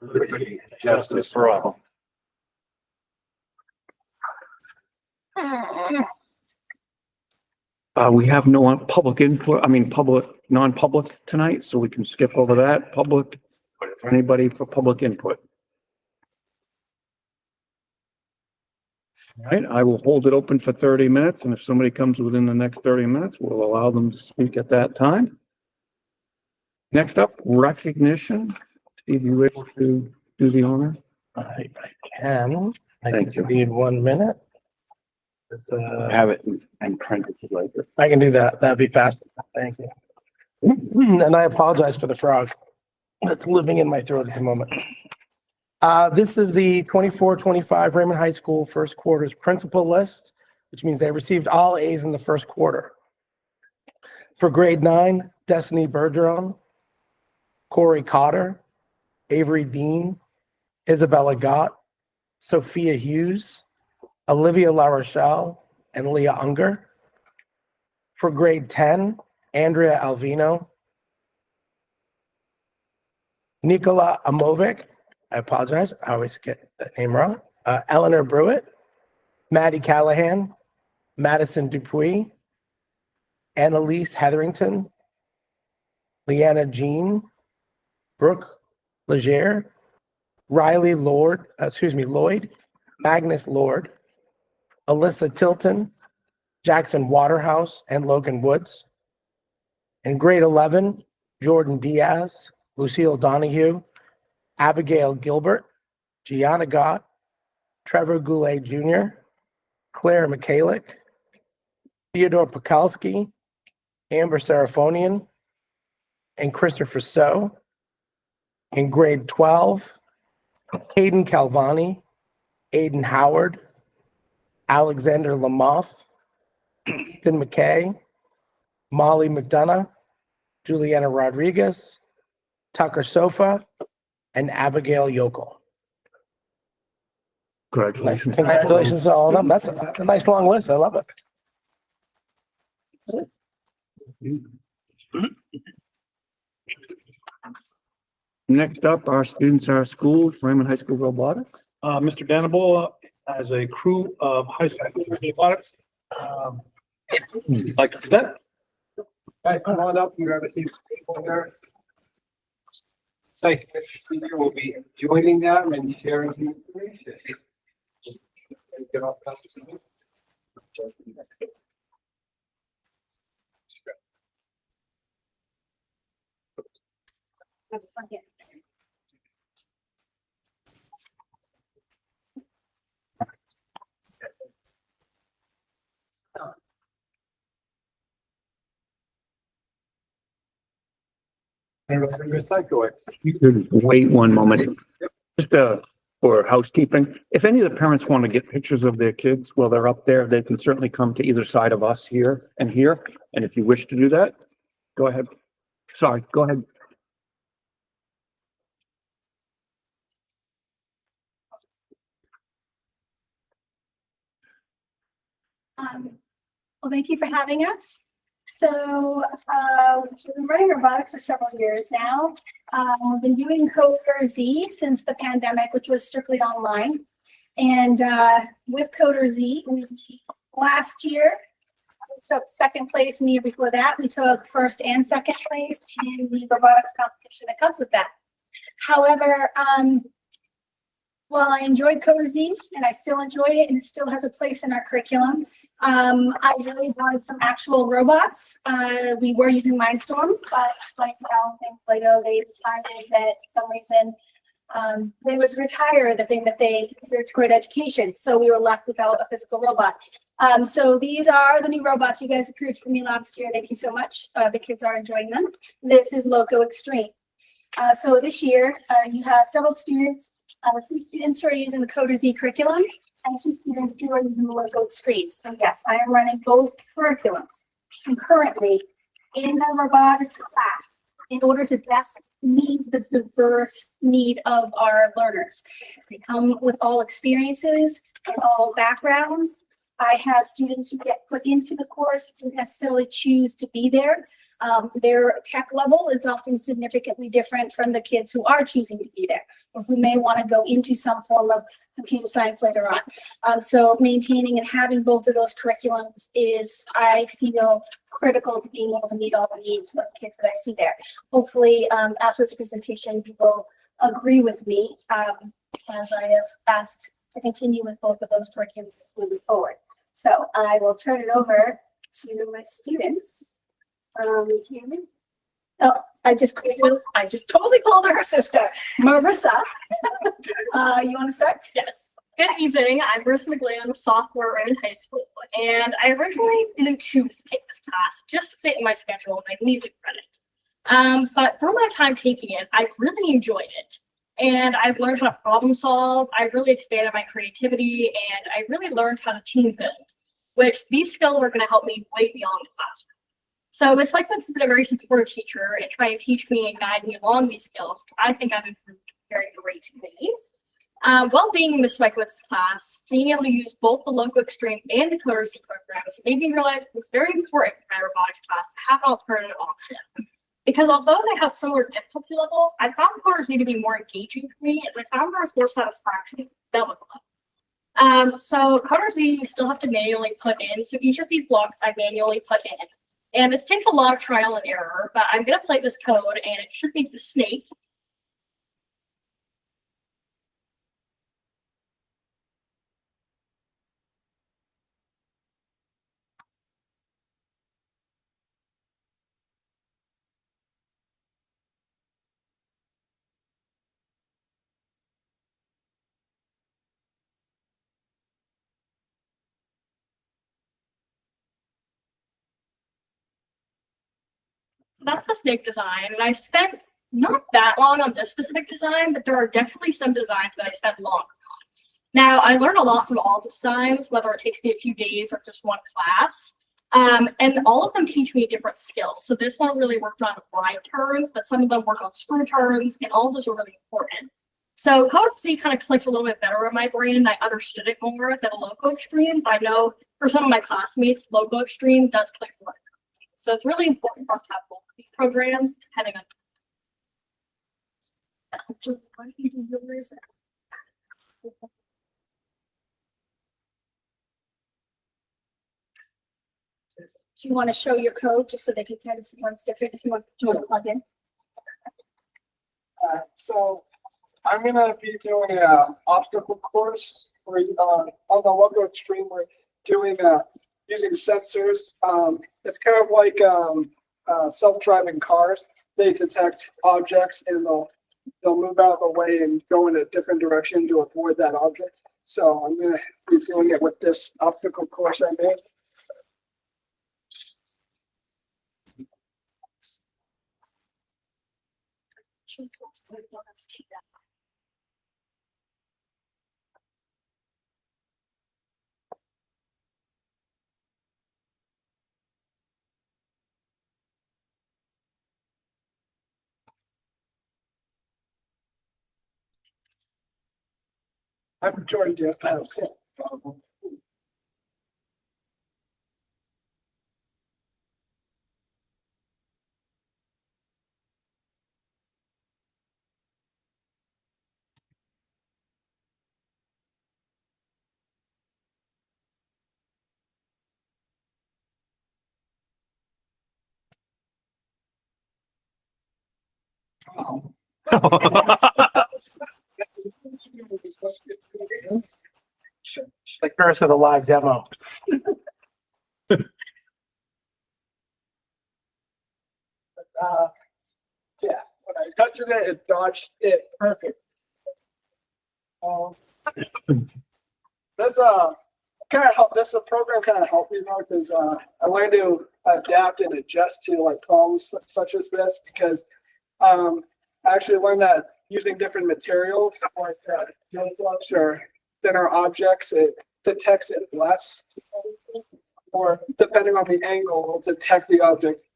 liberty, and justice for all. We have no public input, non-public tonight, so we can skip over that. Public, anybody for public input? All right, I will hold it open for 30 minutes, and if somebody comes within the next 30 minutes, we'll allow them to speak at that time. Next up, recognition. Steve, you able to do the honor? I can. I Thank just you. need 1 minute. It's, Have it and print it later. I can do that. That'd be fast. Thank you. And I apologize for the frog that's living in my throat at the moment. This is the 24-25 Raymond High School first quarter's principal list, which means they received all A's in the first quarter. For grade 9, Destiny Bergeron, Corey Cotter, Avery Dean, Isabella Gott, Sophia Hughes, Olivia La Rochelle, and Leah Unger. For grade 10, Andrea Alvino, Nicola Amovic, I apologize, I always get that name wrong, Eleanor Brewitt, Maddie Callahan, Madison Dupuis, Annalise Hetherington, Leanna Jean, Brooke Legere, Riley Lloyd, Magnus Lord, Alyssa Tilton, Jackson Waterhouse, and Logan Woods. In grade 11, Jordan Diaz, Lucille Donahue, Abigail Gilbert, Gianna Gott, Trevor Goulet Jr., Claire Michalik, Theodore Pekalski, Amber Seraphonian, and Christopher So. In grade 12, Hayden Calvani, Aiden Howard, Alexander Lamoth, Ethan McKay, Molly McDonough, Juliana Rodriguez, Tucker Sofa, and Abigail Yokel. Congratulations. Congratulations to all of them. That's a nice long list. I love it. Next up, our students, our schools, Raymond High School Robotics. Mr. Danabola has a crew of high school robotics. Like to present. Guys, come on up and grab a seat. So Mr. Peter will be joining them and sharing the information. Get off. You could wait one moment. Just for housekeeping, if any of the parents want to get pictures of their kids while they're up there, they can certainly come to either side of us here and here. And if you wish to do that, go ahead. Sorry, go ahead. Well, thank you for having us. So we've been running robotics for several years now. We've been doing Coder Z since the pandemic, which was strictly online. And with Coder Z, last year, we took second place, and the year before that, we took first and second place in the robotics competition that comes with that. However, while I enjoyed Coder Z, and I still enjoy it, and it still has a place in our curriculum, I really wanted some actual robots. We were using Mindstorms, but like things Lego, they decided that for some reason they would retire the thing that they considered great education. So we were left without a physical robot. So these are the new robots you guys approved for me last year. Thank you so much. The kids are enjoying them. This is Loco Extreme. So this year you have several students, 3 students who are using the Coder Z curriculum and 2 students who are using the Loco Extreme. So yes, I am running both curriculums concurrently in the robotics class in order to best meet the diverse need of our learners. They come with all experiences and all backgrounds. I have students who get put into the course who didn't necessarily choose to be there. Their tech level is often significantly different from the kids who are choosing to be there, or who may want to go into some form of computer science later on. So maintaining and having both of those curriculums is, I feel, critical to being able to meet all the needs of the kids that I see there. Hopefully, after this presentation, people agree with me, as I have asked to continue with both of those curriculums moving forward. So I will turn it over to my students. Cameron? Oh, I just totally called her sister, Marissa. You want to start? Yes. Good evening. I'm Marissa McGlynn. I'm a sophomore in high school, and I originally didn't choose to take this class; it just fit in my schedule, and I needed credit. But through my time taking it, I really enjoyed it, and I've learned how to problem solve. I really expanded my creativity, and I really learned how to team build, which these skills are going to help me way beyond the classroom. So Ms. Weichwitz has been a very supportive teacher and trying to teach me and guide me along these skills. I think I've improved very great to me. While being in Ms. Weichwitz's class, being able to use both the Loco Extreme and the Coder Z programs made me realize it's very important for my robotics class to have an alternative option. Because although they have similar difficulty levels, I found Coder Z to be more engaging for me, and I found there was more satisfaction than with them. So Coder Z you still have to manually put in. So each of these blocks I manually put in. And this takes a lot of trial and error, but I'm going to play this code, and it should be the snake. So that's the snake design, and I spent not that long on this specific design, but there are definitely some designs that I spent long on. Now, I learned a lot from all the designs, whether it takes me a few days or just one class, and all of them teach me different skills. So this one really worked on right turns, but some of them work on screw turns, and all of those are really important. So Coder Z kind of clicked a little bit better in my brain, and I understood it more than a Loco Extreme, but I know for some of my classmates, Loco Extreme does click more. So it's really important for us to have both of these programs, depending on. Do you want to show your code just so they can kind of see what's different if you want to plug in? So I'm gonna be doing an obstacle course where on the Loco Extreme we're doing using sensors. It's kind of like self-driving cars. They detect objects and they'll move out of the way and go in a different direction to avoid that object. So I'm gonna be doing it with this obstacle course I made. I'm Jordan just The curse of the live demo. Yeah, when I touched it, it dodged it perfect. This program kind of helped me though, because I learned to adapt and adjust to like problems such as this, because I actually learned that using different materials like notebooks or thinner objects, it detects it less, or depending on the angle, it'll detect the object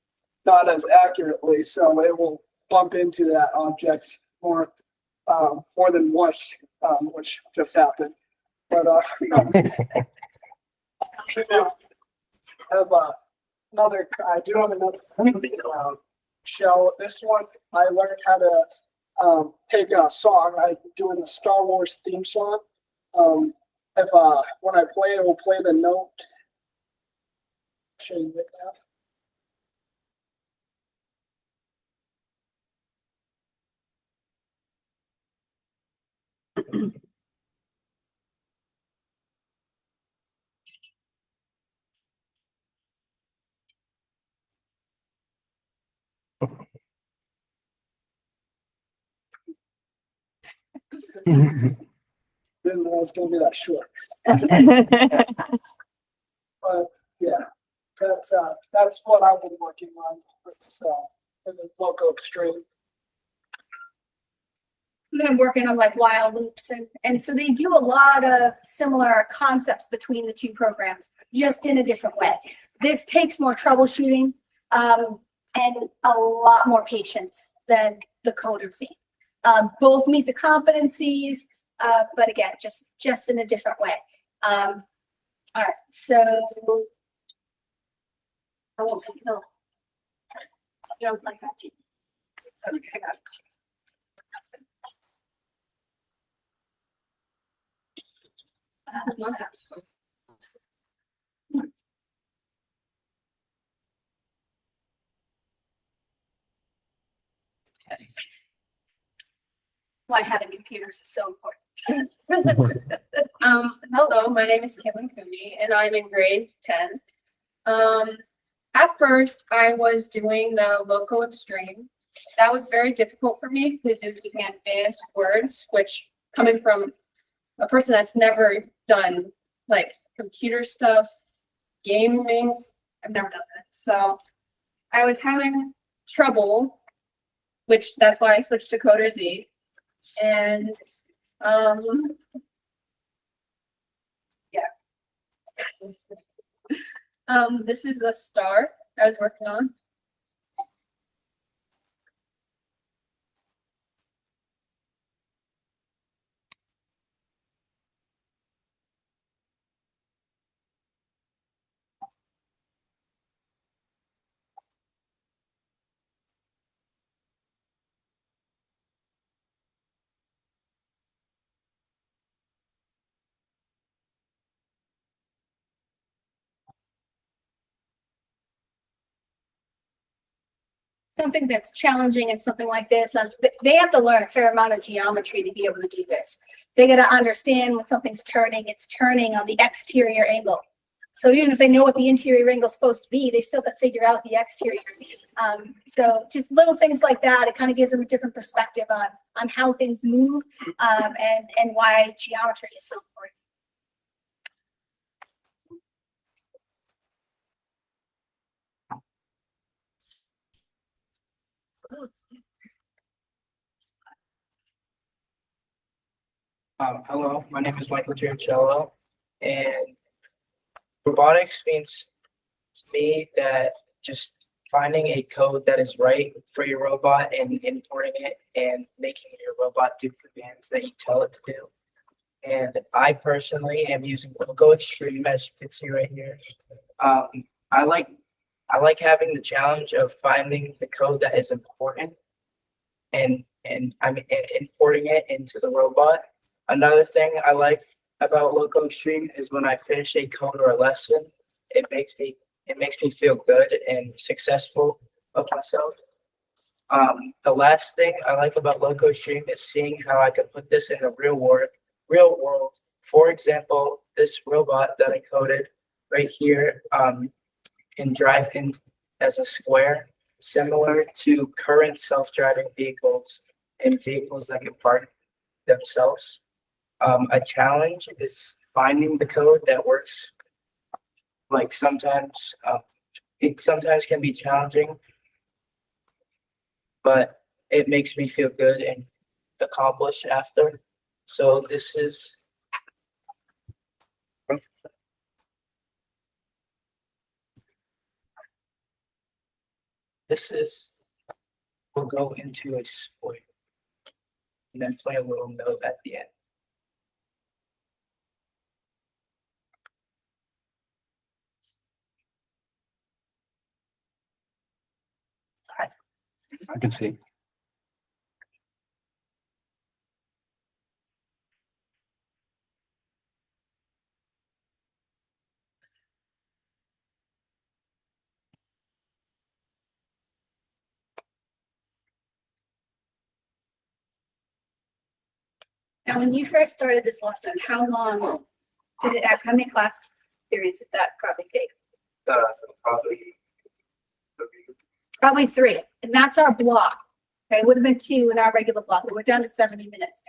not as accurately, so it will bump into that object more than once, which just happened. But have I do have another shell. This one, I learned how to take a song. I'm doing the Star Wars theme song. If when I play it, will play the note. Show you it now. Didn't know it's gonna be that short. But yeah, that's what I've been working on for this local extreme. Been working on like while loops and so they do a lot of similar concepts between the two programs, just in a different way. This takes more troubleshooting and a lot more patience than the Coder Z. Both meet the competencies, but again, just in a different way. All right, so I won't make no. You don't like that, Jean. Okay, I got it. Why having computers is so important. Hello, my name is Caitlin Cooney and I'm in grade 10. At first I was doing the local extreme. That was very difficult for me because it was using advanced words, which coming from a person that's never done like computer stuff, gaming, I've never done that. So I was having trouble, which that's why I switched to Coder Z. And this is the star I was working on. Something that's challenging and something like this, they have to learn a fair amount of geometry to be able to do this. They got to understand when something's turning, it's turning on the exterior angle. So even if they know what the interior angle is supposed to be, they still have to figure out the exterior. So just little things like that, it kind of gives them a different perspective on how things move and why geometry is so important. Hello, my name is Michael Giancello, and robotics means to me that just finding a code that is right for your robot and importing it and making your robot do commands that you tell it to do. And I personally am using Logo Extreme, as you can see right here. I like having the challenge of finding the code that is important and importing it into the robot. Another thing I like about Logo Extreme is when I finish a code or a lesson, it makes me feel good and successful of myself. The last thing I like about Logo Extreme is seeing how I can put this in the real world. For example, this robot that I coded right here can drive in as a square, similar to current self-driving vehicles and vehicles that can park themselves. A challenge is finding the code that works. Like sometimes, it sometimes can be challenging, but it makes me feel good and accomplished after. So this will go into a square and then play a little note at the end. I can see. Now, when you first started this lesson, how long did it, how many class periods did that probably take? Probably. Probably 3, and that's our block. Okay, it would have been 2 in our regular block, but we're down to 70 minutes.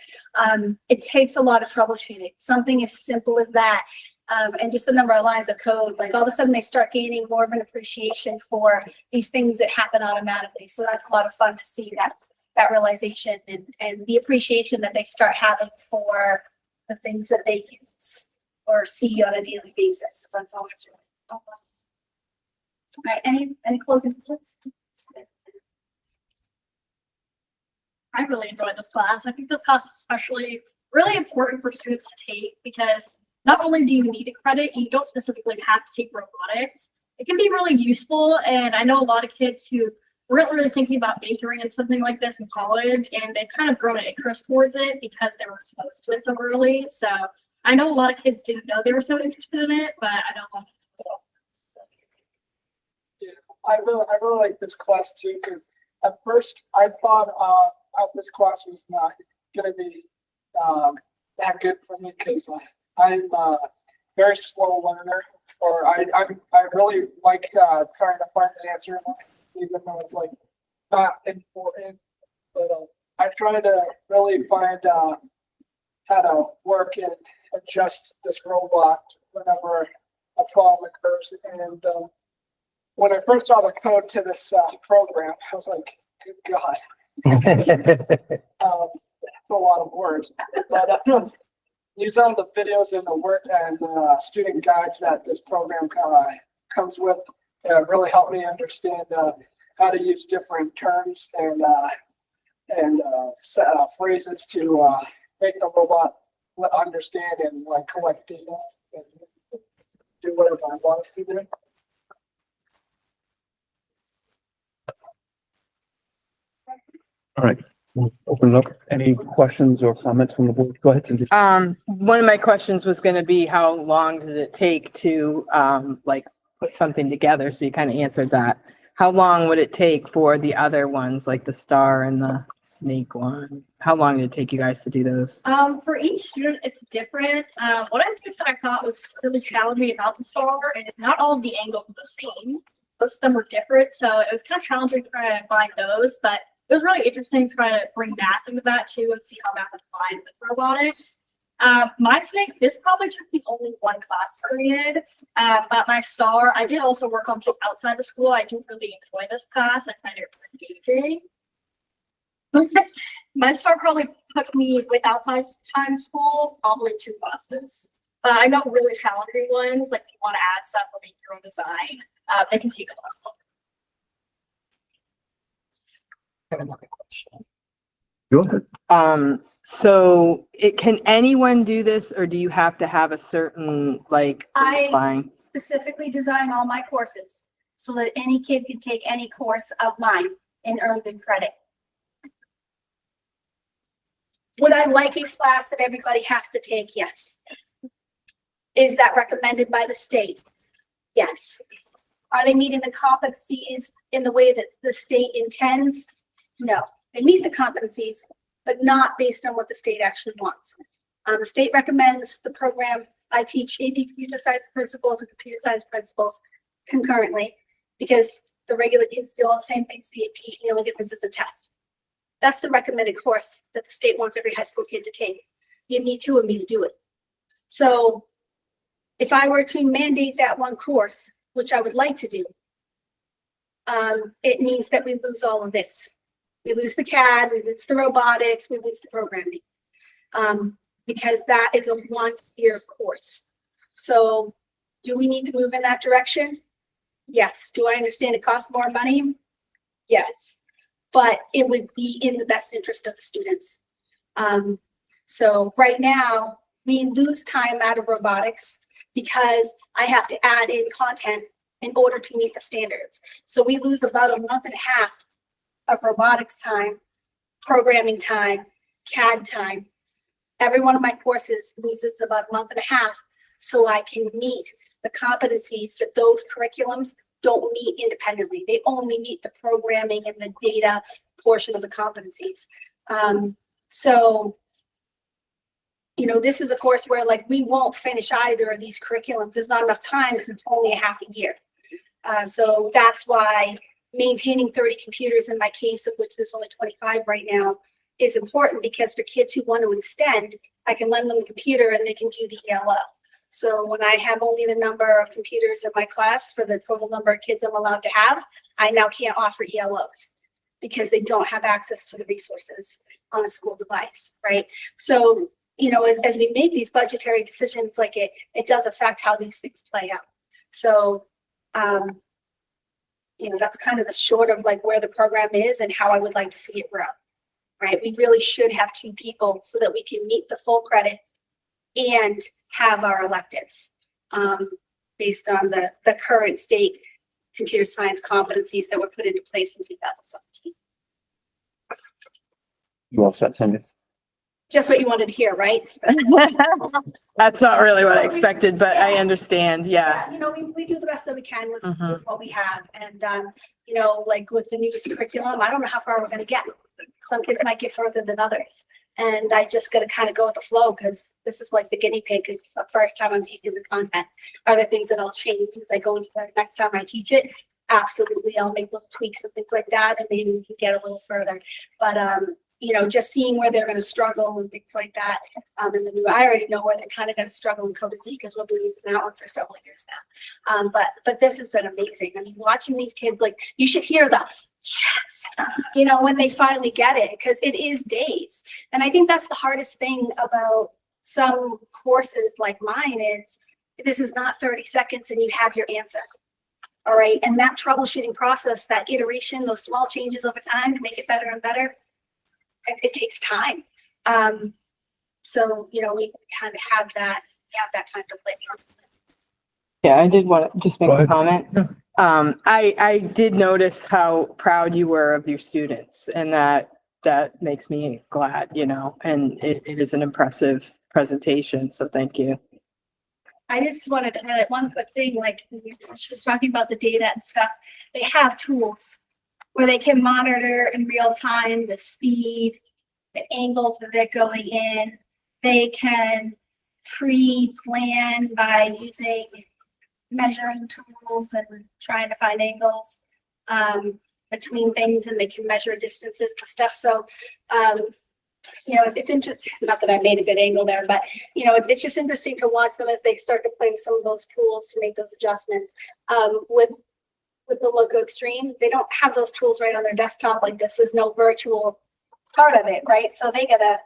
It takes a lot of troubleshooting, something as simple as that. And just the number of lines of code, like all of a sudden they start gaining more of an appreciation for these things that happen automatically. So that's a lot of fun to see that realization and the appreciation that they start having for the things that they use or see on a daily basis. That's always really fun. All right, any closing thoughts? I really enjoyed this class. I think this class is especially really important for students to take because not only do you need a credit, you don't specifically have to take robotics. It can be really useful, and I know a lot of kids who weren't really thinking about majoring in something like this in college, and they've kind of grown an interest towards it because they were exposed to it so early. So I know a lot of kids didn't know they were so interested in it, but I know a lot of kids will. Yeah, I really like this class too, because at first I thought this class was not gonna be that good for me because I'm a very slow learner, or I really like trying to find the answer, even though it's like not important. But I try to really find how to work and adjust this robot whenever a problem occurs. And when I first saw the code to this program, I was like, good God, that's a lot of words. But using the videos and the work and student guides that this program comes with really helped me understand how to use different terms and phrases to make the robot understand and like collect data and do whatever I want it to do. All right, we'll open it up. Any questions or comments from the board? Go ahead, Cindy. One of my questions was gonna be how long does it take to, like, put something together? So you kind of answered that. How long would it take for the other ones, like the star and the snake one? How long did it take you guys to do those? For each student, it's different. One of the things that I thought was really challenging about the star is not all of the angles are the same. Most of them were different, so it was kind of challenging trying to find those, but it was really interesting trying to bring math into that too and see how math applies with robotics. My snake, this probably took me only 1 class period. But my star, I did also work on this outside of school. I do really enjoy this class. I find it engaging. My star probably took me with outside time school, probably 2 classes. But I know really challenging ones, like if you want to add stuff or make your own design, they can take a lot of fun. Go ahead. So can anyone do this, or do you have to have a certain, like, I- baseline? Specifically design all my courses so that any kid can take any course of mine and earn the credit. Would I like a class that everybody has to take? Yes. Is that recommended by the state? Yes. Are they meeting the competencies in the way that the state intends? No. They meet the competencies, but not based on what the state actually wants. The state recommends the program. I teach AP computer science principles and computer science principles concurrently because the regular kids do all the same things the AP, the only difference is a test. That's the recommended course that the state wants every high school kid to take. You need 2 of me to do it. So if I were to mandate that one course, which I would like to do, it means that we lose all of this. We lose the CAD, we lose the robotics, we lose the programming. Because that is a 1-year course. So do we need to move in that direction? Yes. Do I understand it costs more money? Yes. But it would be in the best interest of the students. So right now, we lose time out of robotics because I have to add in content in order to meet the standards. So we lose about a month and a half of robotics time, programming time, CAD time. Every one of my courses loses about a month and a half so I can meet the competencies that those curriculums don't meet independently. They only meet the programming and the data portion of the competencies. So, you know, this is a course where like we won't finish either of these curriculums. There's not enough time because it's only a half a year. So that's why maintaining 30 computers in my case, of which there's only 25 right now, is important, because for kids who want to extend, I can lend them a computer and they can do the ELO. So when I have only the number of computers in my class for the total number of kids I'm allowed to have, I now can't offer ELOs because they don't have access to the resources on a school device, right? So, you know, as we make these budgetary decisions, like it does affect how these things play out. So, you know, that's kind of the short of like where the program is and how I would like to see it grow, right? We really should have 2 people so that we can meet the full credit and have our electives based on the current state computer science competencies that were put into place in 2017. You all set, Cindy? Just what you wanted to hear, right? That's not really what I expected, but I understand. Yeah. You know, we do the best that we can with Mhm. with what we have. And, you know, like with the newest curriculum, I don't know how far we're going to get. Some kids might get further than others. And I just got to kind of go with the flow, because this is like the guinea pig, because it's the first time I'm teaching the content. Are there things that I'll change as I go into the next time I teach it? Absolutely. I'll make little tweaks and things like that, and maybe we can get a little further. But, you know, just seeing where they're going to struggle and things like that. And the new, I already know where they're kind of going to struggle in Code Z, because we'll be using that one for several years now. But this has been amazing. I mean, watching these kids, like, you should hear the yes, you know, when they finally get it, because it is days. And I think that's the hardest thing about some courses like mine is this is not 30 seconds and you have your answer. All right. And that troubleshooting process, that iteration, those small changes over time to make it better and better, it takes time. So, you know, we kind of have that time to play. Yeah, I did want to just make Go a ahead. comment. I did notice how proud you were of your students, and that makes me glad, you know, and it is an impressive presentation. So thank you. I just wanted to add one quick thing, like she was talking about the data and stuff. They have tools where they can monitor in real time the speed, the angles that they're going in. They can pre-plan by using measuring tools and trying to find angles between things, and they can measure distances and stuff. So, you know, it's interesting, not that I made a good angle there, but, you know, it's just interesting to watch them as they start to play with some of those tools to make those adjustments. With the Loco Extreme, they don't have those tools right on their desktop like this. There's no virtual part of it, right? So they gotta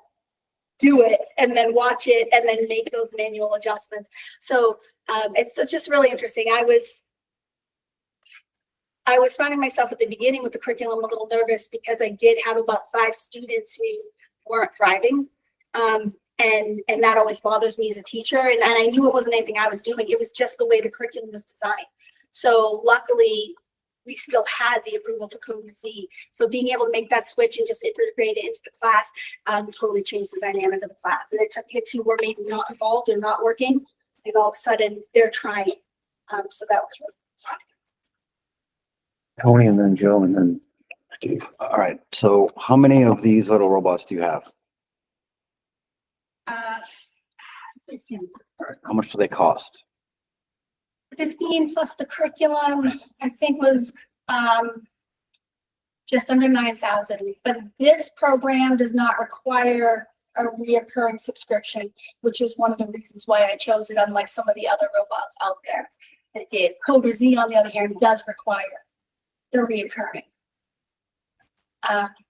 do it and then watch it and then make those manual adjustments. So it's just really interesting. I was finding myself at the beginning with the curriculum a little nervous, because I did have about 5 students who weren't thriving. And that always bothers me as a teacher. And I knew it wasn't anything I was doing. It was just the way the curriculum was designed. So luckily, we still had the approval for Code Z. So being able to make that switch and just integrate it into the class totally changed the dynamic of the class. And it took kids who were maybe not involved or not working, and all of a sudden they're trying. So that was really exciting. Tony and then Joe and then Steve. All right, so how many of these little robots do you have? 15. How much do they cost? 15 plus the curriculum, I think was just under 9,000. But this program does not require a reoccurring subscription, which is one of the reasons why I chose it, unlike some of the other robots out there. It did. Code Z, on the other hand, does require the reoccurring.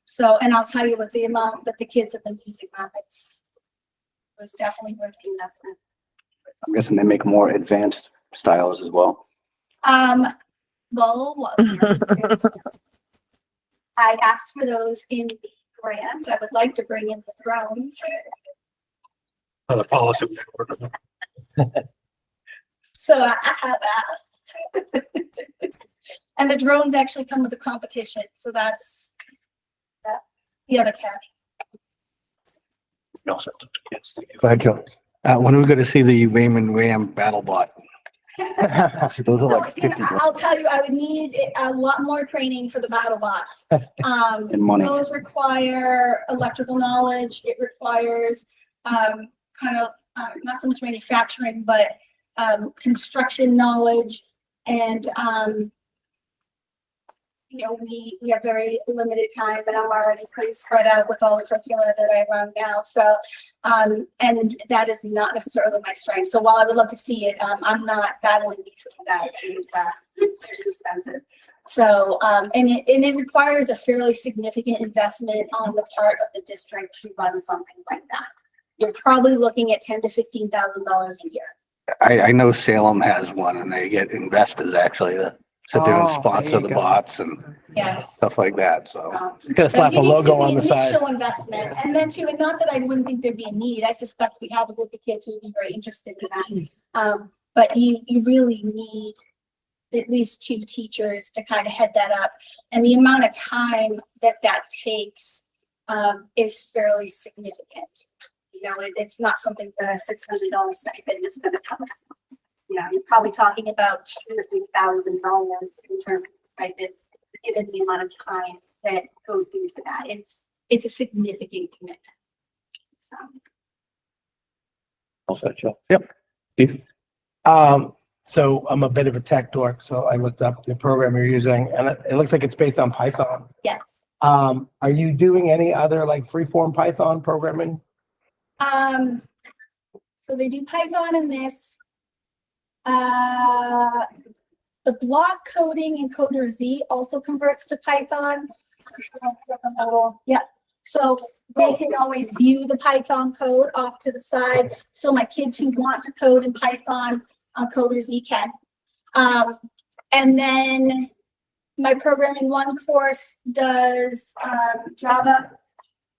So, and I'll tell you what, the amount that the kids have been using that, it was definitely worth the investment. I'm guessing they make more advanced styles as well. Well, yes. I asked for those in the grant. I would like to bring in the drones. The policy. So I have asked. And the drones actually come with a competition. So that's the other county. No, sir. Yes, thank you. Go ahead, Joe. When are we going to see the Raymond Ram battle bot? Those are like 50 I'll tell you, I would need a lot more training for the battle box. and money. Those require electrical knowledge. It requires, kind of, not so much manufacturing, but, construction knowledge. And, you know, we have very limited time and I'm already pretty spread out with all the curricular that I run now. So, and that is not necessarily my strength. So while I would love to see it, I'm not battling these guys. They're too expensive. So, and it requires a fairly significant investment on the part of the district to run something like that. You're probably looking at $10,000 to $15,000 a year. I know Salem has one and they get investors actually to sit there and Oh, sponsor there you the go. bots and Yes. stuff like that. So Gotta slap a logo on the Initial side. investment, and then too, and not that I wouldn't think there'd be a need, I suspect we have a group of kids who would be very interested in that. But you really need at least 2 teachers to kind of head that up. And the amount of time that takes, is fairly significant. You know, it's not something that a $600 stipend is gonna cover. You know, you're probably talking about $2,000 to $3,000 in terms of stipend, given the amount of time that goes into that. It's a significant commitment. So. All set, Joe. Yep. Steve? So I'm a bit of a tech dork, so I looked up the program you're using and it looks like it's based on Python. Yeah. Are you doing any other like freeform Python programming? So they do Python in this. The block coding in Coder Z also converts to Python. Yeah, so they can always view the Python code off to the side. So my kids who want to code in Python on Coder Z can. And then my Programming 1 course does Java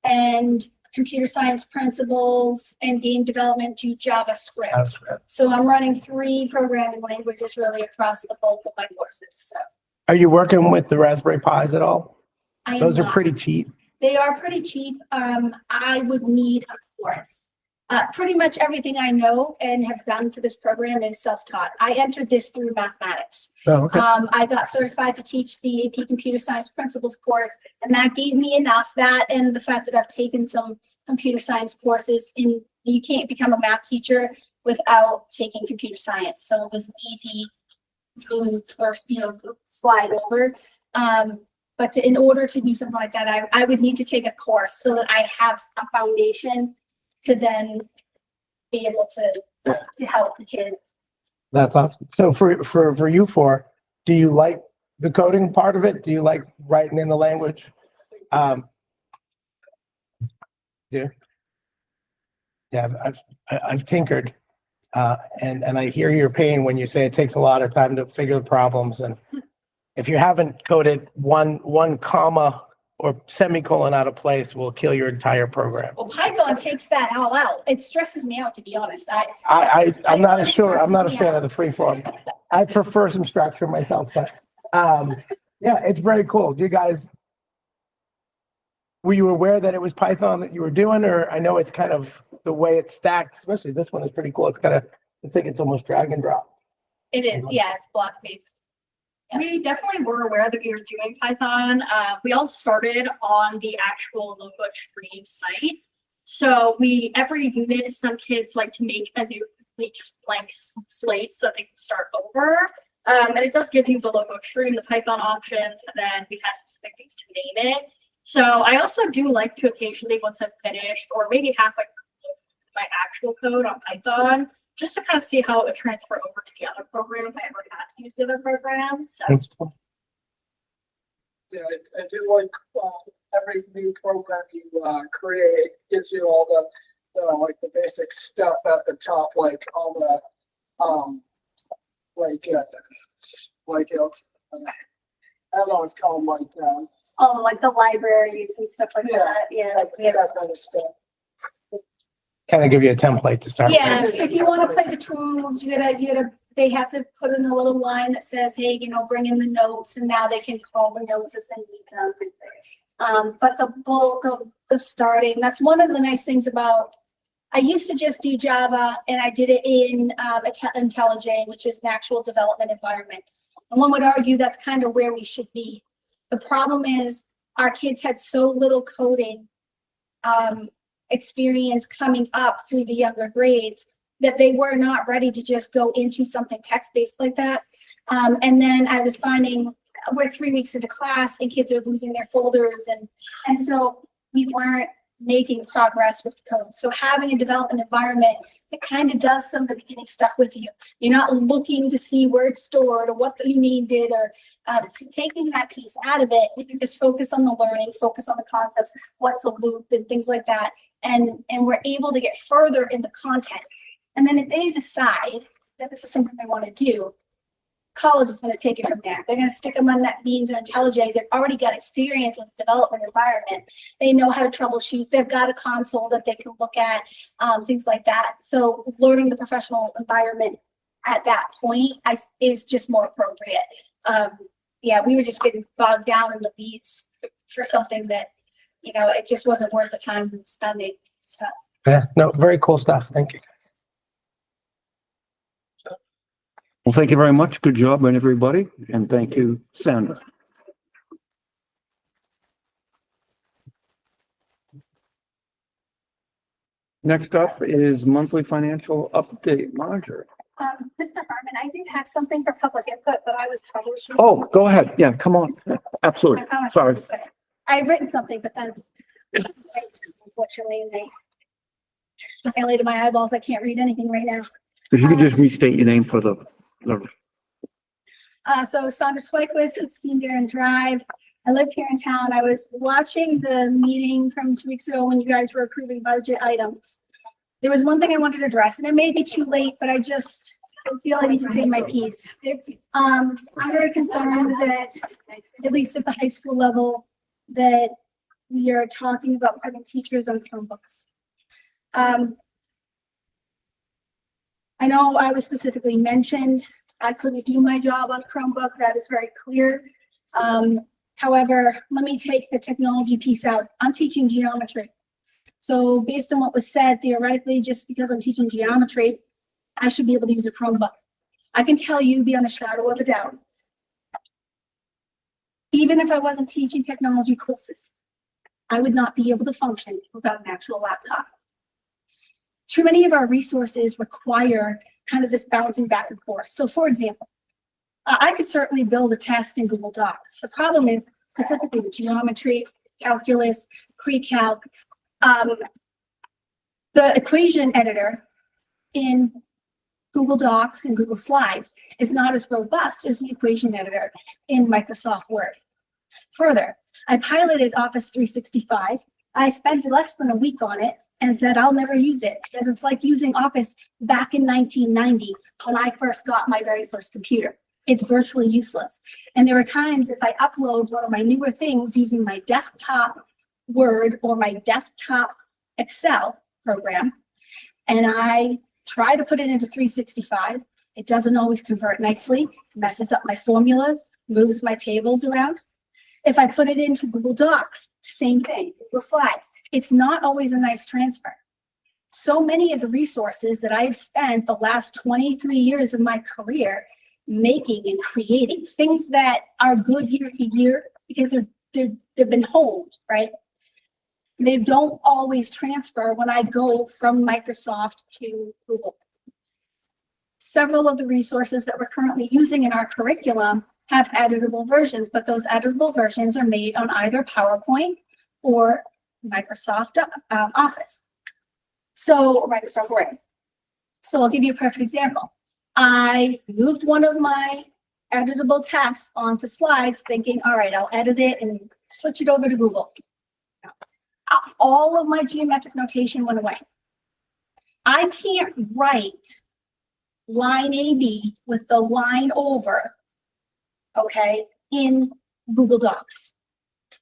and computer science principles and game development to JavaScript. So I'm running 3 programming languages really across the bulk of my courses. So Are you working with the Raspberry Pis at all? I am Those are not- pretty cheap. They are pretty cheap. I would need a course. Pretty much everything I know and have done for this program is self-taught. I entered this through mathematics. Oh, okay. I got certified to teach the AP Computer Science Principles course, and that gave me enough. That and the fact that I've taken some computer science courses you can't become a math teacher without taking computer science. So it was an easy move or, slide over. But in order to do something like that, I would need to take a course so that I have a foundation to then be able to help the kids. That's awesome. So for you four, do you like the coding part of it? Do you like writing in the language? Yeah. I've tinkered, and I hear your pain when you say it takes a lot of time to figure the problems. And if you haven't coded one comma or semicolon out of place, will kill your entire program. Well, Python takes that all out. It stresses me out, to be honest. I'm not Python sure. I'm not a stresses me fan out. of the free form. I prefer some structure myself, but yeah, it's very cool. Do you guys, were you aware that it was Python that you were doing, or I know it's kind of the way it's stacked, especially this one is pretty cool. It's it's like it's almost drag and drop. It is, yeah, it's block based. We definitely were aware that we were doing Python. We all started on the actual Logo Extreme site. So every unit, some kids like to make a new complete just blank slate so they can start over. And it does give you the Logo Extreme, the Python options, and then we have specific things to name it. So I also do like to occasionally, once I'm finished, or maybe halfway through my actual code on Python, just to kind of see how it would transfer over to the other program if I ever had to use the other program. So That's cool. Yeah, I do like, every new program you, create gives you all the basic stuff at the top, like all the, I don't know, it's called like, Oh, like the libraries and stuff like Yeah. that, yeah. that kind of stuff. Kind of give you a template to start with. Yeah, so if you want to play the tools, they have to put in a little line that says, hey, bring in the notes, and now they can call the notes as they need them. But the bulk of the starting, that's one of the nice things about, I used to just do Java and I did it in IntelliJ, which is an actual development environment. And one would argue that's kind of where we should be. The problem is our kids had so little coding experience coming up through the younger grades that they were not ready to just go into something text-based like that. And then I was finding we're 3 weeks into class and kids are losing their folders and so we weren't making progress with the code. So having a development environment that kind of does some of the beginning stuff with you. You're not looking to see where it's stored or what you needed or taking that piece out of it. You can just focus on the learning, focus on the concepts, what's a loop and things like that. And we're able to get further in the content. And then if they decide that this is something they want to do, college is going to take it from there. They're going to stick them on NetBeans and IntelliJ. They've already got experience with the development environment. They know how to troubleshoot. They've got a console that they can look at, things like that. So learning the professional environment at that point is just more appropriate. Yeah, we were just getting bogged down in the weeds for something that, it just wasn't worth the time we were spending. So. Yeah, no, very cool stuff. Thank you. Well, thank you very much. Good job on everybody. And thank you, Sandra. Next up is monthly financial update. Marjorie. Mr. Harmon, I did have something for public input, but I was troubleshooting. Oh, go ahead. Yeah, come on. Absolutely. I promise. Sorry. I had written something, but then unfortunately they violated my eyeballs. I can't read anything right now. If you could just restate your name for the So Sandra Swikewith, 16 Darren Drive. I live here in town. I was watching the meeting from 2 weeks ago when you guys were approving budget items. There was one thing I wanted to address, and it may be too late, but I just feel I need to say my piece. I'm very concerned that, at least at the high school level, that we are talking about putting teachers on Chromebooks. I know I was specifically mentioned. I couldn't do my job on Chromebook. That is very clear. However, let me take the technology piece out. I'm teaching geometry. So based on what was said, theoretically, just because I'm teaching geometry, I should be able to use a Chromebook. I can tell you beyond a shadow of a doubt, even if I wasn't teaching technology courses, I would not be able to function without an actual laptop. Too many of our resources require kind of this bouncing back and forth. So for example, I could certainly build a test in Google Docs. The problem is specifically with geometry, calculus, pre-calc, the equation editor in Google Docs and Google Slides is not as robust as the equation editor in Microsoft Word. Further, I piloted Office 365. I spent less than a week on it and said I'll never use it because it's like using Office back in 1990 when I first got my very first computer. It's virtually useless. And there are times if I upload one of my newer things using my desktop Word or my desktop Excel program, and I try to put it into 365, it doesn't always convert nicely, messes up my formulas, moves my tables around. If I put it into Google Docs, same thing, Google Slides. It's not always a nice transfer. So many of the resources that I've spent the last 23 years of my career making and creating, things that are good year to year because they've been honed, right? They don't always transfer when I go from Microsoft to Google. Several of the resources that we're currently using in our curriculum have editable versions, but those editable versions are made on either PowerPoint or Microsoft Office. So, Microsoft Word. So I'll give you a perfect example. I moved one of my editable tests onto Slides thinking, all right, I'll edit it and switch it over to Google. All of my geometric notation went away. I can't write line AB with the line over, okay, in Google Docs.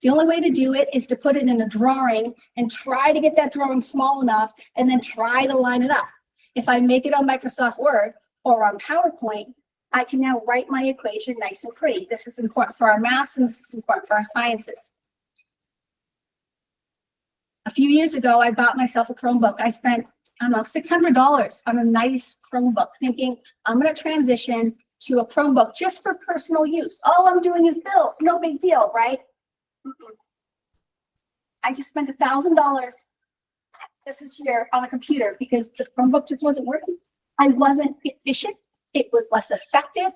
The only way to do it is to put it in a drawing and try to get that drawing small enough and then try to line it up. If I make it on Microsoft Word or on PowerPoint, I can now write my equation nice and pretty. This is important for our math and this is important for our sciences. A few years ago, I bought myself a Chromebook. I spent, I don't know, $600 on a nice Chromebook, thinking I'm going to transition to a Chromebook just for personal use. All I'm doing is bills, no big deal, right? Mm-mm. I just spent $1,000 this year on a computer because the Chromebook just wasn't working. I wasn't efficient. It was less effective.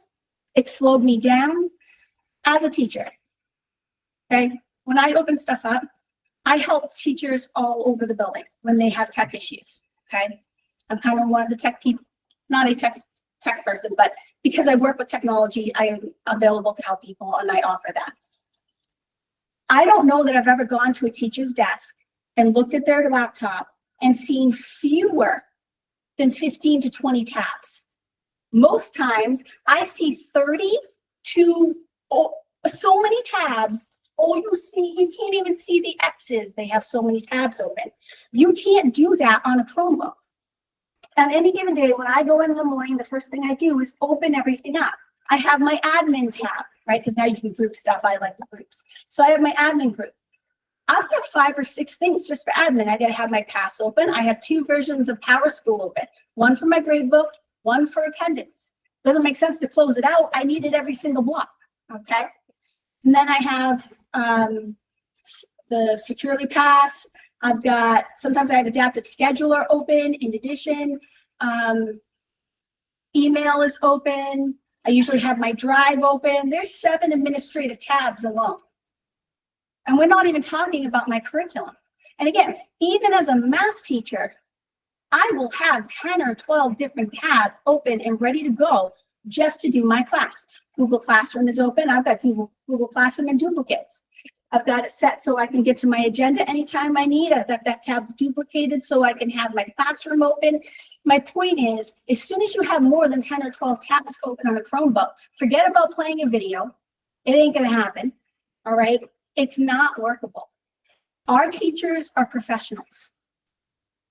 It slowed me down as a teacher. Okay. When I open stuff up, I help teachers all over the building when they have tech issues. Okay. I'm kind of one of the tech people, not a tech person, but because I work with technology, I am available to help people and I offer that. I don't know that I've ever gone to a teacher's desk and looked at their laptop and seen fewer than 15 to 20 tabs. Most times I see 30 to so many tabs. Oh, you can't even see the X's. They have so many tabs open. You can't do that on a Chromebook. On any given day, when I go in the morning, the first thing I do is open everything up. I have my admin tab, right? Because now you can group stuff. I like the groups. So I have my admin group. I've got 5 or 6 things just for admin. I gotta have my pass open. I have 2 versions of PowerSchool open. One for my grade book, one for attendance. Doesn't make sense to close it out. I need it every single block, okay? And then I have the Securely Pass. I've got, sometimes I have Adaptive Scheduler open. In addition, email is open. I usually have my Drive open. There's 7 administrative tabs alone. And we're not even talking about my curriculum. And again, even as a math teacher, I will have 10 or 12 different tabs open and ready to go just to do my class. Google Classroom is open. I've got Google Classroom in duplicates. I've got it set so I can get to my agenda anytime I need. I've got that tab duplicated so I can have my classroom open. My point is, as soon as you have more than 10 or 12 tabs open on a Chromebook, forget about playing a video. It ain't gonna happen, all right? It's not workable. Our teachers are professionals.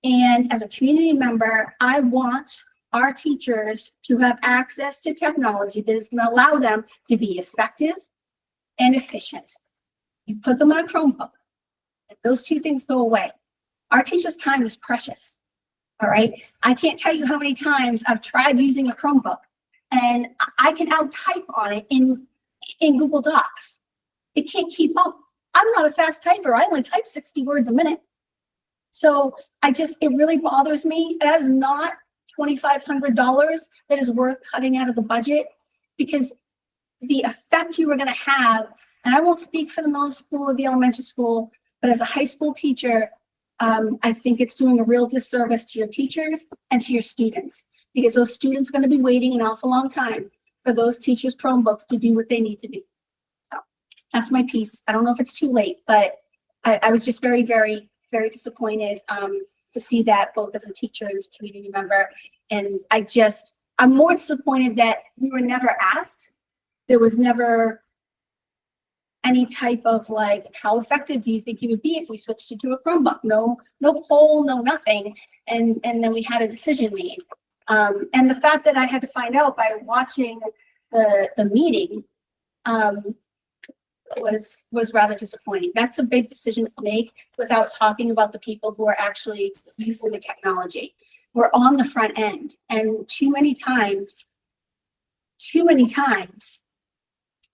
And as a community member, I want our teachers to have access to technology that is gonna allow them to be effective and efficient. You put them on a Chromebook, and those 2 things go away. Our teachers' time is precious, all right? I can't tell you how many times I've tried using a Chromebook, and I can out-type on it in Google Docs. It can't keep up. I'm not a fast typer. I only type 60 words a minute. So it really bothers me. That is not $2,500 that is worth cutting out of the budget, because the effect you are going to have, and I won't speak for the middle school or the elementary school, but as a high school teacher, I think it's doing a real disservice to your teachers and to your students, because those students are going to be waiting an awful long time for those teachers' Chromebooks to do what they need to do. So that's my piece. I don't know if it's too late, but I was just very, very, very disappointed to see that, both as a teacher and as a community member. And I'm more disappointed that we were never asked. There was never any type of like, how effective do you think you would be if we switched it to a Chromebook? No poll, no nothing. And then we had a decision made. And the fact that I had to find out by watching the meeting was rather disappointing. That's a big decision to make without talking about the people who are actually using the technology. We're on the front end, and too many times,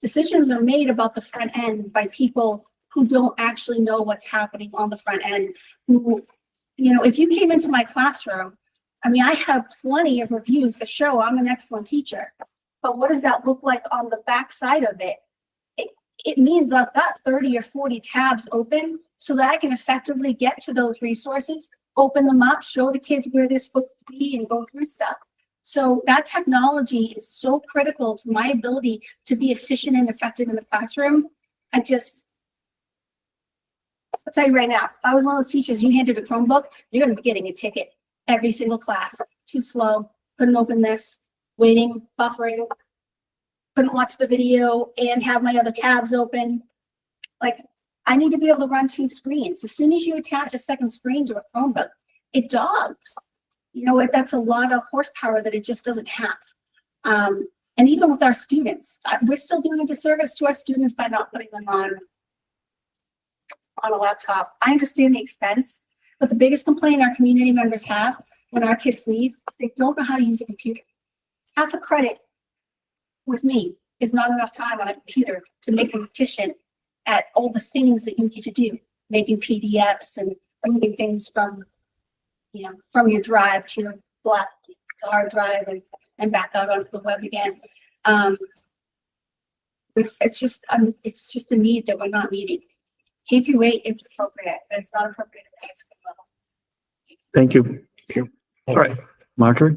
decisions are made about the front end by people who don't actually know what's happening on the front end. Who, if you came into my classroom, I mean, I have plenty of reviews that show I'm an excellent teacher, but what does that look like on the back side of it? It means I've got 30 or 40 tabs open so that I can effectively get to those resources, open them up, show the kids where they're supposed to be, and go through stuff. So that technology is so critical to my ability to be efficient and effective in the classroom. I'll tell you right now, if I was one of those teachers, you handed a Chromebook, you're going to be getting a ticket every single class. Too slow, couldn't open this, waiting, buffering, couldn't watch the video and have my other tabs open. Like, I need to be able to run 2 screens. As soon as you attach a second screen to a Chromebook, it dogs. That's a lot of horsepower that it just doesn't have. And even with our students, we're still doing a disservice to our students by not putting them on on a laptop. I understand the expense, but the biggest complaint our community members have when our kids leave is they don't know how to use a computer. Half a credit with me is not enough time on a computer to make them efficient at all the things that you need to do, making PDFs and moving things from, from your drive to your hard drive and back out onto the web again. It's just a need that we're not meeting. K-8 is appropriate, but it's not appropriate at the high school level. Thank you. All right, Marjorie?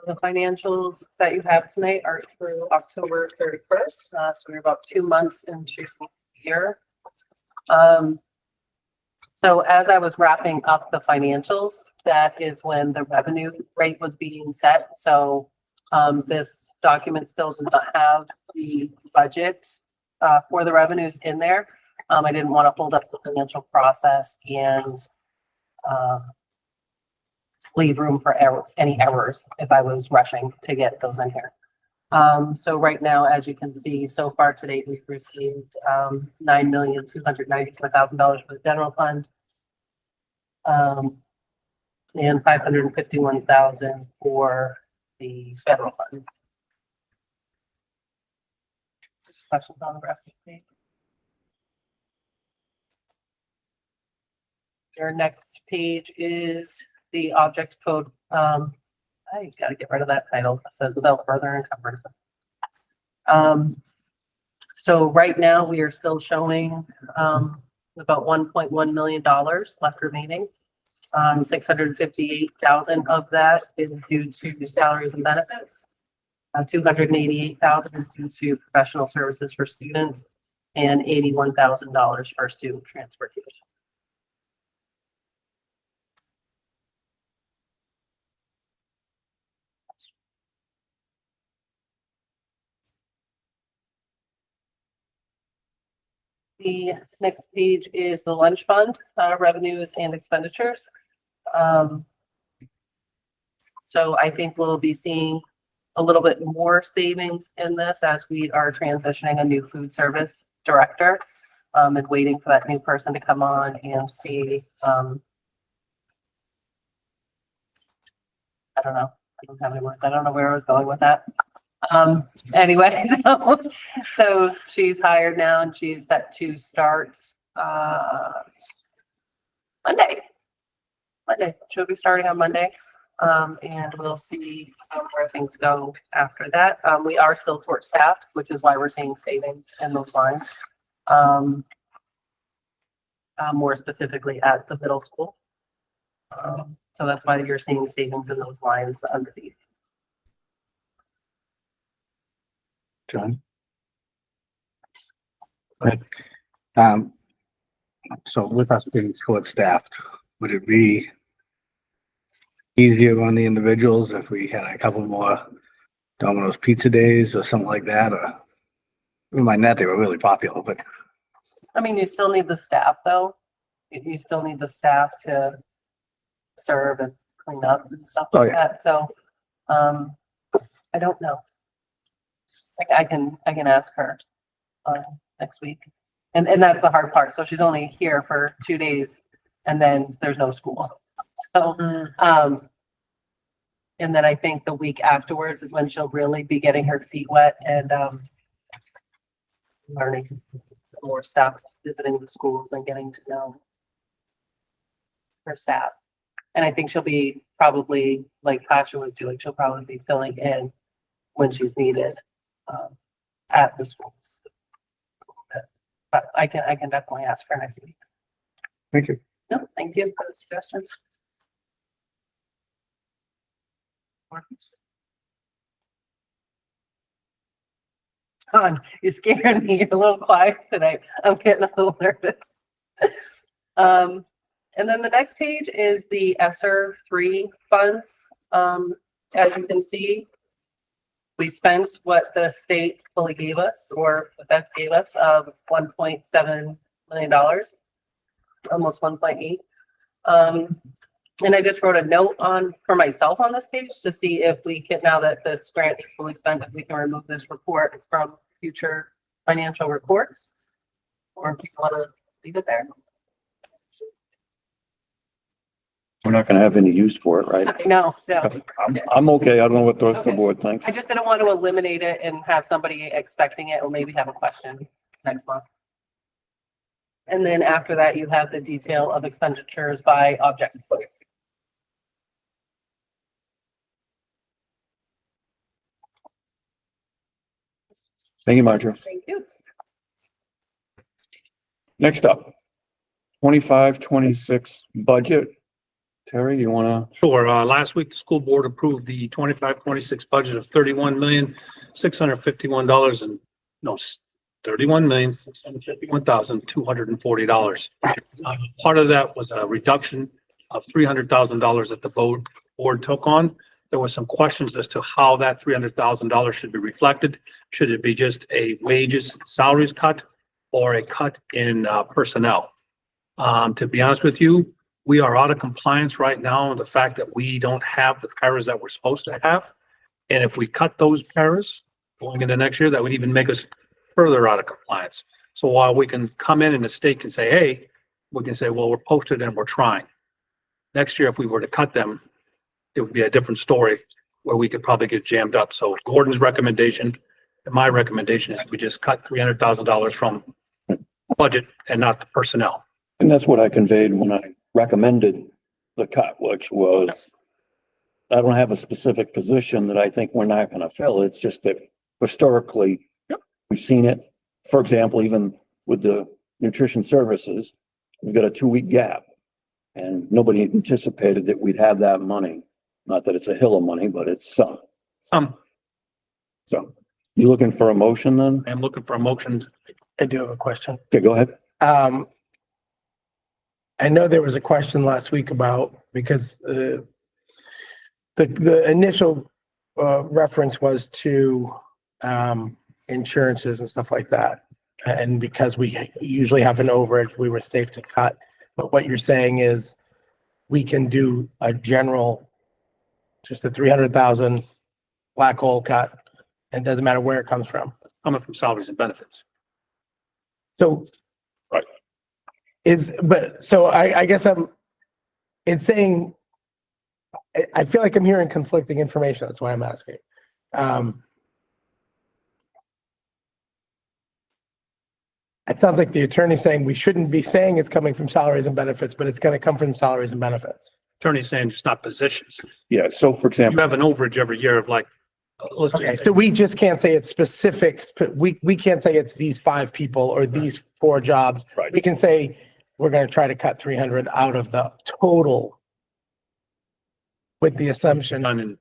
The financials that you have tonight are through October 31st. So we're about 2 months into the year. So as I was wrapping up the financials, that is when the revenue rate was being set. So this document still does not have the budget for the revenues in there. I didn't want to hold up the financial process and leave room for any errors if I was rushing to get those in here. So right now, as you can see, so far today, we've received $9,294,000 for the general fund. And $551,000 for the federal funds. Questions on the rest of the page? Your next page is the object code. I gotta get rid of that title. It says without further encumbrance. So right now we are still showing about $1.1 million left remaining. 658,000 of that is due to salaries and benefits. 288,000 is due to professional services for students and $81,000 for student transportation. The next page is the lunch fund, revenues and expenditures. So I think we'll be seeing a little bit more savings in this as we are transitioning a new food service director, and waiting for that new person to come on and see, I don't know. I don't have any words. I don't know where I was going with that. Anyway, so she's hired now and she's set to start Monday. She'll be starting on Monday. And we'll see where things go after that. We are still short staffed, which is why we're seeing savings in those lines. More specifically at the middle school. So that's why you're seeing savings in those lines underneath. John? So with us being short staffed, would it be easier on the individuals if we had a couple more Domino's pizza days or something like that? Or never mind that, they were really popular, but I mean, you still need the staff though. You still need the staff to serve and clean up and stuff like that. So, I don't know. I can ask her next week. And that's the hard part. So she's only here for 2 days and then there's no school. So, and then I think the week afterwards is when she'll really be getting her feet wet and learning more staff, visiting the schools and getting to know her staff. And I think she'll be probably, like Pasha was doing, she'll probably be filling in when she's needed at the schools. But I can definitely ask her next week. thank you. No, thank you for the suggestion. John, you're scaring me. You're a little quiet today. I'm getting a little nervous. And then the next page is the ESSER 3 funds. As you can see, we spent what the state fully gave us, or the feds gave us, of $1.7 million, almost 1.8. And I just wrote a note for myself on this page to see if we can, now that this grant is fully spent, if we can remove this report from future financial reports? Or do you want to leave it there? We're not gonna have any use for it, right? No. I'm okay. I don't know what the rest of the Okay. board thinks. I just didn't want to eliminate it and have somebody expecting it or maybe have a question next month. And then after that, you have the detail of expenditures by object. Thank you, Marjorie. Thank you. Next up, 25-26 budget. Terry, you wanna? Sure. Last week, the school board approved the 25-26 budget of $31,651 and no, $31,651,240. Part of that was a reduction of $300,000 that the board took on. There were some questions as to how that $300,000 should be reflected. Should it be just a wages, salaries cut or a cut in personnel? To be honest with you, we are out of compliance right now with the fact that we don't have the paras that we're supposed to have. And if we cut those paras going into next year, that would even make us further out of compliance. So while we can come in and the state can say, hey, we can say, well, we're posted and we're trying. Next year, if we were to cut them, it would be a different story where we could probably get jammed up. So Gordon's recommendation and my recommendation is we just cut $300,000 from budget and not the personnel. And that's what I conveyed when I recommended the cut, which was, I don't have a specific position that I think we're not gonna fill. It's just that historically, we've seen it. For example, even with the nutrition services, we've got a 2-week gap. And nobody anticipated that we'd have that money. Not that it's a hill of money, but it's some. So you looking for a motion then? I'm looking for a motion. I do have a question. Okay, go ahead. I know there was a question last week about, because the initial reference was to insurances and stuff like that. And because we usually have an overage, we were safe to cut. But what you're saying is we can do a general, just a 300,000 black hole cut, and it doesn't matter where it comes from. Coming from salaries and benefits. So. Right. So I guess it's saying, I feel like I'm hearing conflicting information. That's why I'm asking. It sounds like the attorney's saying we shouldn't be saying it's coming from salaries and benefits, but it's going to come from salaries and benefits. Attorney's saying it's not positions. Yeah, so for You example, have an overage every year of like, let's Okay, just, so we just can't say it's specific. We can't say it's these 5 people or these 4 jobs. Right. We can say we're going to try to cut 300 out of the total with the assumption. done in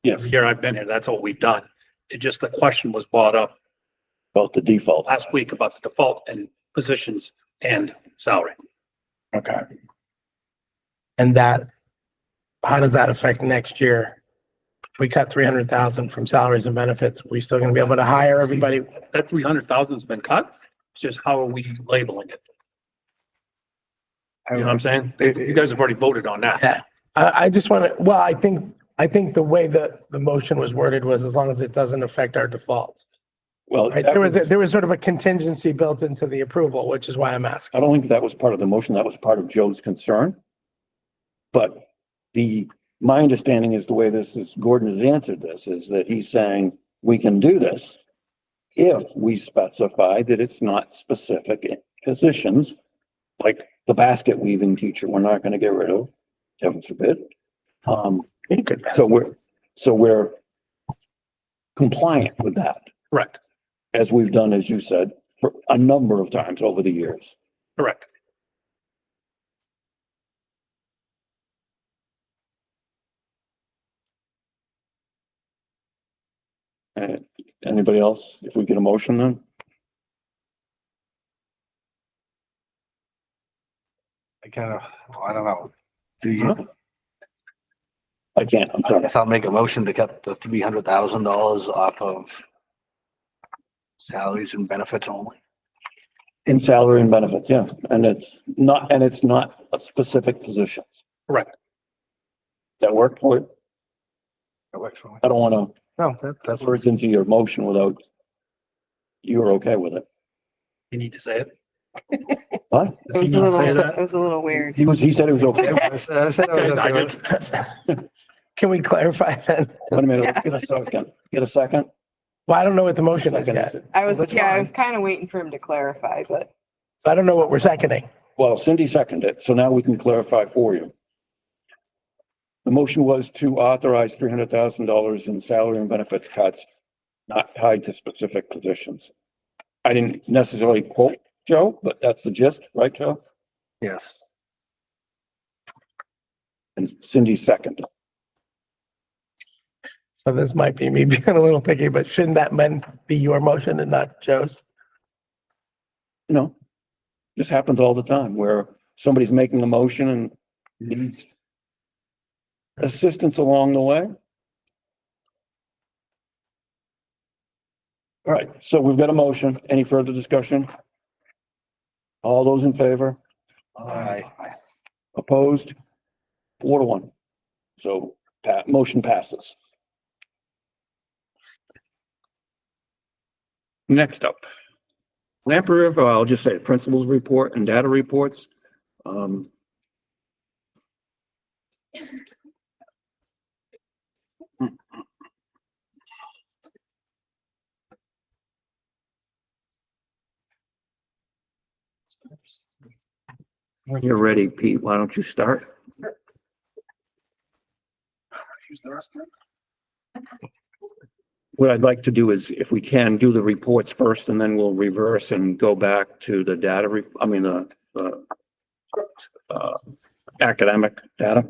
yes, every year I've been here, that's what we've done. It just, the question was brought up about the default. last week about the default and positions and salary. Okay. And that, how does that affect next year? If we cut 300,000 from salaries and benefits, we still going to be able to hire everybody? That 300,000 has been cut. It's just how are we labeling it? You know what I'm saying? You guys have already voted on that. Yeah. I just want to, well, I think the way the motion was worded was as long as it doesn't affect our defaults. Well, Right? There was sort of a contingency built into the approval, which is why I'm asking. I don't think that was part of the motion. That was part of Joe's concern. But my understanding is the way Gordon has answered this is that he's saying we can do this if we specify that it's not specific positions, like the basket weaving teacher, we're not going to get rid of, heaven forbid. So we're compliant with that, Correct, as we've done, as you said, for a number of times over the years. correct. Anybody else? If we get a motion then? I don't know. Do you? I can't, I'm I sorry. guess I'll make a motion to cut the $300,000 off of salaries and benefits only. In salary and benefits, yeah. And it's not a specific position. Correct. Does that work for you? That works for me. I don't want to No, that's put words into your motion without you were okay with it. You need to say it. What? It was a little, it was a little weird. He said it was okay. I said I was okay with it. Can we clarify then? Wait a minute, get a second. Get a second. Well, I don't know what the motion is Second. yet. I was, That's yeah, I fine. was kind of waiting for him to clarify, but So I don't know what we're seconding. Well, Cindy seconded it, so now we can clarify for you. The motion was to authorize $300,000 in salary and benefits cuts not tied to specific positions. I didn't necessarily quote Joe, but that's the gist, right, Joe? Yes. And Cindy seconded. So this might be me being a little picky, but shouldn't that then be your motion and not Joe's? No, this happens all the time where somebody's making a motion and needs assistance along the way. All right, so we've got a motion. Any further discussion? All those in favor? Aye. Opposed? 4-1. So motion passes. Next up. Lamprey, I'll just say principals report and data reports. When you're ready, Pete, why don't you start? What I'd like to do is, if we can, do the reports first, and then we'll reverse and go back to the data, the academic data.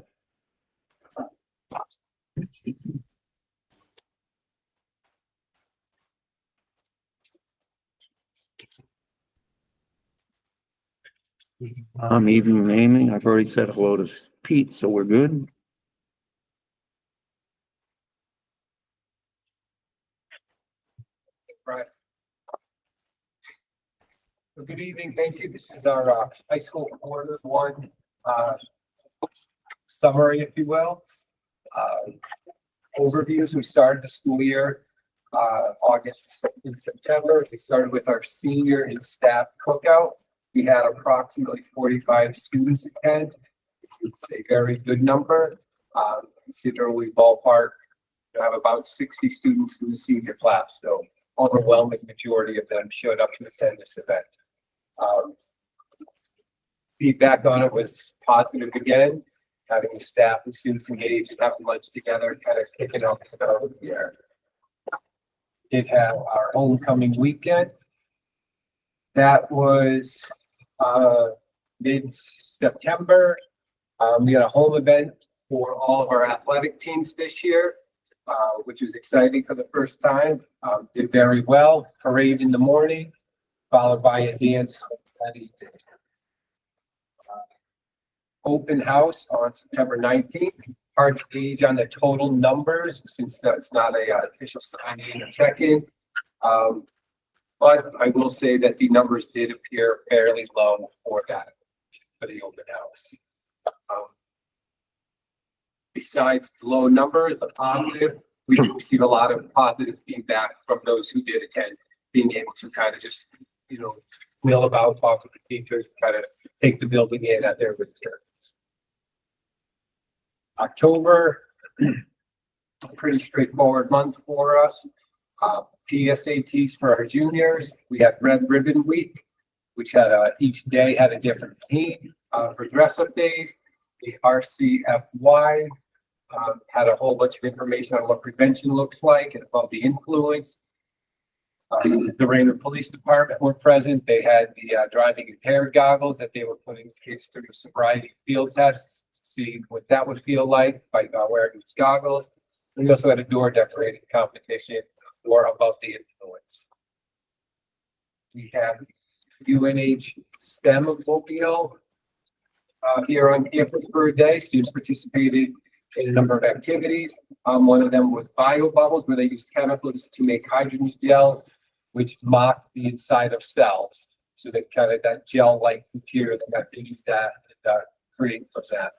Evening naming, I've already said hello to Pete, so we're good. Right. Well, good evening. Thank you. This is our high school quarter one summary, if you will. Overviews. We started the school year August and September. We started with our senior and staff cookout. We had approximately 45 students attend. It's a very good number. Considering we ballpark have about 60 students in the senior class, so overwhelming majority of them showed up to attend this event. Feedback on it was positive again, having the staff and students engaged and having lunch together, kind of kicking off the year. Did have our homecoming weekend. That was mid-September. We had a home event for all of our athletic teams this year, which was exciting for the first time. Did very well. Parade in the morning, followed by a dance that evening. Open house on September 19th. Hard to gauge on the total numbers since that's not a official sign-in or check-in. But I will say that the numbers did appear fairly low for that, for the open house. Besides the low numbers, the positive, we received a lot of positive feedback from those who did attend, being able to kind of just, wheel about, talk with the teachers, kind of take the building in at their return. October, a pretty straightforward month for us. PSATs for our juniors. We had Red Ribbon Week, which had each day had a different theme for dress-up days. The RCFY had a whole bunch of information on what prevention looks like and about the influence. The Raymond Police Department were present. They had the driving impaired goggles that they were putting kids through sobriety field tests to see what that would feel like by wearing these goggles. We also had a door decorating competition or about the influence. We have UNH STEM mobile here on campus for a day. Students participated in a number of activities. One of them was bio bubbles, where they used chemicals to make hydrogen gels, which mock the inside of cells. So that kind of that gel-like material that they use that and create from that.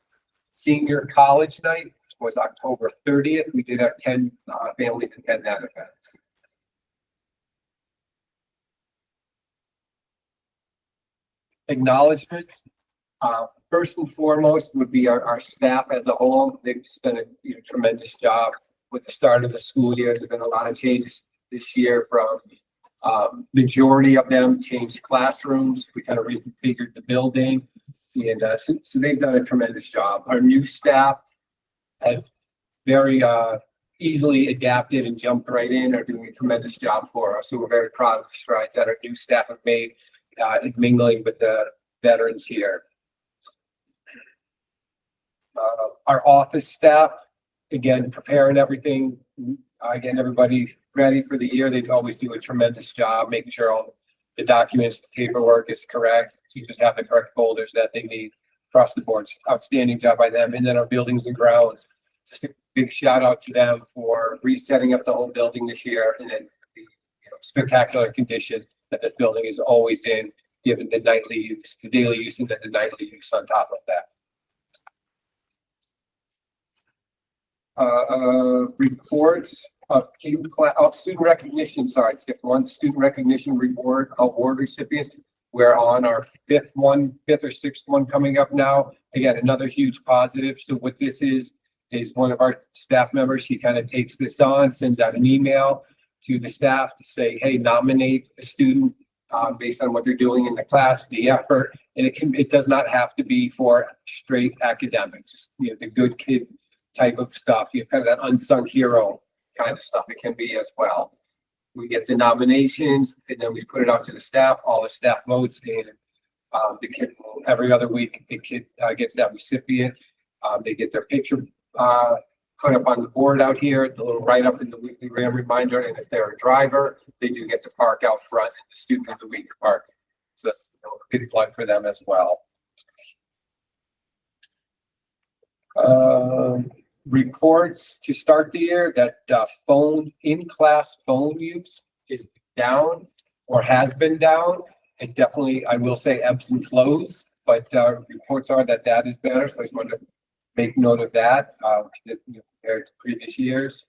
Senior college night was October 30th. We did have 10 families attend that event. acknowledgements. First and foremost would be our staff as a whole. They've just done a tremendous job with the start of the school year. There's been a lot of changes this year from majority of them changed classrooms. We kind of reconfigured the building, and so they've done a tremendous job. Our new staff have very easily adapted and jumped right in, are doing a tremendous job for us. So we're very proud of the strides that our new staff have made in mingling with the veterans here. Our office staff, again, preparing everything, getting everybody ready for the year. They always do a tremendous job, making sure all the documents, the paperwork is correct. Teachers have the correct folders that they need across the board. Outstanding job by them. And then our buildings and grounds, just a big shout out to them for resetting up the whole building this year, and then the spectacular condition that this building is always in, given the nightly use, the daily use, and then the nightly use on top of that. Reports of student recognition. Sorry, skip one. Student recognition award recipients. We're on our fifth or sixth one coming up now. Again, another huge positive. So what this is one of our staff members. She kind of takes this on, sends out an email to the staff to say, hey, nominate a student based on what they're doing in the class, the effort, and it does not have to be for straight academics. Just, the good kid type of stuff, kind of that unsung hero kind of stuff. It can be as well. We get the nominations, and then we put it out to the staff. All the staff votes, and the kid every other week the kid gets that recipient. They get their picture put up on the board out here, the little write up in the weekly RAM reminder. And if they're a driver, they do get to park out front in the student of the week park. So that's a big plug for them as well. Reports to start the year that in-class phone use is down or has been down. It definitely, I will say, ebbs and flows, but reports are that is better. So I just wanted to make note of that compared to previous years.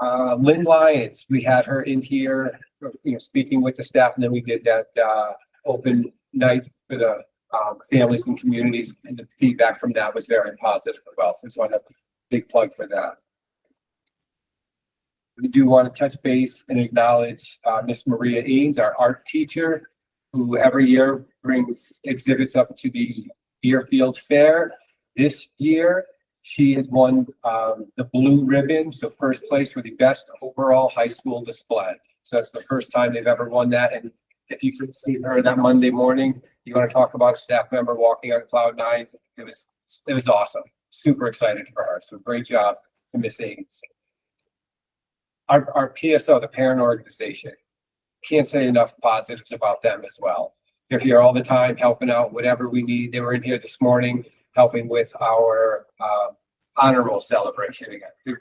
Lynn Lyons, we had her in here, speaking with the staff, and then we did that open night for the families and communities, and the feedback from that was very positive as well. So I just want a big plug for that. We do want to touch base and acknowledge Miss Maria Eanes, our art teacher, who every year brings exhibits up to the Deerfield Fair. This year, she has won the blue ribbon, so first place for the best overall high school display. So that's the first time they've ever won that. And if you could see her that Monday morning, you want to talk about a staff member walking on cloud nine. It was awesome. Super excited for her. So great job to Miss Ains. Our PSO, the parent organization, can't say enough positives about them as well. They're here all the time, helping out whatever we need. They were in here this morning, helping with our honor roll celebration again.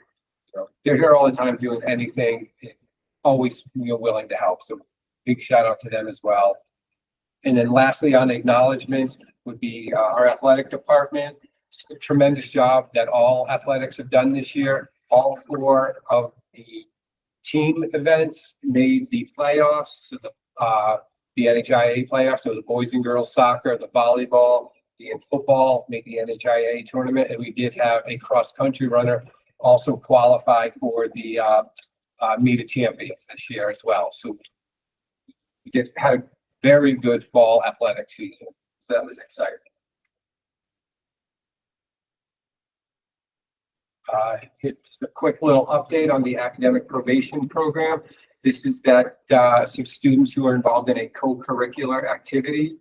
They're here all the time doing anything, always willing to help. So big shout out to them as well. And then lastly, on acknowledgements would be our athletic department. Just a tremendous job that all athletics have done this year. All four of the team events made the playoffs. So the NHIA playoffs, so the boys and girls soccer, the volleyball, the football made the NHIA tournament. And we did have a cross-country runner also qualify for the Meet of Champions this year as well. So we had a very good fall athletic season. So that was exciting. Hit a quick little update on the academic probation program. This is that some students who are involved in a co-curricular activity,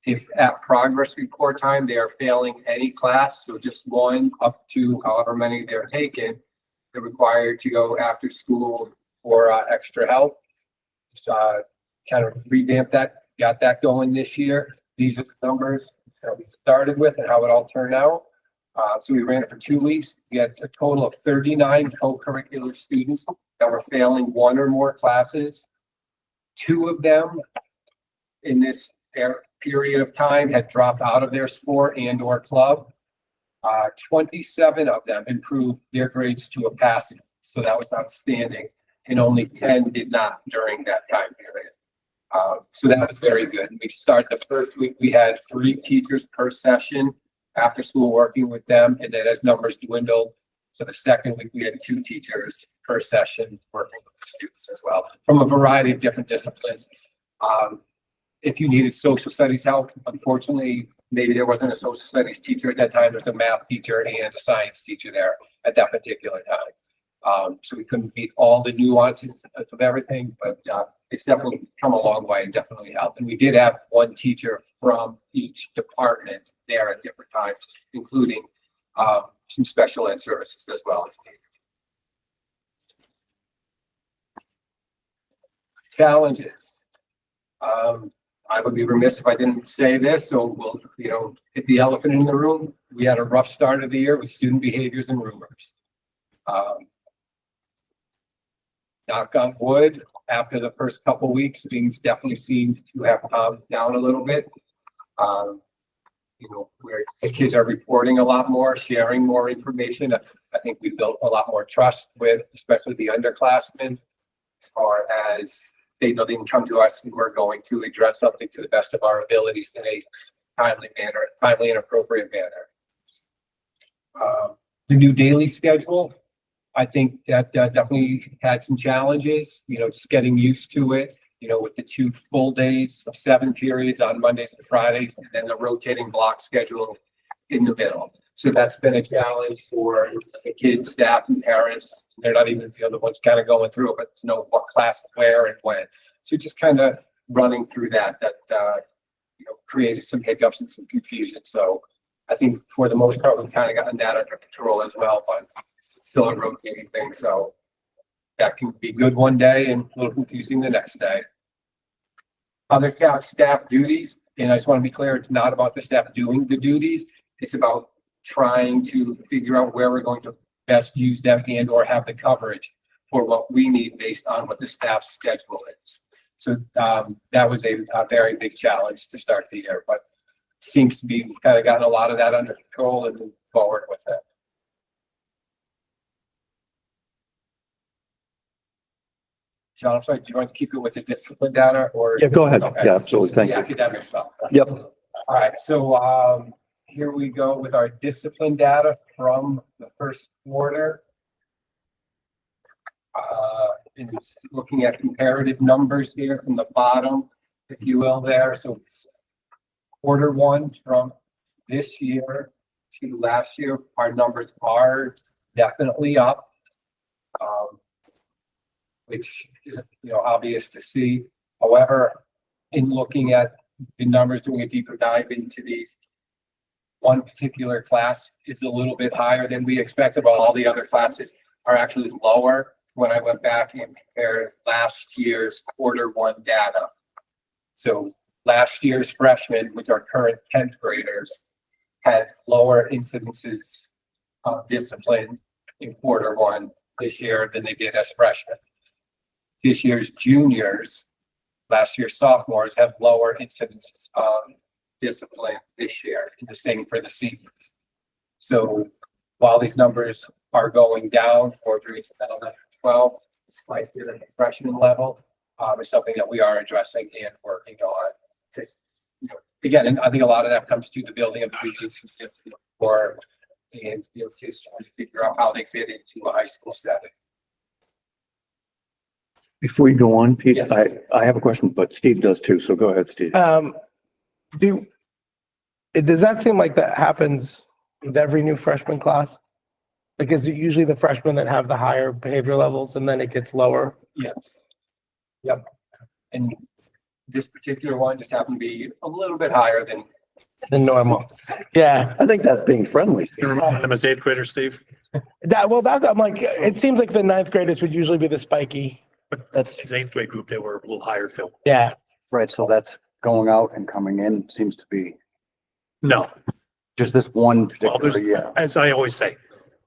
if at progress report time, they are failing any class, so just one up to however many they're taking, they're required to go after school for extra help. Just kind of revamp that, got that going this year. These are the numbers that we started with and how it all turned out. So we ran it for 2 weeks. We had a total of 39 co-curricular students that were failing one or more classes. 2 of them in this period of time had dropped out of their sport and or club. 27 of them improved their grades to a passing. So that was outstanding. And only 10 did not during that time period. So that was very good. We start the first week, we had 3 teachers per session after school working with them. And then as numbers dwindled, so the second week we had 2 teachers per session working with the students as well from a variety of different disciplines. If you needed social studies help, unfortunately, maybe there wasn't a social studies teacher at that time. There's a math teacher and a science teacher there at that particular time. So we couldn't meet all the nuances of everything, but it's definitely come a long way and definitely helped. And we did have 1 teacher from each department there at different times, including some special ed services as well as needed. Challenges. I would be remiss if I didn't say this, so we'll, hit the elephant in the room. We had a rough start of the year with student behaviors and rumors. Knock on wood, after the first couple of weeks, things definitely seemed to have calmed down a little bit. Where the kids are reporting a lot more, sharing more information. I think we built a lot more trust with, especially the underclassmen, as far as they know they can come to us and we're going to address something to the best of our abilities in a timely and appropriate manner. The new daily schedule, I think that definitely had some challenges, just getting used to it, with the 2 full days of 7 periods on Mondays and Fridays, and then the rotating block schedule in the middle. So that's been a challenge for the kids, staff, and parents. They're not even the other ones kind of going through it, but to know what class, where, and when. So just kind of running through that created some hiccups and some confusion. So I think for the most part, we've kind of gotten that under control as well, but still a rotating thing. So that can be good one day and a little confusing the next day. Other staff duties, and I just want to be clear, it's not about the staff doing the duties. It's about trying to figure out where we're going to best use them and or have the coverage for what we need based on what the staff's schedule is. So that was a very big challenge to start the year, but seems to be, we've kind of gotten a lot of that under control and moved forward with it. John, I'm sorry, do you want to keep it with the discipline data or? Yeah, go ahead. Okay. Yeah, absolutely. Thank The you. academic stuff. Yep. All right, so here we go with our discipline data from the first quarter. And looking at comparative numbers here from the bottom, if you will, there. So quarter 1 from this year to last year, our numbers are definitely up, which is obvious to see. However, in looking at the numbers, doing a deeper dive into these, one particular class is a little bit higher than we expected, while all the other classes are actually lower. When I went back and compared last year's quarter 1 data. So last year's freshmen, which are current 10th graders, had lower incidences of discipline in quarter 1 this year than they did as freshmen. This year's juniors, last year's sophomores, have lower incidences of discipline this year, and the same for the seniors. So while these numbers are going down for grades 11 and 12, slightly at the freshman level, is something that we are addressing and working on. To, again, and I think a lot of that comes to the building of the relationships for and just trying to figure out how they fit into a high school setting. Before you go on, Pete, Yes. I have a question, but Steve does too. So go ahead, Steve. Does that seem like that happens with every new freshman class? Like, is it usually the freshmen that have the higher behavior levels and then it gets lower? Yes. Yep. And this particular one just happened to be a little bit higher than. Than normal? Yeah, I think that's being friendly. You remember them as 8th grader, Steve? I'm like, it seems like the 9th graders would usually be the spiky. That's His 8th grade group, they were a little higher too. Yeah. right. So that's going out and coming in seems to be No, just this one well, particular there's, year. as I always say,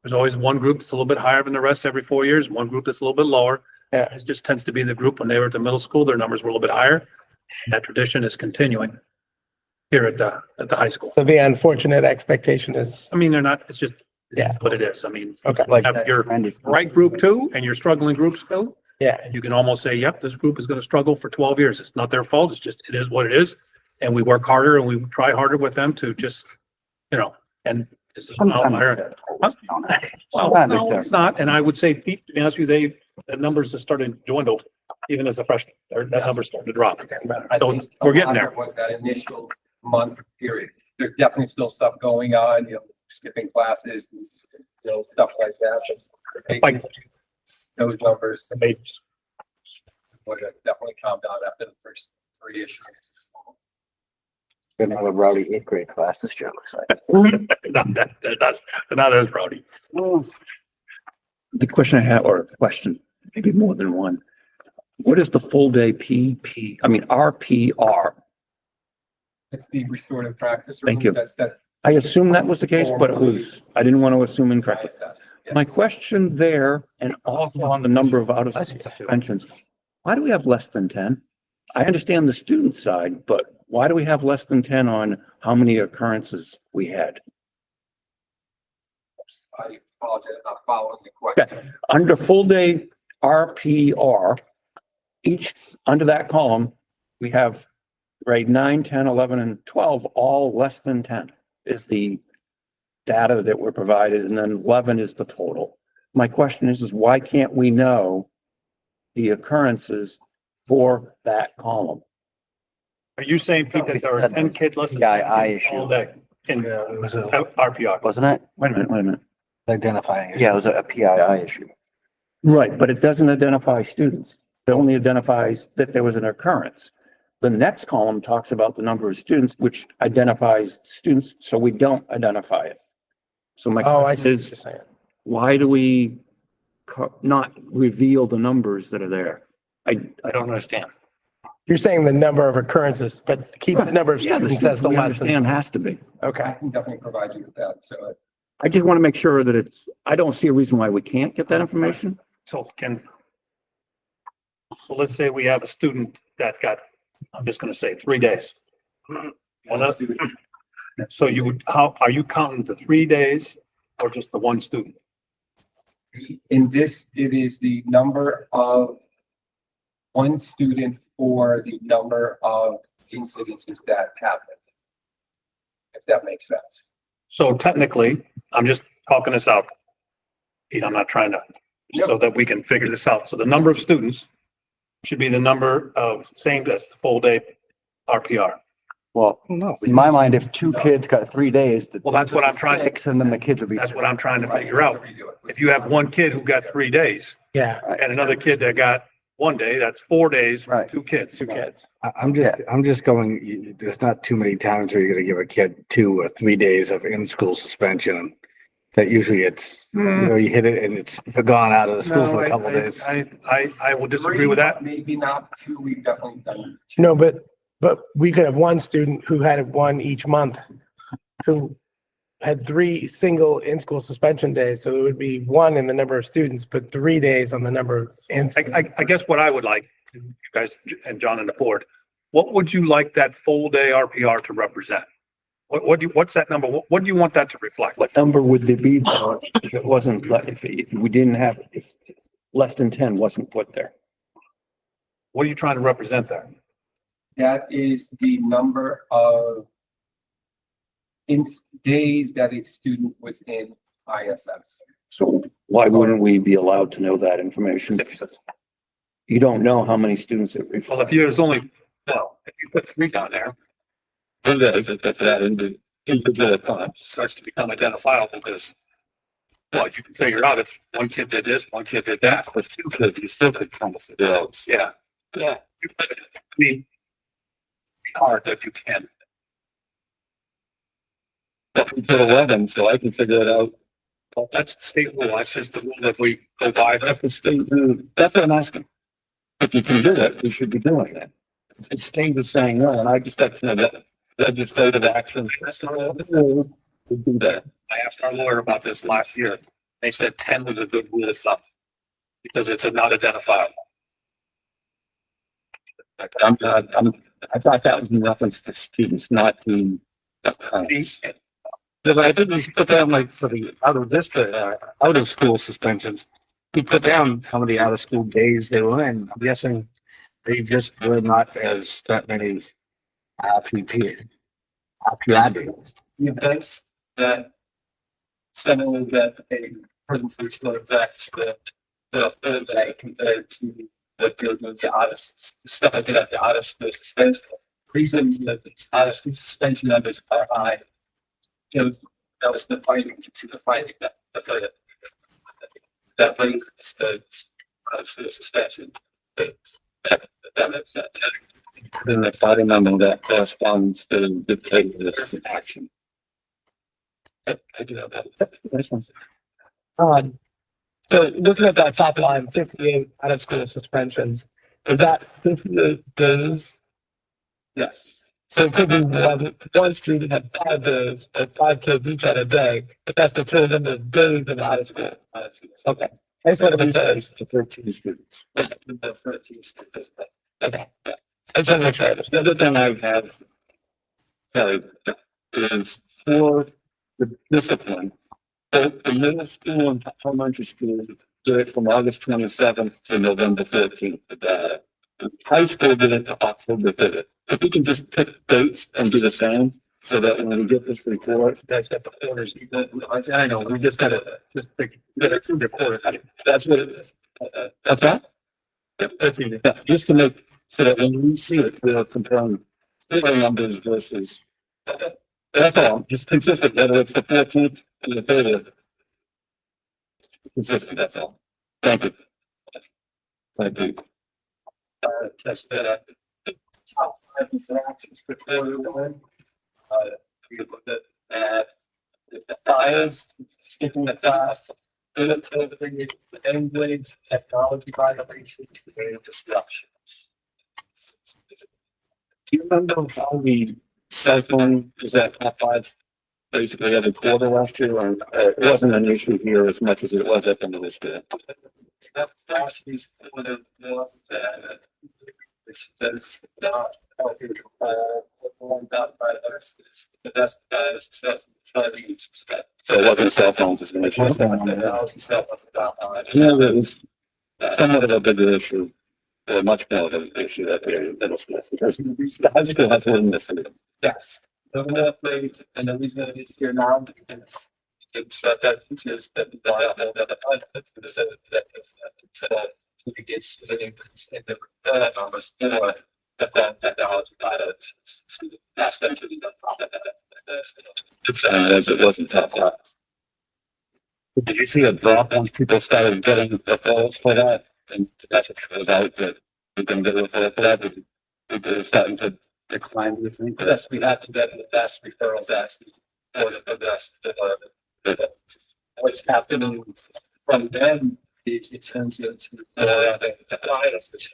there's always one group that's a little bit higher than the rest every 4 years, one group that's a little bit lower. Yeah. It just tends to be the group when they were at the middle school, their numbers were a little bit higher. That tradition is continuing here at the high school. So the unfortunate expectation is, I mean, they're not, it's just Yeah. what it is. I mean, okay. Like have that your tremendous- right group too, and your struggling groups too. Yeah. You can almost say, yep, this group is going to struggle for 12 years. It's not their fault. It's just, it is what it is. And we work harder and we try harder with them to just, and this is an outlier. Well, no, it's not. And I would say, Pete, to be honest with you, the numbers have started to dwindle, even as a freshman, that number's starting to drop. I So think we're a getting lot there. of it Was that initial month period. There's definitely still stuff going on, skipping classes, and, stuff like that. But Like- those numbers would have definitely calmed down after the first 3 issues. Gonna have a rowdy 8th grade class this year, looks like. Not as rowdy. The question I have, or a question, maybe more than one. What is the full day RPR? It's the restorative practice. Thank room. you. That's that I assume that was the case, but I didn't want to assume incorrectly. ISS. My Yes. question there, and also on the number of out of suspensions, why do we have less than 10? I understand the student side, but why do we have less than 10 on how many occurrences we had? I apologize, I'm following the question. Under full day RPR, under that column, we have grade 9, 10, 11, and 12, all less than 10 is the data that were provided, and then 11 is the total. My question is why can't we know the occurrences for that column? Are you saying, Pete, that there are 10 kids less than PII 10 kids all issue. day in It was a, RPR? wasn't it? Wait a minute. Identifying. Yeah, it was a PII issue. Right, but it doesn't identify students. It only identifies that there was an occurrence. The next column talks about the number of students, which identifies students, so we don't identify it. So my Oh, I question see what is, you're saying. why do we not reveal the numbers that are there? I don't understand. You're saying the number of occurrences, but keep the number of Yeah, students as the we less than. understand has to be. I Okay. can definitely provide you with that. So I just want to make sure that I don't see a reason why we can't get that information. So let's say we have a student that got, I'm just gonna say 3 days. So are you counting the 3 days or just the one student? in this, it is the number of one student for the number of incidences that happen. If that makes sense. So technically, I'm just talking this out. Pete, I'm not trying to, so that we can figure this out. So the number of students should be the number of same as the full day RPR. Well, in my mind, if 2 kids got 3 days. Well, that's what I'm trying- 6, and then the kids would be. That's what I'm trying to figure out. If you have one kid who got 3 days Yeah, and another kid that got 1 day, that's 4 days, Right. 2 kids. 2 kids. I'm just going, there's not too many times where you're gonna give a kid 2 or 3 days of in-school suspension. That usually it's, you hit it and you're gone out of the school for a couple of days. I will disagree with that. Maybe not 2, we've definitely done. No, but we could have one student who had 1 each month, who had 3 single in-school suspension days. So it would be 1 in the number of students, but 3 days on the number of. I guess what I would like, you guys and John and the board, what would you like that full day RPR to represent? What's that number? What do you want that to reflect? What number would there be if it wasn't, if we didn't have, if less than 10 wasn't put there? What are you trying to represent there? That is the number of days that a student was in ISS. So why wouldn't we be allowed to know that information? You don't know how many students it Well, reflects. if there's only, well, if you put 3 down there, then that individual occurrence starts to become identifiable because, well, you can figure out if one kid did this, one kid did that, but 2 kids, you still could come with the, yeah. Yeah. I mean, it's hard if you can. But we put 11, so I can figure it out. Well, that's the state rule. That's just the rule that we go by. That's the state rule. That's what I'm asking. If you can do it, we should be doing it. The state is saying no, and I just got to know that legislative action. That's not a rule to do that. I asked our lawyer about this last year. They said 10 was a good rule of thumb because it's not identifiable. I thought that was in reference to students, not to. But I think we should put down like for the out of school suspensions, he put down how many out of school days they were in. I'm guessing they just were not as that many RPP. RPI. The events that similar that a person still affects the third day compared to what they're doing the artists, the stuff like that, the artists, the suspension. Reason that the artists suspension numbers are high. You know, that was the finding to the finding that brings the suspension. That makes sense. Then the fighting number that corresponds to the pay of this action. I do have that. So looking at that top line, 58 out of school suspensions, is that 58 days? Yes. So it could be one student had 5 days, or 5 kids each had a day, but that's the total number of days in out of school. Okay. I just want to be safe. For 13 students. The 13 students. Okay. I just want to make sure. The other thing I have is for the discipline, both the middle school and elementary school did it from August 27th to November 14th. The high school did it to October 5th. If we can just pick dates and do the same, so that when we get this report, that's got the orders. I know, we just gotta just pick. That's what it is. That's that? That's easy. Yeah, just to make, so that when we see it, we're comparing figure numbers versus. That's all, just consistent, whether it's the 14th or the 30th. Consistent, that's all. Thank you. Thank you. Test that. Top 5 interactions for quarter one. We looked at the fires, skipping the class, the end blades, technology violations, the disruptions. Do you remember how the cell phone was at top 5 basically every quarter last year? Or, it wasn't an issue here as much as it was at the middle school. That's actually one of the ones that that's not so it wasn't cell phones, it's an issue. Yeah, it was somewhat of a bigger issue, or much more of an issue that the middle school, because the high school has one this. Yes. And the reason that it's here now, because it's that teaches that the we get an increase in the numbers for the phone technology violations. That's them to be done. As it wasn't top 5. Did you see a drop once people started getting referrals for that? And that's what shows out that we can get a referral for that. People are starting to decline, you think? Yes, we have to get the best referrals actually for the best. What's happening from them? It turns into the fires, which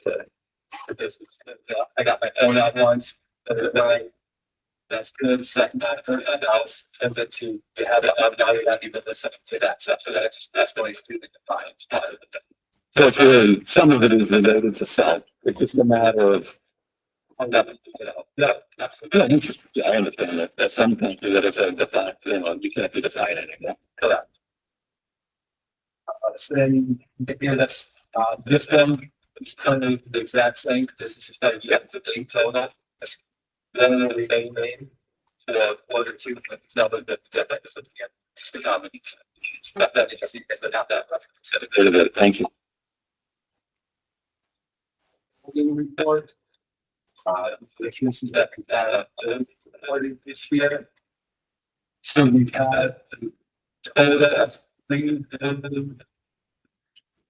I got my phone out once, that's good. Second time, $35 sends it to you have it up now. You don't even listen to that stuff, so that just escalates to the defiance part of it. So it's really some of it is related to self. It's just a matter of. Yeah, absolutely. Yeah, I understand that. At some point, you gotta say define. You can't be defining anymore. Correct. Saying, yeah, that's, this one is kind of the exact same, because this is just that you have the date total. Then the name for quarter 2, but it's not the difference of the just the combination. It's not that you see, it's not that reference. Thank you. Report. This is that, reporting this year. So we've had total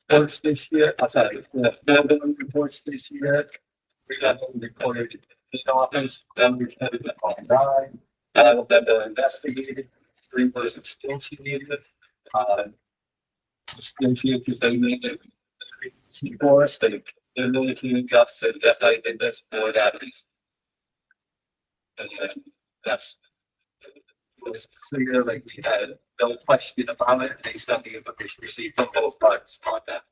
reports this year. I'm sorry, 4 billion reports this year. 3 of them reported in office, then reported online. 5 of them were investigated. 3 were substantiated. Substantiated because they made it for us. They really came up said, yes, I did this for that reason. And that's it was clear, like we had no question about it based on the information received from both parties on that.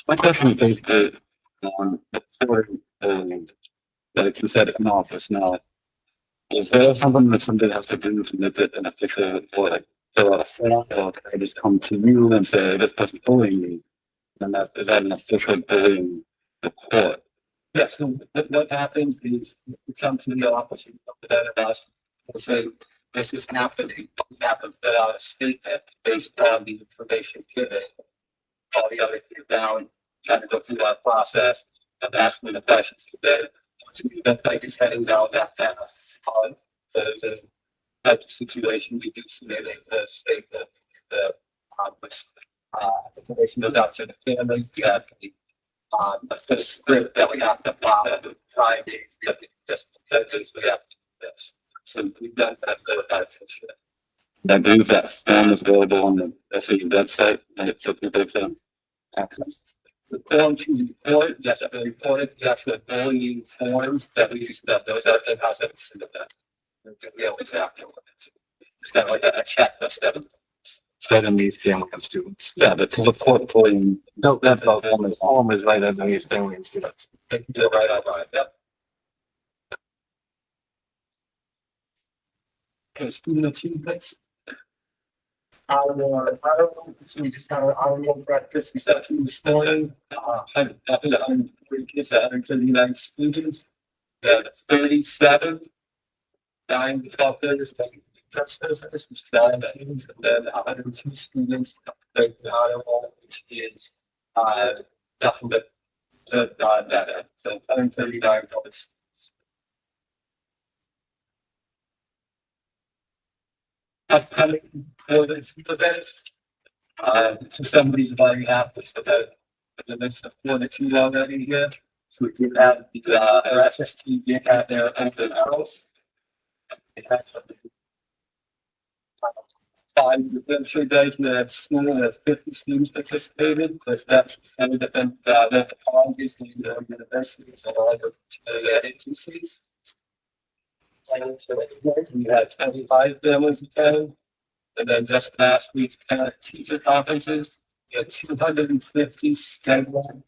My question is basically on the sort of, like you said, an office now. Is there something that somebody has to do to make it an official, or like, fill out a form, or can I just come to you and say, this person's bullying me? And that, is that an official bullying report? Yes, so what happens is you come to the office, you represent us, and say, this is happening. You have to fill out a statement based on the information given. All the other people down, kind of go through that process of asking the questions. Then, the like is heading down that path on the type of situation we do submit the statement, which information goes out to the families, we have the script that we have to follow, the 5 days, we have to just 10 days, we have to do this. So we've done that, those types of shit. I believe that form is available on the SAU website, and it's for people to access. The form to report, yes, the report, the actual bullying forms that we use, that those are the house that we submit that. Because we always have to. It's kind of like a checklist of them. Better these family and students. Yeah, but to report bullying, No, that form is right underneath family and students. you're right, I like that. Okay, student achievements. So we just had our breakfast reception this morning. I'm 140 kids, 139 students. 37, 9 to 12 days, just business, which is 9 days, and then 102 students, like the honor roll, which is, nothing but, data, so 139 total. Upcoming for the two events. So somebody's already had this event, the list of 4 that you already here. So we did have the, our SST did have their open house. They had 5 redemption days in the school, there's 50 students participated, because that's some of the local colleges and universities and other agencies. And so we had 25 families attend. And then just last week's teacher conferences, we had 250 scheduled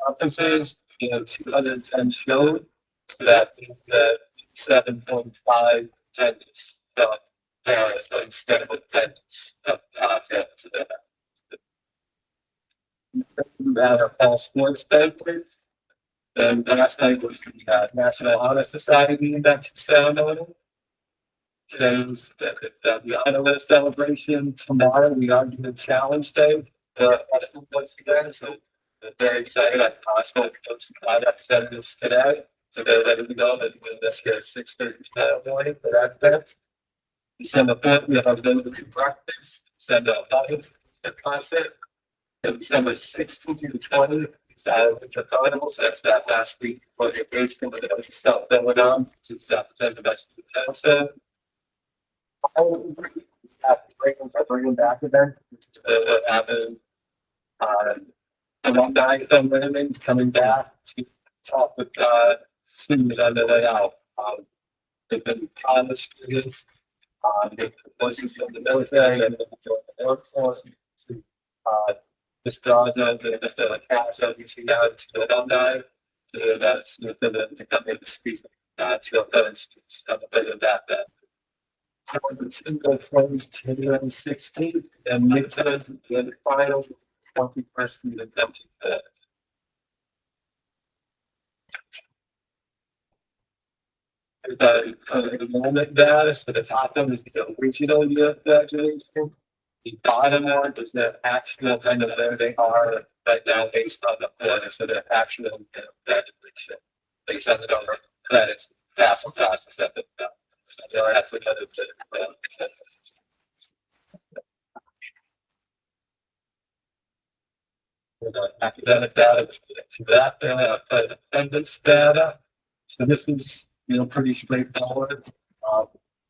conferences, 210 showed. So that means that 7.5 attendance, parents instead of attendance of families. We had our fall sports banquet. Then last night was the National Honor Society induction ceremony. Today's the honor celebration. Tomorrow we are doing challenge day for our festival once again. So we're very excited. I spoke to some representatives today. So they're letting me know that we're this year 6:30 ceremony for that event. December 4th, we have our Liberty breakfast. December 11th, the concert. And December 16th to the 20th. Winter carnival, so that's that last week for the engagement with the other stuff going on. Since the best of the town. So I would have to bring them back again. What happened? Alumni from Raymond coming back to talk with students on the way out. They've been college students, they've been voices from the military and the workforce. Mr. Gaza, Mr. Casa, reaching out to the alumni, so that's the company to speak to our parents, of that. The two go closed January 16th, and midterms and the finals 21st through the 23rd. The moment data, so the top one is the original year graduation. The bottom one is their actual kind of where they are right now based on the quarter, so their actual graduation. Based on the number of credits, passing classes that they've done. So they're actually going to academic data to that, attendance data. So this is, pretty straightforward.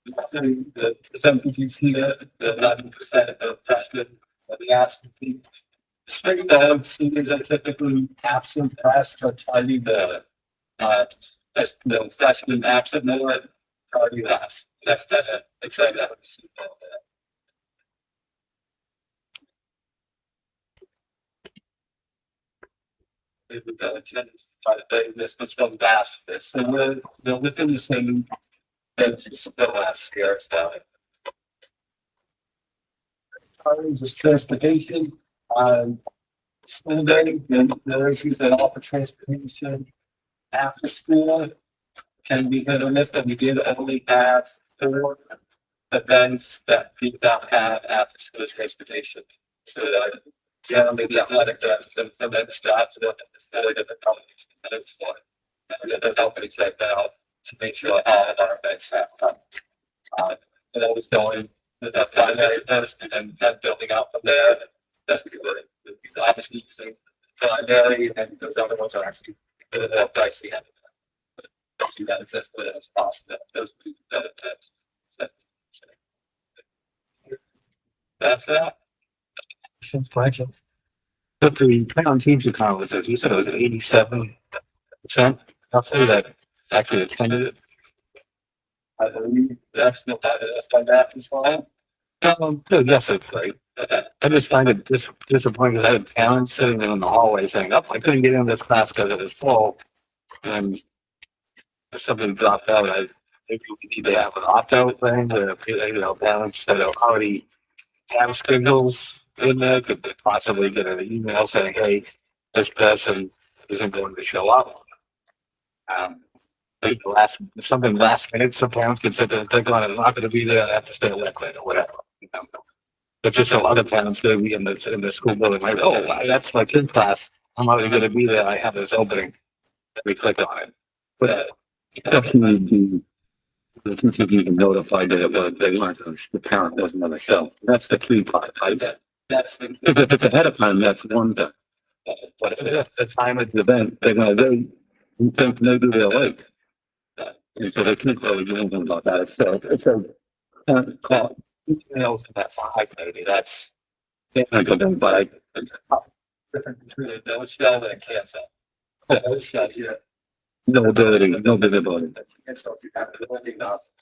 The percentages here, the 11% of freshmen, the absentee. Straightforward seniors are typically absent less or tardy more. As the freshmen absent more, tardy less. That's the trend that we see. This was from Bass. So we're within the same It's still last year, so. Cars is transportation, spending, and the issues that offer transportation after school can be hit or miss, but we did only have 4 events that did not have after school transportation. So that generally the athletic, some events jobs, the fairly different companies, and it's like, and they're helping check that out to make sure all of our events have fun. And I was going, that's primary first, and then building out from there. That's really, obviously, primary, and those other ones are actually a bit more pricey. Don't you that access to it as possible, those two, that's that. Since question. But the town teacher conference, as you said, it was 87%. I'll say that actually attended it. I believe that's not, that's my math as well. Yes, it's great. I just find it disappointing because I had parents sitting there in the hallway saying, "Oh, I couldn't get in this class because it was full." And if something dropped out, I think we need to have an opt-out thing where, parents that are already have schedules in there could possibly get an email saying, "Hey, this person isn't going to show up." Maybe if something last minute, some parents can sit there and think, "Oh, I'm not going to be there. I have to stay late or whatever." But just so other parents going to be in the school building, like, "Oh, that's my kid's class. I'm already going to be there. I have this opening." We click on it. But definitely the teacher being notified that they weren't, the parent wasn't on the show. That's the key part. That's If it's ahead of time, that's one thing. But if it's the time of the event, they're gonna wait and think maybe they're late. And so they can't really do anything about that. It's a call. emails at 5 maybe, that's But different between a no show and a cancel. A no show, yeah. no ability, no visibility. And so if you have the winning enough,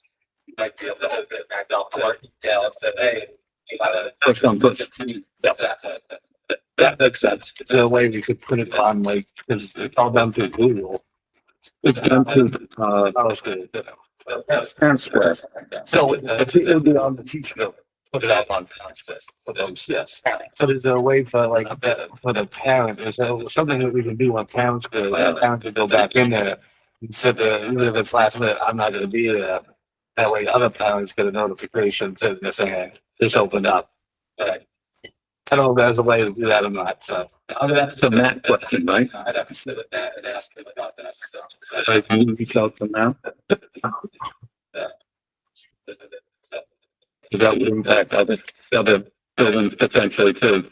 you might be able to open it back up, or down and say, hey, you gotta. First one, but That's that. that makes sense. It's a way we could put it on, like, because it's all done through Google. It's done through, our school. Parent Square. So it'll be on the teacher. Put it up on Parents List for those, yes. So there's a way for like, for the parent, is there something that we can do on Parents Square, like, the parent can go back in there and sit there, even if it's last minute, I'm not gonna be there. That way other parents get a notification saying, this opened up. I don't know if there's a way to do that or not, so. That's a Matt question, right? I'd have to sit with that and ask him about that stuff. Like, can you reach out to Matt? That would impact other buildings potentially too.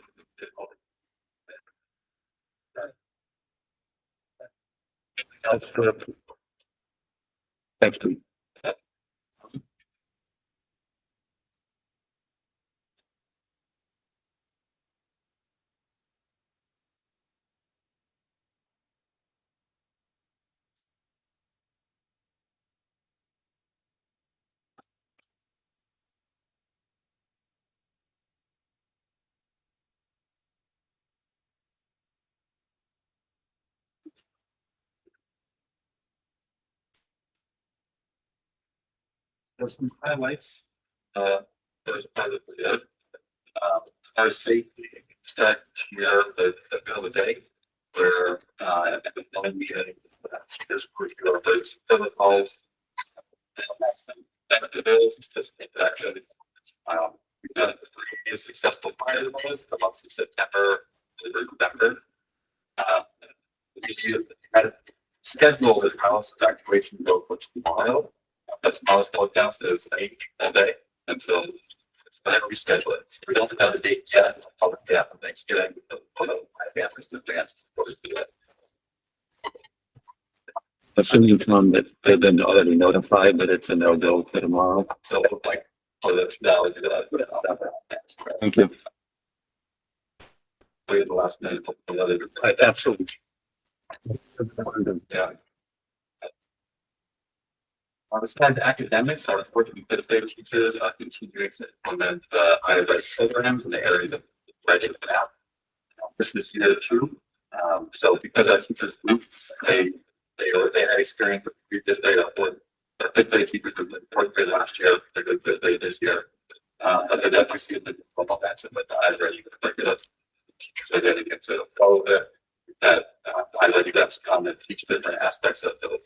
That's good. Thanks, Pete. There's some highlights. There's part of the, our safety start here, the middle of the day, where, when we had, there's curricular, there's protocols. The bills, it's just actually, we've done 3 successful pilot ones, the months of September, and November. The schedule is house evacuation vote, which tomorrow. That's smallest forecast is 8 all day, and so whenever we schedule it, we don't have a date yet. Probably after Thanksgiving, my family's in advance. Assuming from that they've been already notified that it's a no-go for tomorrow. So like, oh, that's now is Thank you. the last minute. Absolutely. Yeah. On the side of academics, I was working with the teachers, continuing to implement the IRS programs in the areas of writing about. This is year 2. So because our teachers groups, they had experience with previous data for fifth grade teachers were good fourth grade last year, they're good fifth grade this year. But they're definitely seeing the football match, but I already teachers are getting into follow it. That I already got to come and teach different aspects of the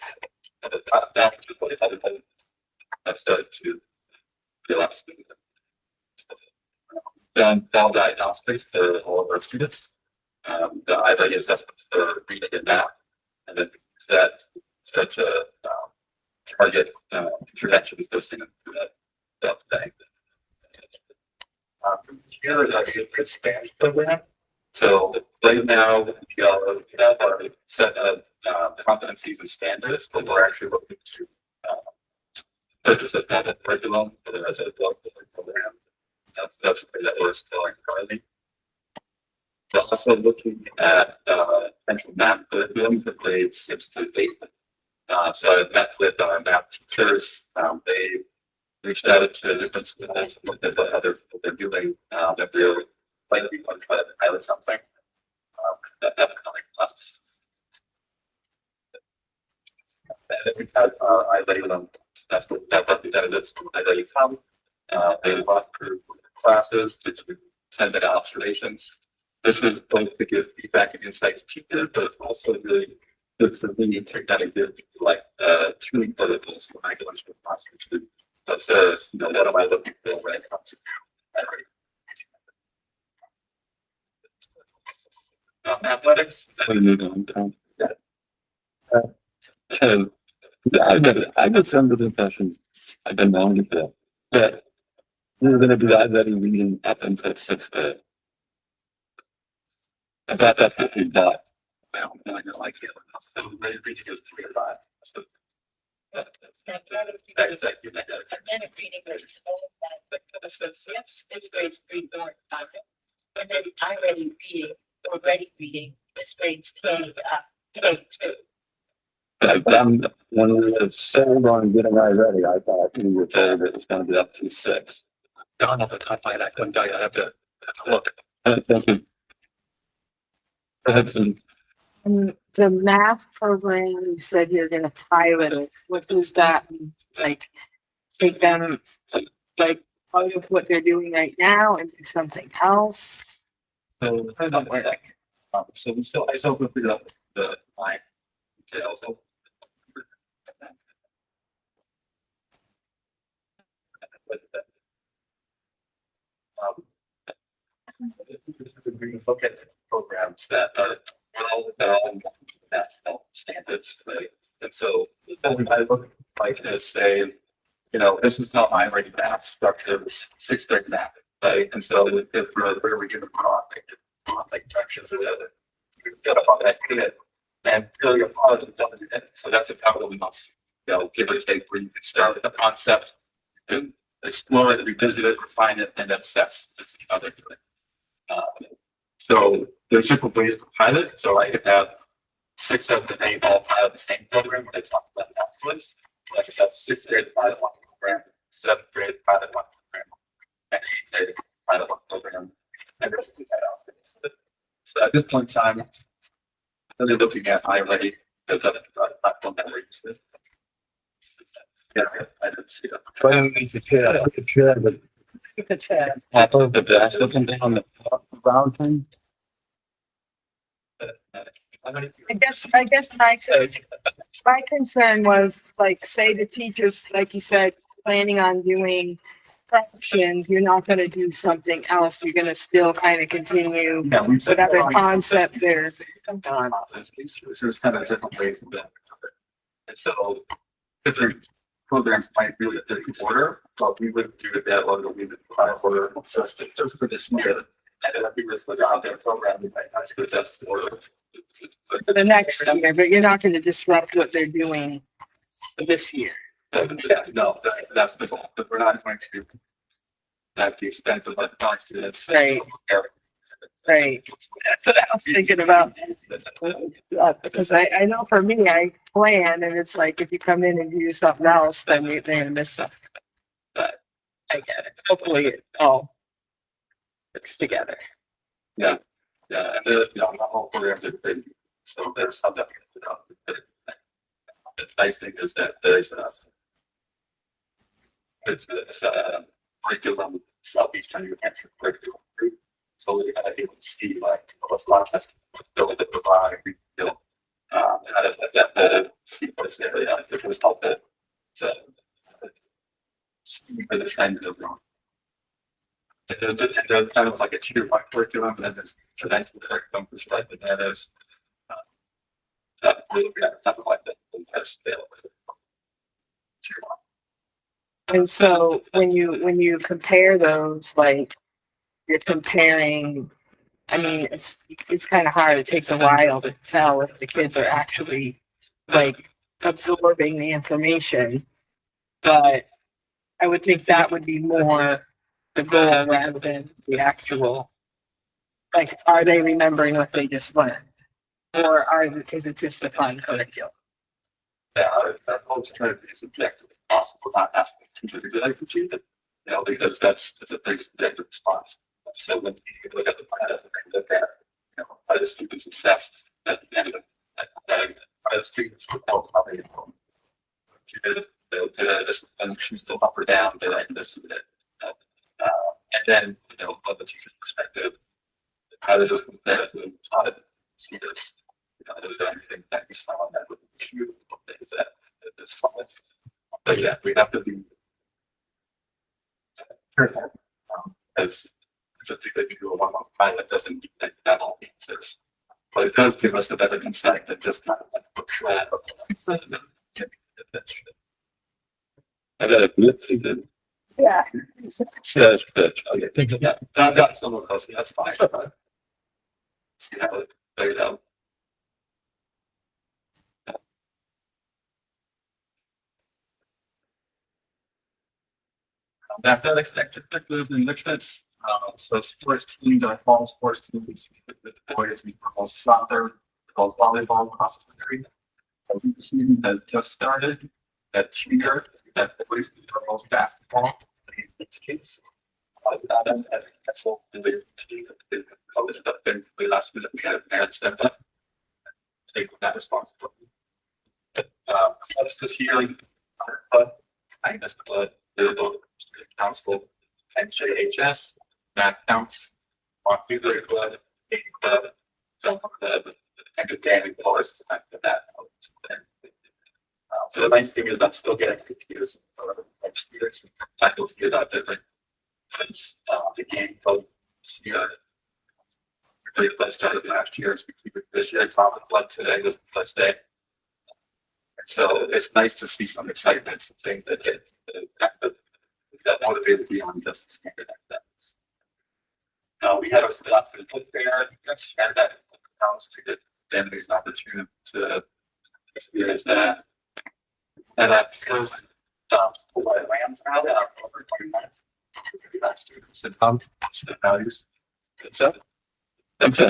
I've started to realize done fall diagnostics for all of our students. The IVA assessments for reading and math, and then use that such a target interventions those things through that thing. Here is a good Spanish program. So right now we have our set of competencies and standards, but we're actually looking to purchase a formal curriculum as a block program. That's something that we're still currently. We're also looking at potential math curriculum for grades 6 to 8. So I've met with our math teachers. They reached out to different schools, looked at what others they're doing. That they're likely going to try to pilot something. Economic classes. And we've had I lay them. That's what that representatives from I lay come. They walk through classes to do 10-minute observations. This is both to give feedback and insights to teachers, but it's also really good for me to kind of give like tuning protocols when I go into the classroom to observe, what am I looking for when it comes to athletics. I'm going to move on. I was under the impression I've been wrong with that we're going to be already reading up until 6th grade. I thought that's what we thought. Well, I don't like it enough. So reading is 3 or 5. So that's exactly that. Organic reading is all that, but yes, it's grades 3, 4, 5. And then I ready reading, or ready reading, is grades K, K2. When we were sold on getting I ready, I thought we were told it was going to be up to 6. Don't have the time by that. Couldn't tell you. I have to look. Thank you. The math program, you said you're gonna pilot it. What does that mean? Like, take them, like, out of what they're doing right now and do something else? So we still I still go through the line details. Look at programs that are well that's standards. And so what I look like is say, this is how I already math structures 6th grade math, right? And so if we're given like fractions or the other, you get up on that kid and really apply it. So that's a power we must, give or take where you can start with the concept and explore it, revisit it, refine it, and then assess to see how they're doing. So there's different ways to pilot. So I could have 6, 7, and 8 all pilot the same program where they talk about Netflix. That's 6th grade pilot 1 program, 7th grade pilot 1 program, and 8th grade pilot 1 program. And there's 2 that out. So at this point in time, they're looking at iReady because of the platform that we're using. Yeah, I didn't see that. But I mean, it's a chair, but The best looking thing on the brown thing. I guess my concern was, like, say the teachers, like you said, planning on doing fractions, you're not gonna do something else, you're gonna still kind of continue whatever concept there. There's kind of different ways to do it. And so different programs might really take order, but we would do it that order, we would try order just for this year. And then we was put out their program, we might not do just order. For the next year, but you're not gonna disrupt what they're doing this year. Yeah, no, that's the goal, but we're not going to at the expense of our students. Right. Right. That's what I was thinking about. Because I know for me, I plan and it's like, if you come in and do something else, then you're gonna miss something. But I get it. Hopefully it all fits together. Yeah, and the whole program is big, so there's some that, the nice thing is that there's it's a curriculum, Southeastern New Hampshire curriculum group. So we're gonna be able to see like what's not just build the provide, build, the sequence area, which was helped to see where the trends are going. There's kind of like a tier one curriculum, and then there's conventional curriculum, which like the there's that's kind of like the scale. Tier one. And so when you compare those, like you're comparing, I mean, it's kind of hard. It takes a while to tell if the kids are actually like absorbing the information. But I would think that would be more the goal rather than the actual, like, are they remembering what they just learned? Or is it just a fun curriculum? Yeah, I'm always trying to be as objective as possible, not asking the teacher to do that, you know, because that's a pretty subjective response. So when you look at the plan, look at, you know, how the students assessed at the end of it, how the students were held, how they and choose to up or down, did I this and that. And then, you know, from the teacher's perspective, how does this compare to see this? You know, is there anything that you saw that would issue? Things that this solid? But yeah, we have to be careful. As just because you do a one-off pilot doesn't mean that all exists. But it does give us a better insight than just kind of like a shred of I got a good thing. Yeah. Says that, okay, yeah, I got someone else, that's fine. See how it plays out. Athletics, extracurriculars, and enrichments. So sports teams, our fall sports teams, the boys, we promote soccer, both volleyball, cross country. The season has just started. That cheer, that boys, we promote basketball. It's kids. That's all. The college stuff. The last minute we had parents step up, take that responsibility. This year, I guess the council, NJHS, math counts, Montpelier Club, Club, some of the academic policies after that. So the nice thing is I'm still getting confused from students and faculty about different things. The game code this year. Really started last year. This year, conference like today was the first day. So it's nice to see some excitement, some things that get that motivated beyond just standard academics. We had a lots of input fair and that counts to get families an opportunity to experience that. And at first, Lambs out over 20 minutes. Students and student values. So, It's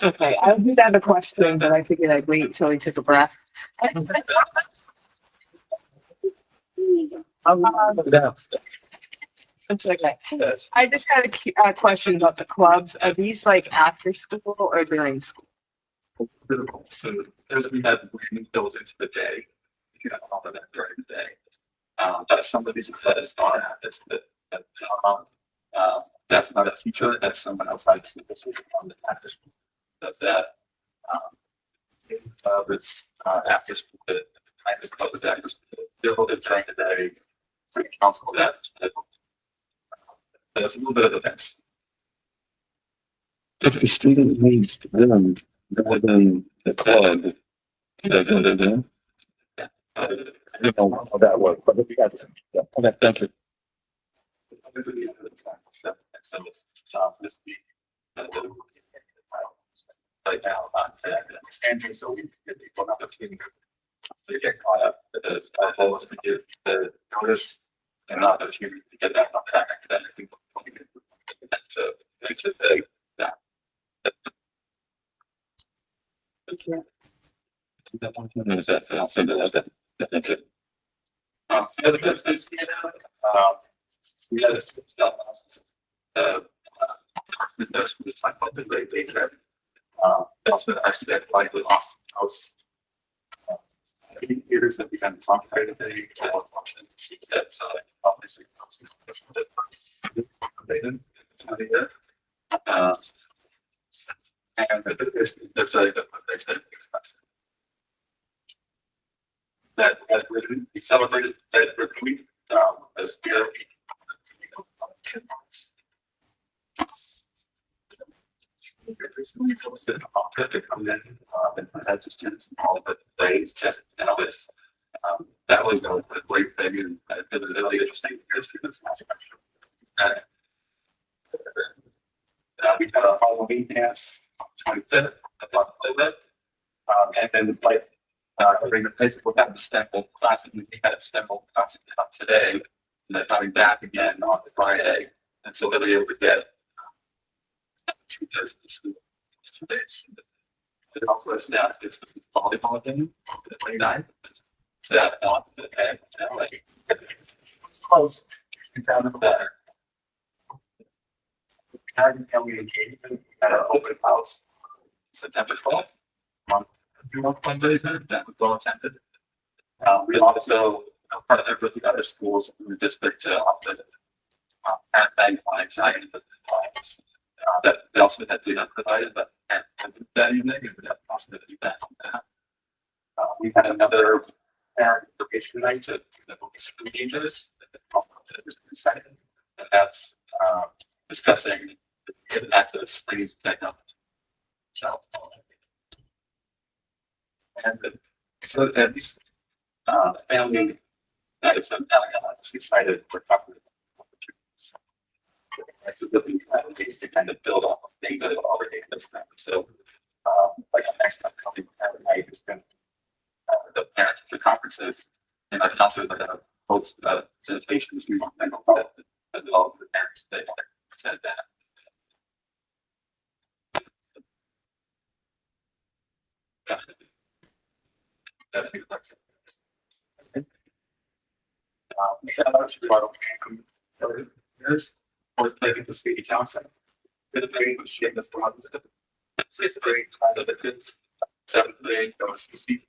okay. I did have a question, but I figured I'd wait until he took a breath. It's okay. I just had a question about the clubs. Are these like after school or during school? So there's we had built into the day. You know, all of that during the day. But some of these classes are that's not a teacher, that's someone outside the school on the after school. That's that. It's after school, the kind of club is after school. They're both during the day. For the council, that's a little bit of a mix. If the student needs to learn more than the club, I don't know how that works, but if you got some, yeah, okay, thank you. This week, right now, understanding, so we get people not to so you get caught up. Because our goal is to get the notice and not that you get that on track. Then I think so it's a thing that. That one is that I'll send it as that. Thank you. The other business, we had a stuff. The was like a great picture. Also, I said like we lost house. 8 years that we had functions. that, so obviously. And there's that we celebrated that week, as year. That was a great thing, and it was really interesting to hear students ask questions. We had a Halloween dance on 25th about it. And then like during the high school had the STEM class, and we had a STEM class today, and then coming back again on Friday. And so they'll be able to get 2 days of school, 2 days. It also has staff, it's the volleyball game, the 29th. Staff on the head, like it's close. Down the better. County engagement at an open house September 12th. Fundraiser that was well attended. We also partnered with the other schools in the district to offer parent bag flags that they also had to provided, but that evening we had positive feedback on that. We had another parent education night to the school teachers second, and that's discussing the active studies technology. So, and so at least family that is excited we're talking about opportunities. It's a really ways to kind of build off of things that have already been done. So like our next upcoming night is going the parent the conferences, and I've also host presentations we want to know about as well as the parents they said that. Shout out to our years was playing the Sweetie Johnson. Fifth grade was Seamus Robinson. Sixth grade, kind of the kids. Seventh grade, that was Steve.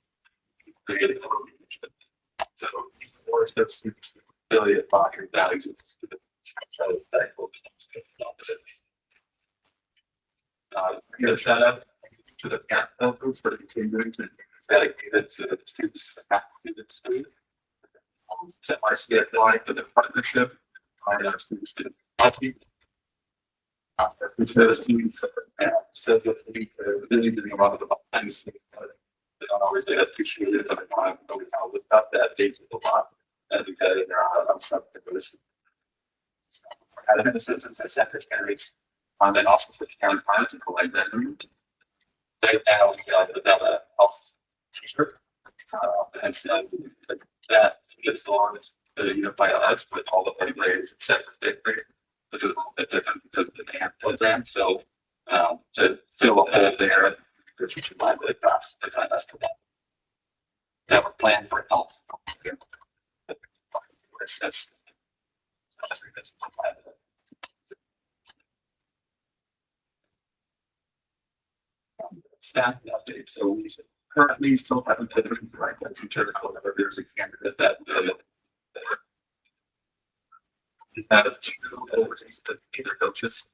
So these awards have students really admiring values of students. So thankful to shout out to the CAP group for continuing to dedicated to the students faculty in school. Set my CFY for the partnership. I have students to healthy. As we said, students still get to be really doing a lot of the things. They don't always get appreciated, but I know we know without that they do a lot. And we got it on something that was kind of assistants and secretaries. And then also for county parents and like that. Right now we got a health t-shirt. And so that gets along as the unified arts with all the party grades except for fifth grade, which is a little bit different because of the dance program. So to fill a hole there, which we should line really fast if I ask for that. That we're planning for health. Staff update. So we currently still haven't been right that future. However, there's a candidate that we have 2 overseas theater coaches.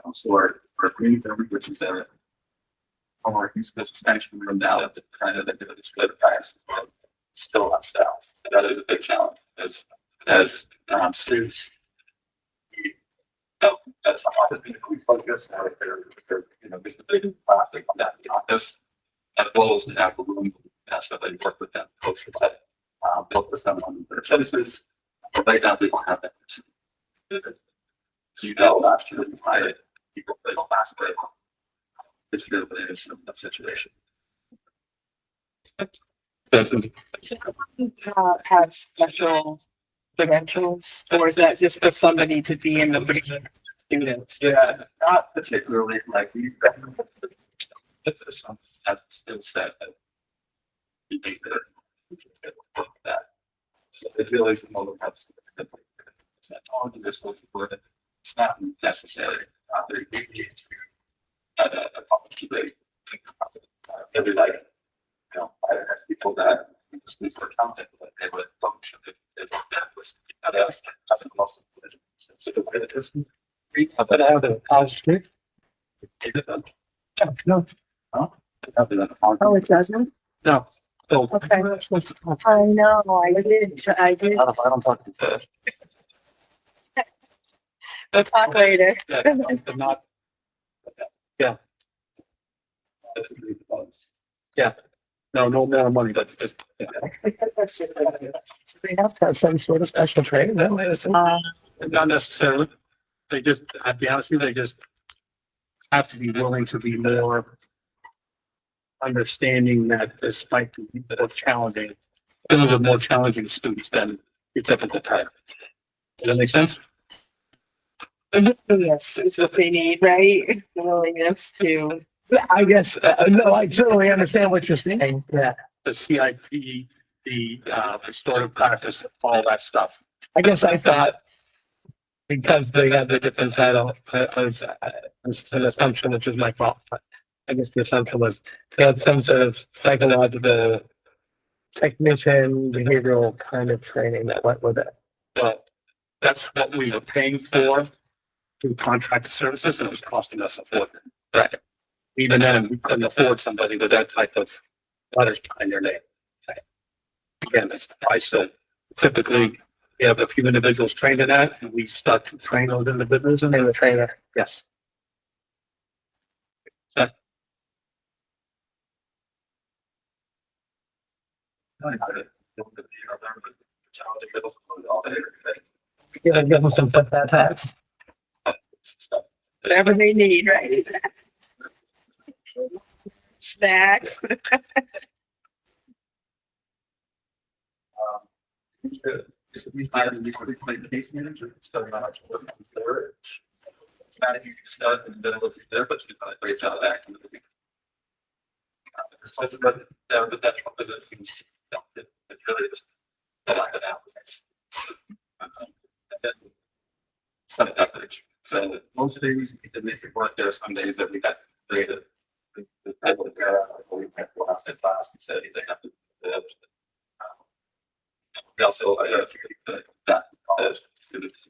Also our green room, which is our youth expansion room now that kind of the split price still on staff. That is a big challenge as students. That's a lot of we focus now if they're just a big class they come down to the office as well as to have a room so they work with them coach but work with them on their services. But right now they don't have that. So last year we hired people that don't last very long. It's really a situation. Have special credentials, or is that just for somebody to be in the room? Students? Yeah, not particularly like it's a some skill set that you think that. So it really is the moment that's all of this was important. It's not necessary. They're to a college debate. Maybe like I have people that just for content, but they would function if that was Yes, that's the most. But I have the house street. No. Oh, it doesn't? No. So. Okay. I know, I did. I don't talk too fast. Let's talk later. Yeah, I'm not. Yeah. That's the bugs. Yeah. No more money, that's just. Yeah. They have to have some sort of special training. Don't they? Not necessarily. They just, I'll be honest with you, they just have to be willing to be more understanding that this might be more challenging. A little bit more challenging students than your typical type. Does that make sense? Yes, it's what they need, right? The willingness to. I guess, no, I totally understand what you're saying. Yeah. The CIP, the restorative practice, all that stuff. I guess I thought because they had the different title, was an assumption, which was my fault. But I guess the assumption was they had some sort of psychological technician, behavioral kind of training that went with it. Well, that's what we were paying for through contracted services, and it was costing us a fortune. Right. Even then, we couldn't afford somebody with that type of letters behind their name. Again, that's the price. So typically, we have a few individuals trained in that, and we start to train those individuals in And the trainer. yes. Give them some foot that hats. Whatever they need, right? Snacks. These items we quickly case manager, starting on there. It's not easy to start in the middle of there, but she's done a great job acting with the week. But that's what positions, it's really just the lack of applicants. Some coverage. So most days we did make it work. There are some days that we got creative. We had to class and said they have to. We also, figured that as students.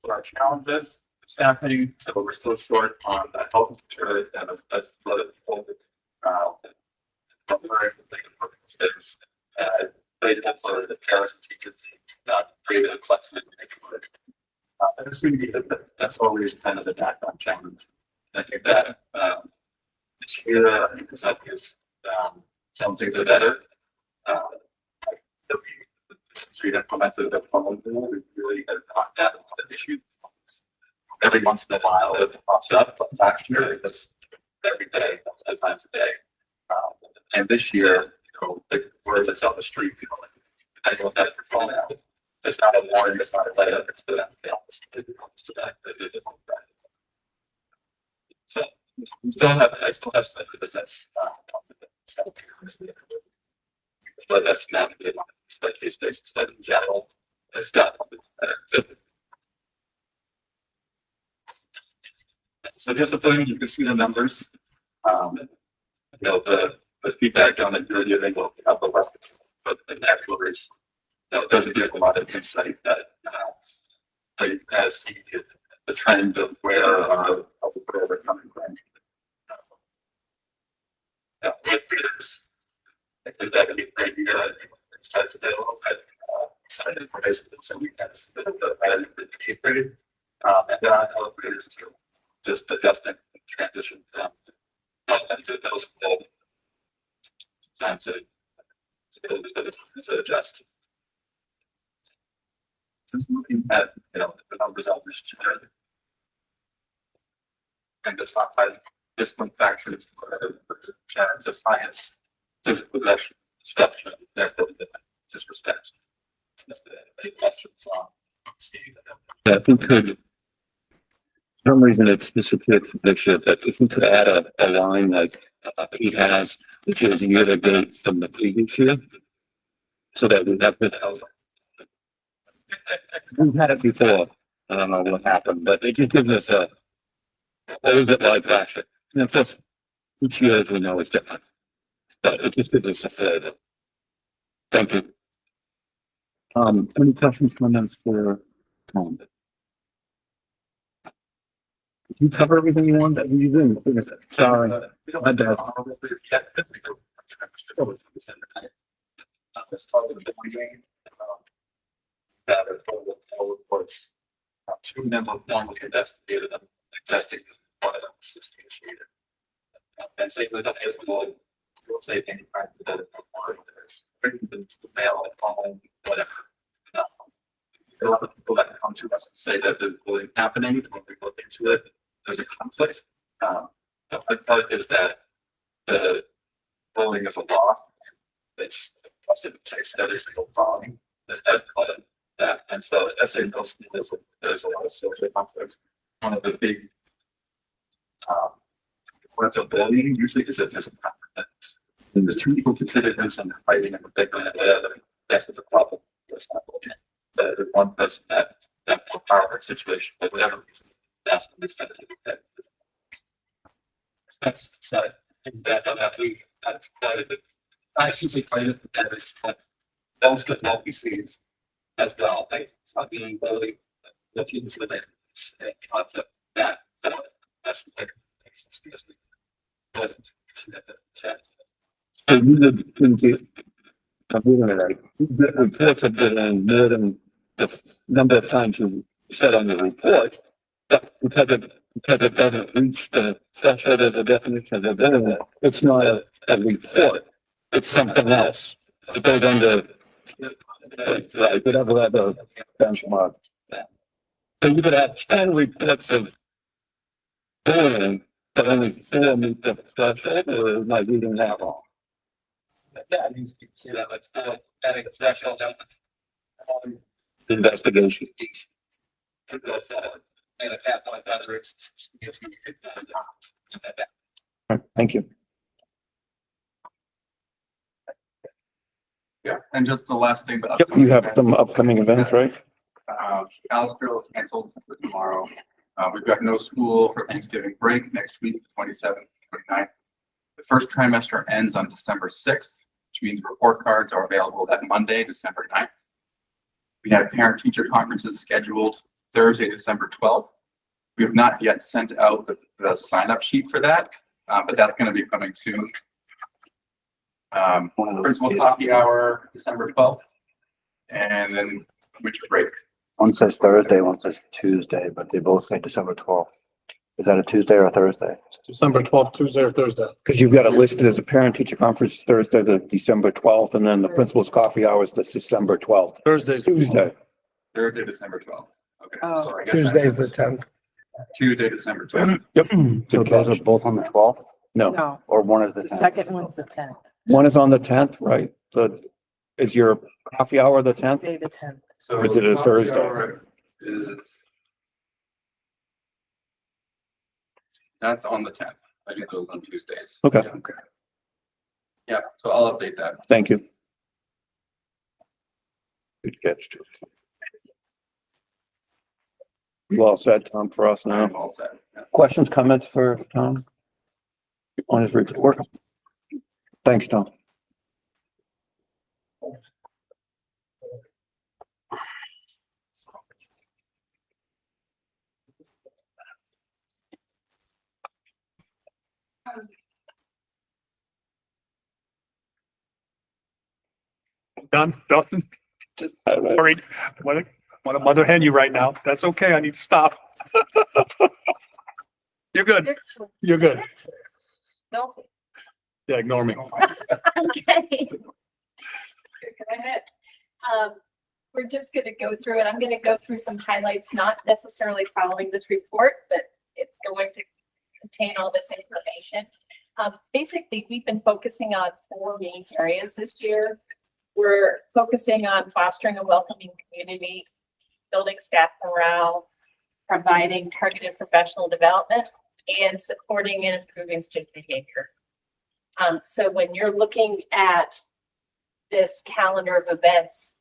For our challenges, staffing, so we're still short on the health insurance and that's a lot of people. There's, they have for the parents and teachers, not created a flexibility. That's always kind of the background challenge. I think that, this year, I think that is, some things are better. Since we implemented the phone, we really have not had a lot of issues. Every once in a while it pops up, but last year it was every day, multiple times a day. And this year, the word that's on the street, I don't have your phone out. It's not a warning, it's not a letter, it's the so I still have some business. But that's not the case based study in general. It's not. So discipline, you can see the numbers. The feedback on it, you're giving will have the lessons, but the actual is, it doesn't give a lot of insight that, as the trend of where we're coming from. With readers, I think that could be great. It's time to do a little bit, side information, so we can and then elevators to just adjusting transition from and do those time to adjust. Since looking at the numbers on this chart, and it's not by discipline factors, to science, physical aggression, deception, disrespect. Any questions on If we could, for some reason it's disappeared from this year, but if we could add a line like Pete has, which is year to date from the previous year, so that we have the. We've had it before. I don't know what happened, but it just gives us a. What was it like last year? And of course, each year, as we know, is different. But it just gives us a further. Thank you. Any questions, comments for Tom? Did you cover everything you wanted? You didn't. Sorry. My bad. Two members formally investigated them, investigated one of them associated. And same with that as well. You'll say any kind of there's the mail and phone, whatever. A lot of people that come to us and say that the bullying happening, when we look into it, there's a conflict. The other part is that the bullying is a law. It's every single wrong. There's that, and so especially in those schools, there's a lot of social conflicts. One of the big points of bullying usually is that there's a conflict. And there's two people considered this and fighting and whatever. That's the problem. That's not bullying. The one person that's more power situation for whatever reason, that's the extent of it. That's that we have quite a bit. I usually quite a bit better. Those that won't be seen as well. It's not being bullied. Looking into the concept that that's the So you didn't get reports have been more than the number of times you said on your report, but because it doesn't reach the threshold of the definition of the bullying, it's not a report. It's something else. It goes under whatever the benchmark. So you could have 10 reports of bullying, but only 4 meet the threshold, or am I reading that wrong? Yeah, you can see that like still adding a threshold Investigation. to go forward. And at that point, whether it's Thank you. Yeah, and just the last thing. Yep, you have some upcoming events, right? Kalispell is canceled for tomorrow. We've got no school for Thanksgiving break next week, the 27th, 29th. The first trimester ends on December 6th, which means report cards are available that Monday, December 9th. We have parent-teacher conferences scheduled Thursday, December 12th. We have not yet sent out the sign-up sheet for that, but that's going to be coming soon. Principal coffee hour, December 12th, and then winter break. One says Thursday, one says Tuesday, but they both say December 12th. Is that a Tuesday or a Thursday? December 12th, Tuesday or Thursday. Because you've got it listed as a parent-teacher conference Thursday, the December 12th, and then the principal's coffee hours, the December 12th. Thursday's Tuesday. Thursday, December 12th. Okay. Oh. So I guess that Tuesday is the means 10th. Tuesday, December 12th. Yep. So those are both on the 12th, No, No, or one is the the 10th? second one's the 10th, one is on the 10th, right? Is your coffee hour the 10th? day the 10th. So Or is it a coffee Thursday? hour that's on the 10th. I do those on Tuesdays. Okay. Yeah. Yeah, so I'll update that. Thank you. Good catch. You all set, Tom, for us now? I'm all set. Yeah. Questions, comments for Tom on his report? Thanks, Tom. Done, Dawson? Just worried. Want to mother hen you right now. That's okay. I need to stop. You're good. You're good. No. Yeah, ignore me. Okay. Go ahead. We're just gonna go through it. I'm gonna go through some highlights, not necessarily following this report, but it's going to contain all this information. Basically, we've been focusing on 4 main areas this year. We're focusing on fostering a welcoming community, building staff morale, providing targeted professional development, and supporting and improving student behavior. So when you're looking at this calendar of events,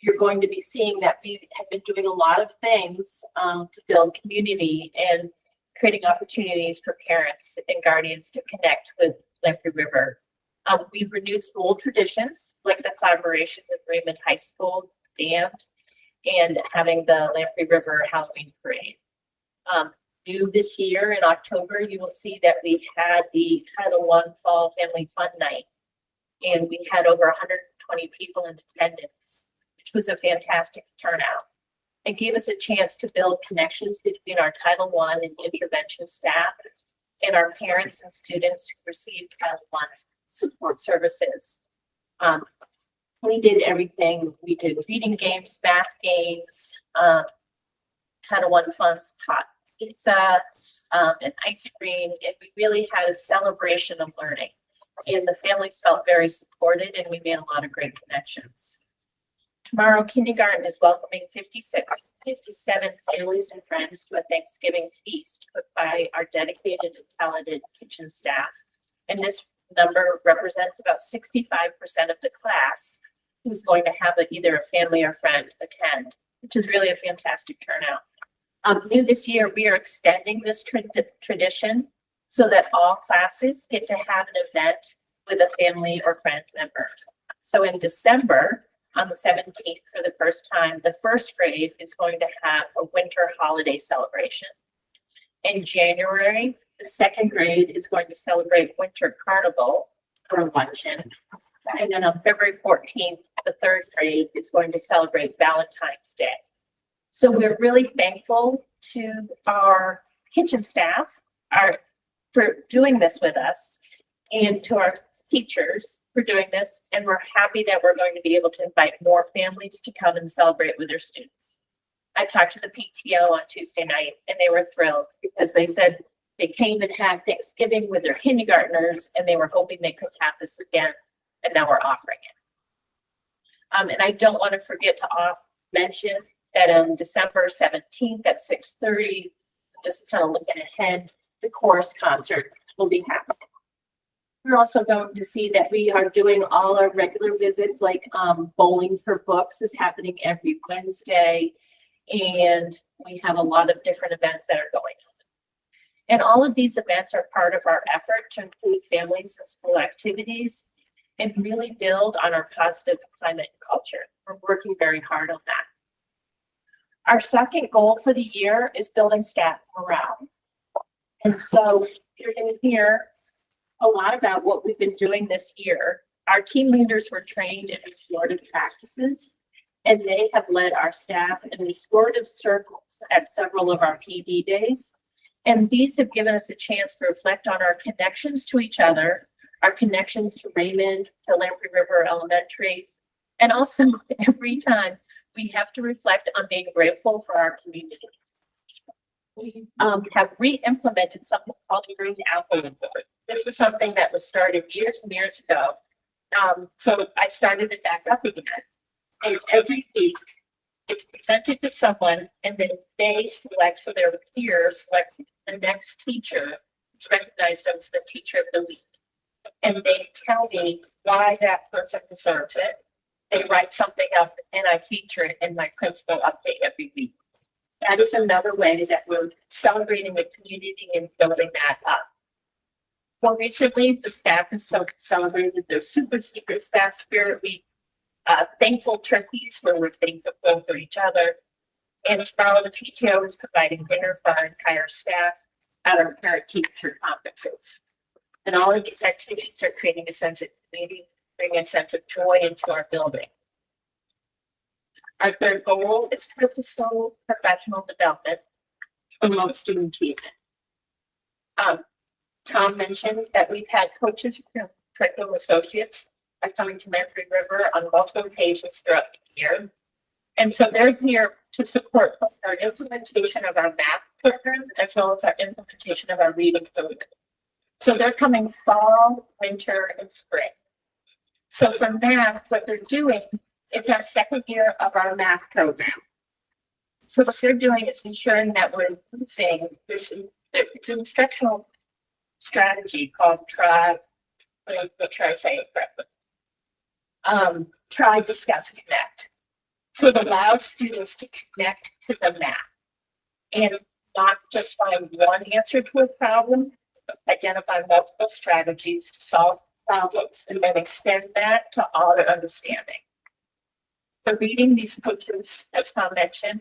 you're going to be seeing that we have been doing a lot of things to build community and creating opportunities for parents and guardians to connect with Lamprey River. We've renewed some old traditions, like the collaboration with Raymond High School band and having the Lamprey River Halloween Parade. New this year in October, you will see that we had the Title I Fall Family Fun Night. And we had over 120 people in attendance, which was a fantastic turnout. It gave us a chance to build connections between our Title I and intervention staff and our parents and students who received Title I support services. We did everything. We did reading games, math games, Title I funds, hot pizza, and ice cream. And we really had a celebration of learning. And the families felt very supported, and we made a lot of great connections. Tomorrow, kindergarten is welcoming 57 families and friends to a Thanksgiving feast cooked by our dedicated and talented kitchen staff. And this number represents about 65% of the class who's going to have either a family or friend attend, which is really a fantastic turnout. New this year, we are extending this tradition so that all classes get to have an event with a family or friend member. So in December, on the 17th, for the first time, the first grade is going to have a winter holiday celebration. In January, the second grade is going to celebrate winter carnival or luncheon. And then on February 14th, the third grade is going to celebrate Valentine's Day. So we're really thankful to our kitchen staff for doing this with us, and to our teachers for doing this. And we're happy that we're going to be able to invite more families to come and celebrate with their students. I talked to the PTO on Tuesday night, and they were thrilled because they said they came and had Thanksgiving with their kindergartners, and they were hoping they could have this again, and now we're offering it. And I don't want to forget to mention that on December 17th at 6:30, just kind of looking ahead, the chorus concert will be happening. We're also going to see that we are doing all our regular visits, like Bowling for Books is happening every Wednesday. And we have a lot of different events that are going on. And all of these events are part of our effort to include families in school activities and really build on our positive climate and culture. We're working very hard on that. Our second goal for the year is building staff morale. And so you're going to hear a lot about what we've been doing this year. Our team leaders were trained in restorative practices, and they have led our staff in restorative circles at several of our PD days. And these have given us a chance to reflect on our connections to each other, our connections to Raymond, to Lamprey River Elementary, and also every time we have to reflect on being grateful for our community. We have re-implemented something called the Green Apple Report. This was something that was started years and years ago. So I started it back up again. And every week it's presented to someone, and then they select, so their peers select the next teacher who's recognized as the teacher of the week. And they tell me why that person deserves it. They write something up, and I feature it in my principal update every week. That is another way that we're celebrating the community and building that up. More recently, the staff has celebrated their Super Secret Staff Spirit Week, thankful turkeys where we're thankful for each other. And tomorrow the PTO is providing dinner for our entire staff at our parent teacher conferences. And all of these activities are creating a sense of community, bringing a sense of joy into our building. Our third goal is purposeful professional development to promote student achievement. Tom mentioned that we've had coaches from curriculum associates are coming to Lamprey River on multiple occasions throughout the year. And so they're here to support our implementation of our math program as well as our implementation of our reading program. So they're coming fall, winter, and spring. So from math, what they're doing is our second year of our math program. So what they're doing is ensuring that we're using this instructional strategy called try, discuss, connect. So it allows students to connect to the math and not just find one answer to a problem, but identify multiple strategies to solve problems and then extend that to auto understanding. So reading these coaches, as Tom mentioned,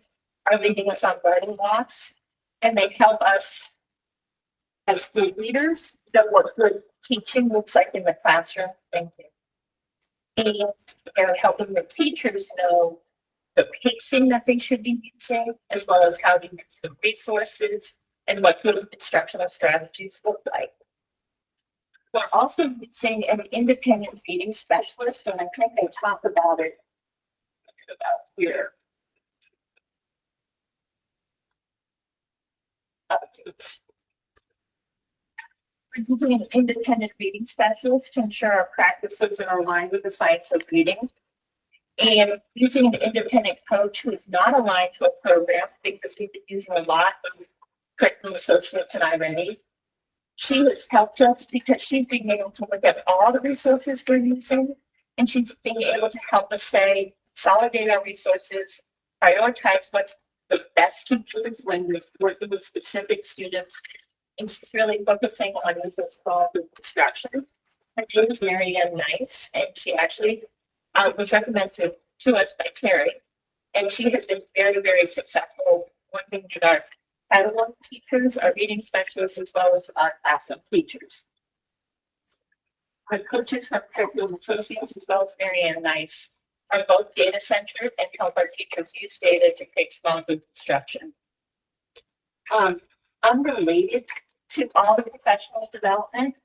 are leading us on learning walks, and they help us as school leaders know what good teaching looks like in the classroom. Thank you. And they're helping the teachers know the pacing that they should be using, as well as how to use the resources and what good instructional strategies look like. We're also using an independent reading specialist, and I think they talk about it here. We're using an independent reading specialist to ensure our practices are aligned with the science of reading. And using an independent coach who is not aligned to a program, because we've been using a lot of curriculum associates and I-Ready. She has helped us because she's being able to look at all the resources we're using, and she's being able to help us say, consolidate our resources, prioritize what's the best to choose when we're working with specific students, and she's really focusing on using small group instruction. Her name is Mary Ann Nice, and she actually was recommended to us by Terry, and she has been very, very successful working with our Title I teachers, our reading specialists, as well as our classroom teachers. Our coaches from Curriculum Associates, as well as Mary Ann Nice, are both data centered and help our teachers use data to create small group instruction. Unrelated to all the professional development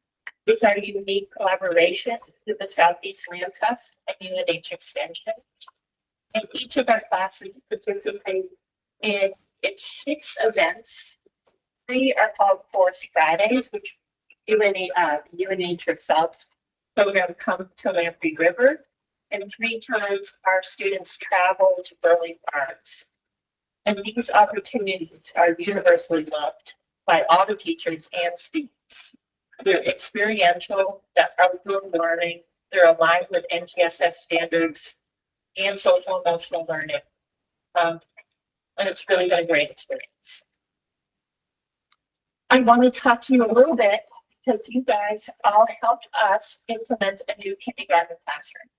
is our unique collaboration with the Southeast Land Trust and UNH Extension. And each of our classes participate in 6 events. 3 are called Forest Fridays, which UNH herself program Come to Lamprey River. And 3 times our students travel to Burley Farms. And these opportunities are universally loved by all the teachers and students. They're experiential, they're outdoor learning, they're aligned with NGSS standards and social emotional learning. And it's really been a great experience. I want to talk to you a little bit because you guys all helped us implement a new kindergarten classroom.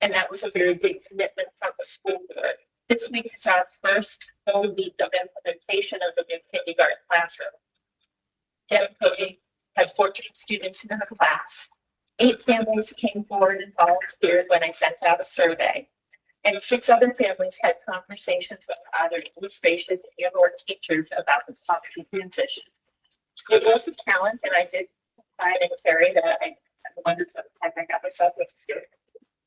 And that was a very big commitment from the school board. This week is our first full week of implementation of the new kindergarten classroom. Deb Cody has 14 students in her class. 8 families came forward and volunteered when I sent out a survey. And 6 other families had conversations with either administration and or teachers about the policy transition. It was a challenge, and I did find in Terry that I wondered what the heck I got myself into.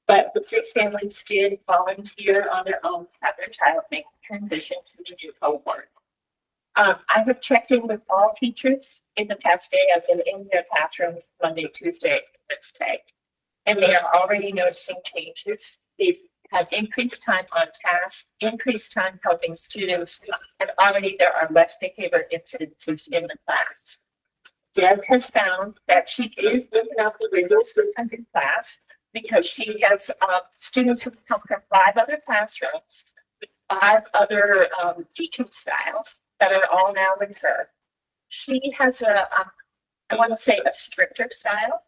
But the 6 families did volunteer on their own to have their child make the transition to the new cohort. I have checked in with all teachers in the past day. I've been in their classrooms Monday, Tuesday, Wednesday, and they are already noticing changes. They've had increased time on task, increased time helping students, and already there are less behavior incidences in the class. Deb has found that she is looking out the windows in class because she has students who come from 5 other classrooms, 5 other teaching styles that are all now with her. She has I want to say a stricter style.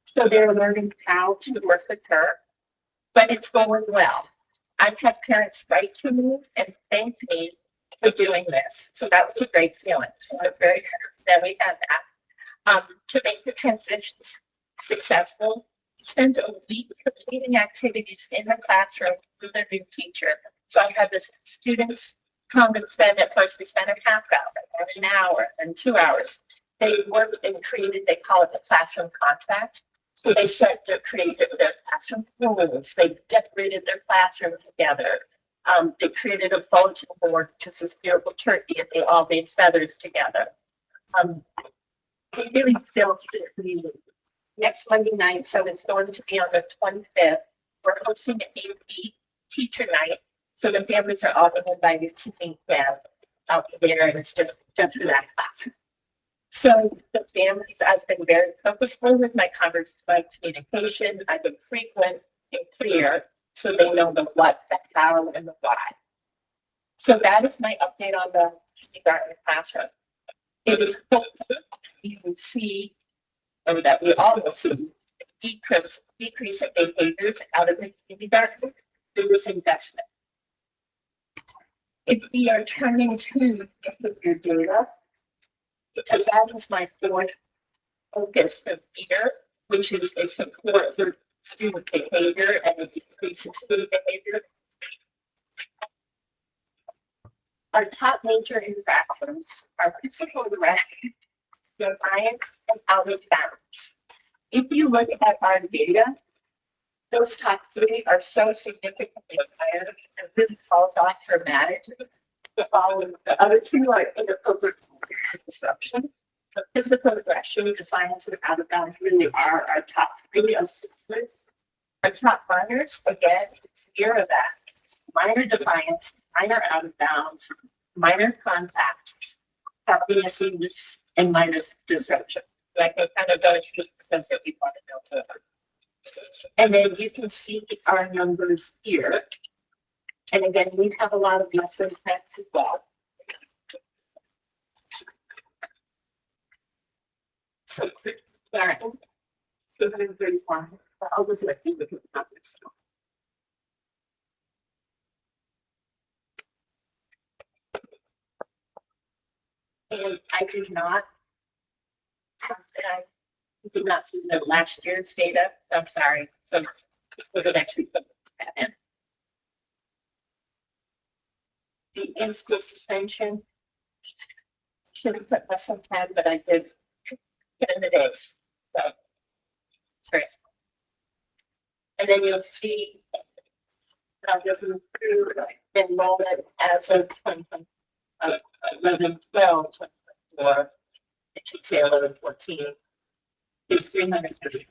So they're learning how to work with her, but it's going well. I've had parents write to me and thank me for doing this. So that was a great feeling. So I'm very happy that we had that. To make the transitions successful, we spent a week completing activities in the classroom with a new teacher. So I had the students come and spend, at first they spent a half hour, an hour, and 2 hours. They worked and created, they call it the classroom contract. So they created their classroom rules. They decorated their classroom together. They created a bulletin board, which is this beautiful turkey, and they all made feathers together. They really built their community. Next Monday night, so it's going to be on the 25th, we're hosting an AP teacher night. So the families are all invited to meet them out there, and it's just for that class. So the families, I've been very purposeful with my communication. I've been frequent and clear so they know the what, the how, and the why. So that is my update on the kindergarten classroom. It is hopeful you will see, or that we all will see, decrease in behaviors out of the kindergarten through this investment. If we are turning to behavior data, because that is my fourth focus of year, which is the support for student behavior and the decrease in student behavior. Our top major infractions are physical neglect, defiance, and out of bounds. If you look at our data, those top three are so significantly higher and really falls off dramatically. The other two are inappropriate disruption. The physical aggression, defiance, and out of bounds really are our top three assessments. Our top minors, again, zero of that. It's minor defiance, minor out of bounds, minor contacts, happiness, and minor disruption. So I can kind of go into the things that we want to know. And then you can see our numbers here. And again, we have a lot of lesson plans as well. So, Karen, 231. I'll just let you look at the numbers. And I did not see the last year's data, so I'm sorry. So for the next week. The in-school suspension should have put less than 10, but I did get in the days. So it's very small. And then you'll see I'll go through enrollment as of 11, 12, 24. It should say 11, 14. Is 350.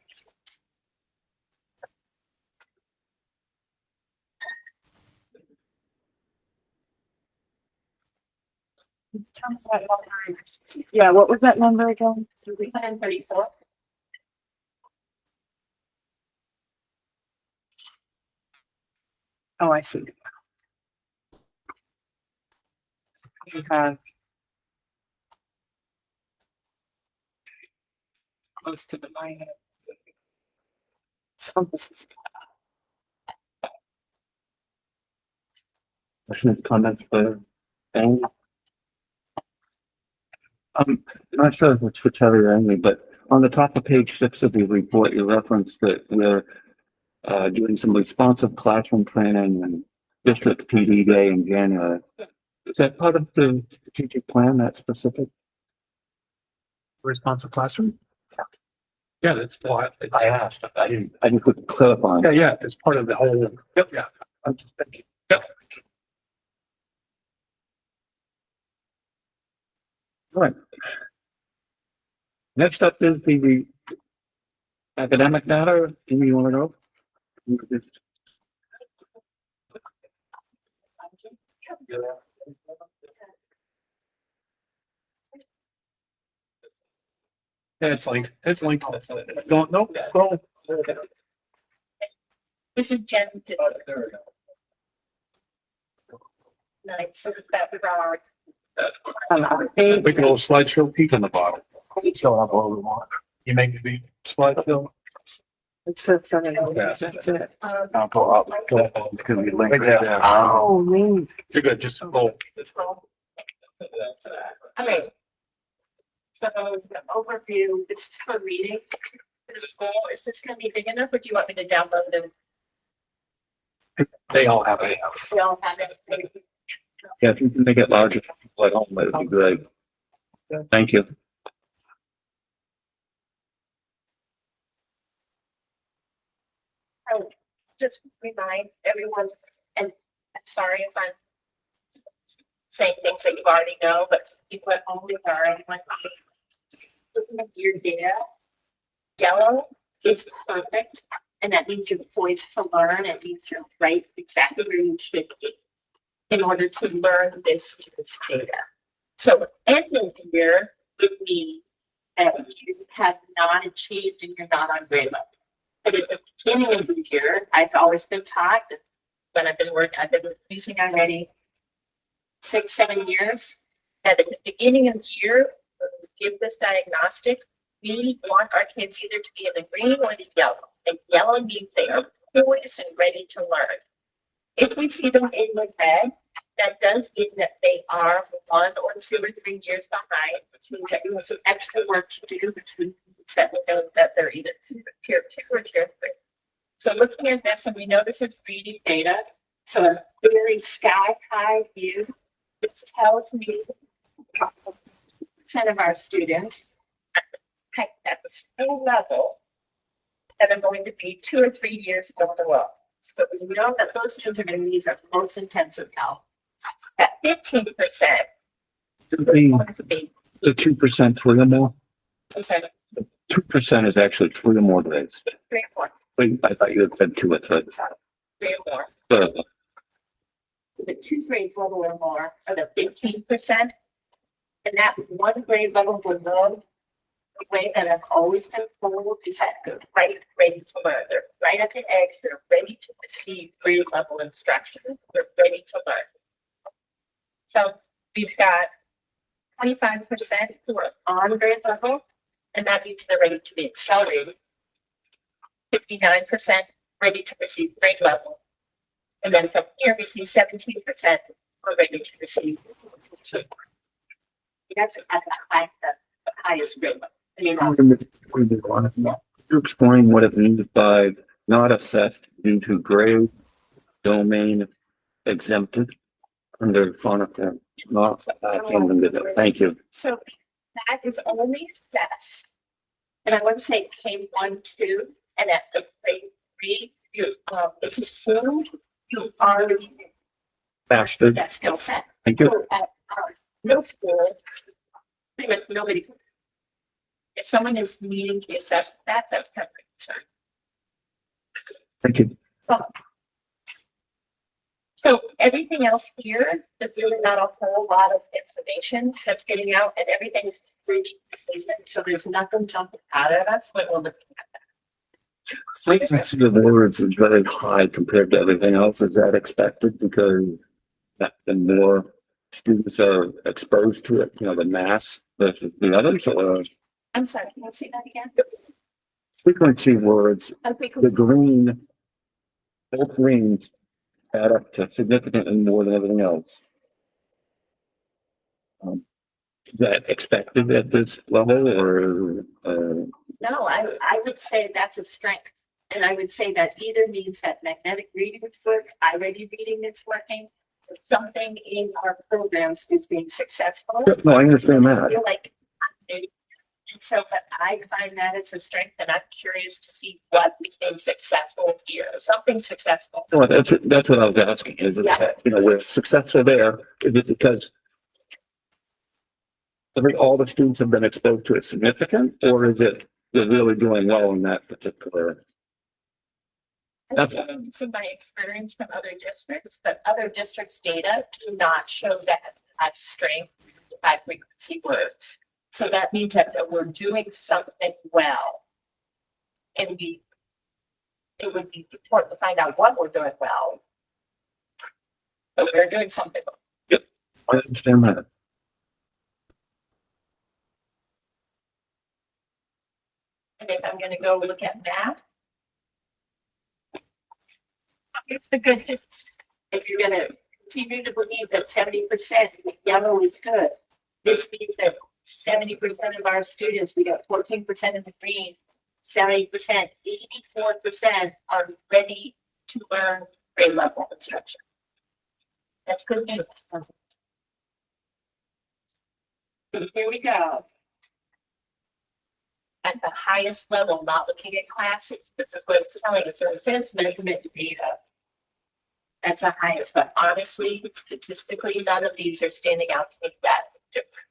Yeah, what was that number again? 334. Oh, I see. You have close to the minor. So this is Questions, comments for Amy? I'm not sure if it's for Terry or Amy, but on the top of page 6 of the report, you referenced that we're doing some responsive classroom training and district PD day in January. Is that part of the strategic plan, that specific? Responsive classroom? Yeah, that's why I asked. I didn't put clarifying. yeah, it's part of the whole, yep, yeah. I'm just thinking. All right. Next up is the academic matter. Do you want to go? Yeah, it's linked. Don't, nope, scroll. This is Jen. Nice. So that was our. Make a little slideshow peek on the bottom. Show up all we want. You make the big slideshow. it says something. Yes. That's it. I'll go up. Because we link Right there. there. Oh, neat. You're good, just go. Okay. So the overview, this is for reading. The school, is this gonna be big enough or do you want me to download them? They all have it. We all have it. Yeah, if you can make it larger, at home, that'd be great. Thank you. I would just remind everyone, and I'm sorry if I'm saying things that you already know, but people at home are anyone looking at your data. Yellow is perfect, and that means you're poised to learn. It means you're right exactly where you should be in order to learn this data. So ending here would mean that you have not achieved and you're not on grade level. But at the beginning of the year, I've always been taught that when I've been using already 6-7 years. And at the beginning of the year, when we give this diagnostic, we want our kids either to be in the green or the yellow. The yellow means they are poised and ready to learn. If we see them in the red, that does mean that they are 1 or 2 or 3 years behind, which means that we have some extra work to do, which means that we know that they're either tier 2 or tier 3. So looking at this, and we know this is reading data, so a very sky high view, this tells me percent of our students at the school level that are going to be 2 or 3 years below. So we know that those students are going to need our most intensive help. At 15%, The 2% 3 or more, I'm sorry, 2% is actually 3 or more days. 3 or 4, Wait, I thought you had said 2 or 3. 3 or more. Uh, The 2 grades level or more are the 15%. And that 1 grade level below, the way that I've always been told is that they're ready to learn. They're right at the edge. They're ready to receive grade level instruction. They're ready to learn. So we've got 25% who are on grade level, and that means they're ready to be accelerated. 59% ready to receive grade level. And then from here, we see 17% are ready to receive. That's at the highest grade level. I mean, You explain what it means by not assessed due to grade, domain exempted under Phonica. Not, I can't even get it. Thank you. so that is only assessed. And I want to say K1, 2, and at the grade 3, it's assumed you already Mastered. that skill set. Thank you. So at middle school, pretty much nobody. If someone is needing to be assessed with that, that's kind of a concern. Thank you. So everything else here, there's really not a whole lot of information that's getting out, and everything's pretty consistent. So there's nothing jumping out at us when we're looking at that. Frequency of words is very high compared to everything else. Is that expected because that the more students are exposed to it, the mass versus the others, or I'm sorry, can you say that again? frequency words, Okay, the green, both greens add up to significantly more than everything else. Is that expected at this level or, No, I would say that's a strength. And I would say that either means that magnetic reading is working, iReady reading is working, or something in our programs is being successful. no, I understand I that. feel like, and so, but I find that as a strength, and I'm curious to see what is being successful here, something successful. Well, that's what I was asking. Is it, that, we're successful there? Is it because all the students have been exposed to it significant, or is it they're really doing well in that particular? I think I'm using my experience from other districts, but other districts' data do not show that strength by frequency words. So that means that we're doing something well. And it would be important to find out what we're doing well. But we're doing something well. Yep, I understand that. And if I'm gonna go look at math. Here's the good news. If you're gonna continue to believe that 70% yellow is good, this means that 70% of our students, we got 14% of the greens, 70%, 84% are ready to learn grade level instruction. That's good news. So here we go. At the highest level, not looking at classes, this is what it's telling us. So it says measurement data. That's the highest, but honestly, statistically, none of these are standing out to me that different.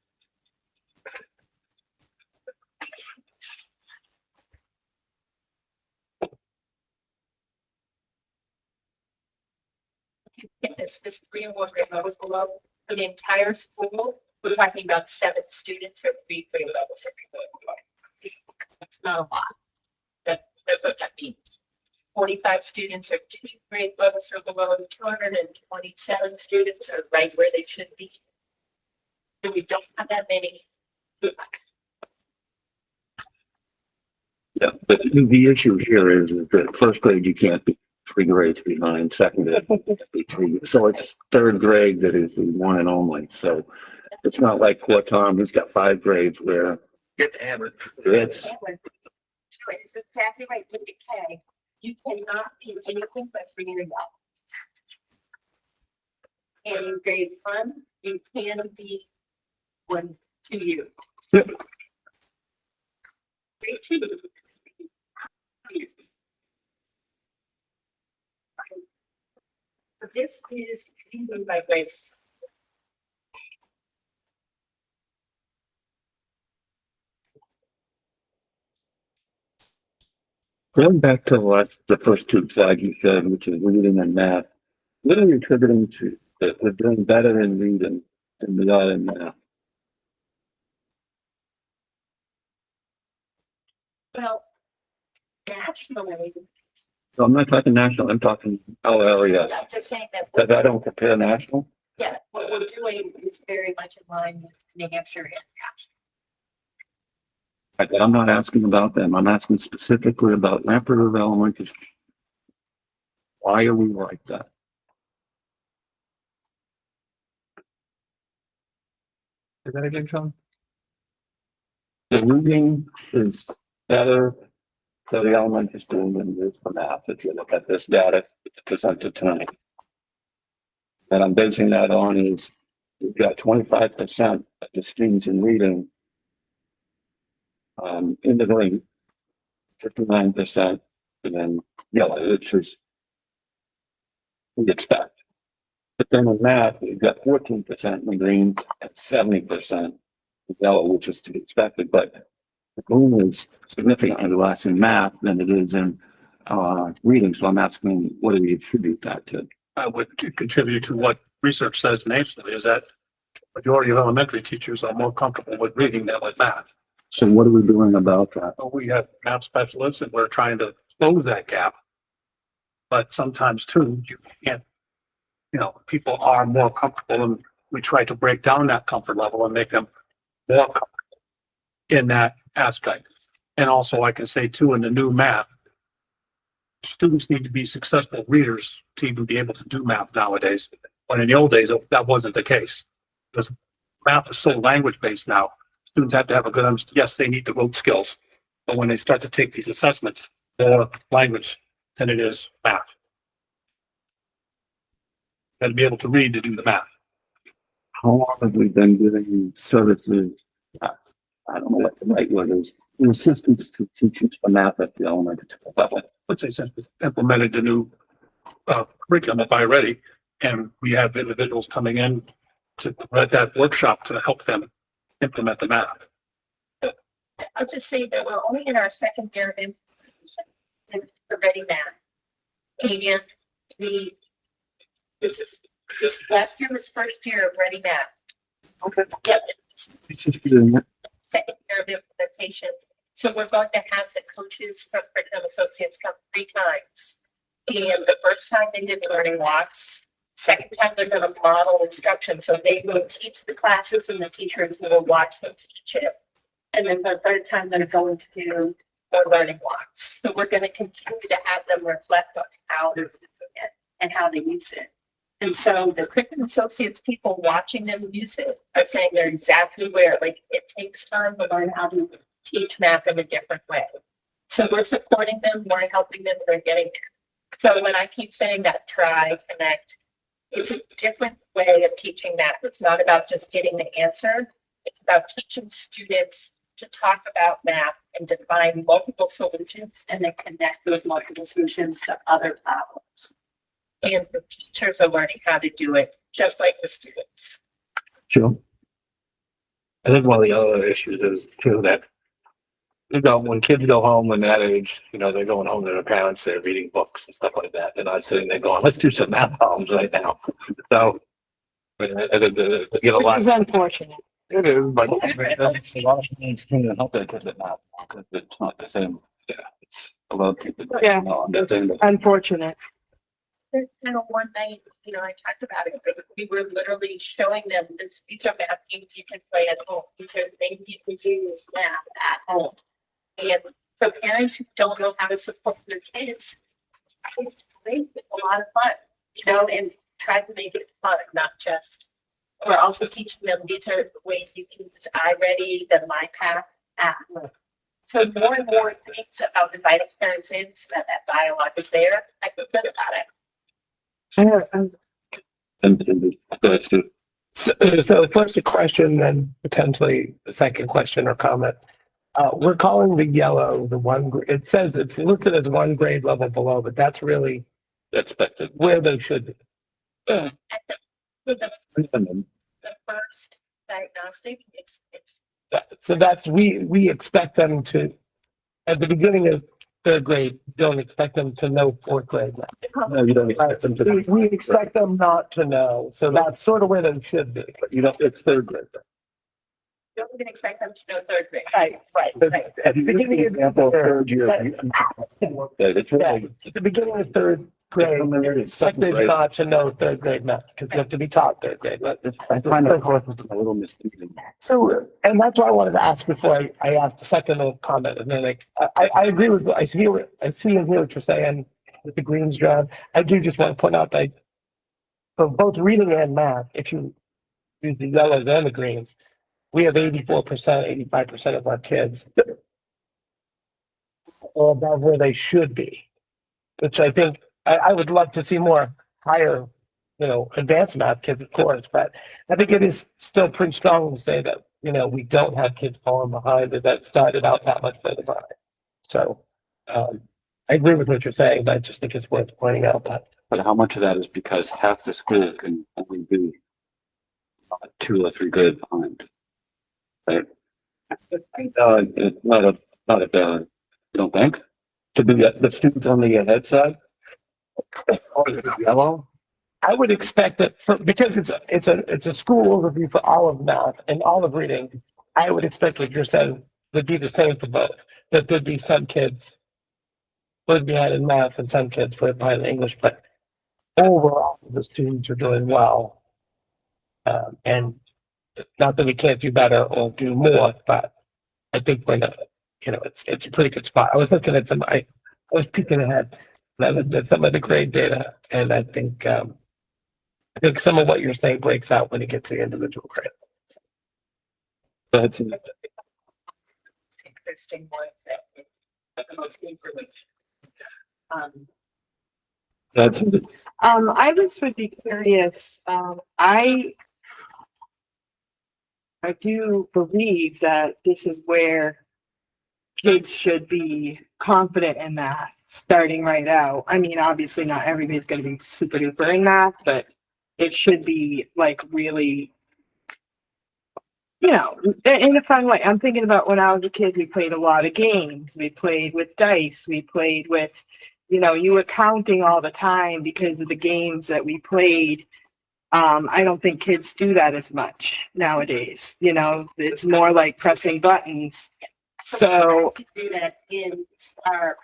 This 3 and 1 grade levels below for the entire school, we're talking about 7 students or 3 grade levels. That's not a lot. That's what that means. 45 students are 2 grade levels or below, 227 students are right where they should be. And we don't have that many. Yeah, but The issue here is that first grade, you can't be 3 grades behind, second grade. So it's third grade that is the one and only. So it's not like poor Tom, who's got 5 grades where Get the average. it's, It's exactly right, with the K. You cannot be anything but 3 years old. And in grade 1, you can be 1 to you. Yep. Grade 2. This is even by grace. going back to the first 2 slides you said, which is reading and math. What are you attributing to that we're doing better in reading than we are in math? Well, nationally, So I'm not talking national, I'm talking our area. I'm just saying that. That I don't compare national. Yeah, what we're doing is very much in line with New Hampshire and I'm not asking about them. I'm asking specifically about Lamp River Elementary. Why are we like that? Is that again, John? The reading is better for the elementary school than it is for math. If you look at this data, it's presented tonight. And I'm basing that on is we've got 25% of the students in reading in the green, 59%, and then yellow, which is we expect. But then in math, we've got 14% in the green and 70% in yellow, which is to be expected. But the green is significantly less in math than it is in reading. So I'm asking, what do we attribute that to? I would contribute to what research says nationally is that majority of elementary teachers are more comfortable with reading than with math. So what are we doing about that? We have math specialists and we're trying to close that gap. But sometimes too, you can't, people are more comfortable and we try to break down that comfort level and make them more comfortable in that aspect. And also I can say too, in the new math, students need to be successful readers to even be able to do math nowadays. When in the old days, that wasn't the case. Because math is so language based now. Students have to have a good understanding. Yes, they need the rote skills, but when they start to take these assessments, more language than it is math. Got to be able to read to do the math. How long have we been giving services? I don't know what the right word is. Assistance to teachers for math at the elementary school level. Let's say since we implemented the new curriculum already, and we have individuals coming in to that workshop to help them implement the math. I'll just say that we're only in our second year of implementation in the Ready Math. And this last year was first year of Ready Math. Okay. Yep. Second Year of implementation. So we're going to have the coaches from Curriculum Associates come 3 times. And the first time they did learning walks. Second time they're going to model instruction. So they will teach the classes and the teachers will watch them teach it. And then the third time they're going to do more learning walks. So we're going to continue to have them reflect on how they're doing it and how they use it. And so the Curriculum Associates people watching them use it are saying they're exactly where, like, it takes time to learn how to teach math in a different way. So we're supporting them, we're helping them, they're getting there. So when I keep saying that try, connect, it's a different way of teaching math. It's not about just getting the answer. It's about teaching students to talk about math and define multiple solutions and then connect those multiple solutions to other problems. And the teachers are learning how to do it just like the students. Sure. I think one of the other issues is too that, when kids go home when that age, they're going home to their parents, they're reading books and stuff like that. They're not sitting there going, let's do some math problems right now. So, I think to get a lot. It's unfortunate. It is, but. A lot of things can help their kids at math because it's not the same. Yeah, it's a lot of people. Yeah. Unfortunate. There's kind of one night, I talked about it, but we were literally showing them these are math games you can play at home. These are things you can do with math at home. And for parents who don't know how to support their kids, it's great. It's a lot of fun, you know, and try to make it fun, not just. We're also teaching them these are the ways you can use iReady, the MyPath app. So more and more things about inviting parents in so that that dialogue is there. I feel good about it. So first a question, then potentially a second question or comment. We're calling the yellow the one, it says it's listed as one grade level below, but that's really Expected. where they should be. The first diagnostic, it's So that's, we expect them to, at the beginning of third grade, don't expect them to know fourth grade. No, you don't expect them to. We expect them not to know, so that's sort of where they should be. You know, it's third grade. don't even expect them to know third grade. Right. At the beginning of Third year. It's Yeah, really. at the beginning of third grade, you're expected not to know third grade math, because you have to be taught third grade. I find the course a little misleading. So, and that's why I wanted to ask before I asked the second little comment, and then like, I agree with, I see and hear what you're saying with the Greens job. I do just want to point out that for both reading and math, if you use the yellows and the greens, we have 84%, 85% of our kids are above where they should be, which I think I would love to see more higher, advanced math kids, of course, but I think it is still pretty strong to say that, we don't have kids falling behind that started out that much further behind. So, I agree with what you're saying, but I just think it's worth pointing out that. But how much of that is because half the school can only be 2 or 3 grades behind? Right? It's not a, don't think, to be the students on the head side. Yellow. I would expect that because it's a school overview for all of math and all of reading. I would expect what you're saying would be the same for both. That there'd be some kids would behind in math and some kids would behind in English, but overall the students are doing well. And not that we can't do better or do more, but I think we're not, it's a pretty good spot. I was looking at I was peeking ahead. And I looked at some of the grade data, and I think some of what you're saying breaks out when you get to the individual grade. That's Interesting ones that the most information. that's I just would be curious, I do believe that this is where kids should be confident in math starting right out. I mean, obviously not everybody's going to be super duper in math, but it should be like really, in a fun way. I'm thinking about when I was a kid, we played a lot of games. We played with dice. We played with, you were counting all the time because of the games that we played. I don't think kids do that as much nowadays. It's more like pressing buttons. So to do that in our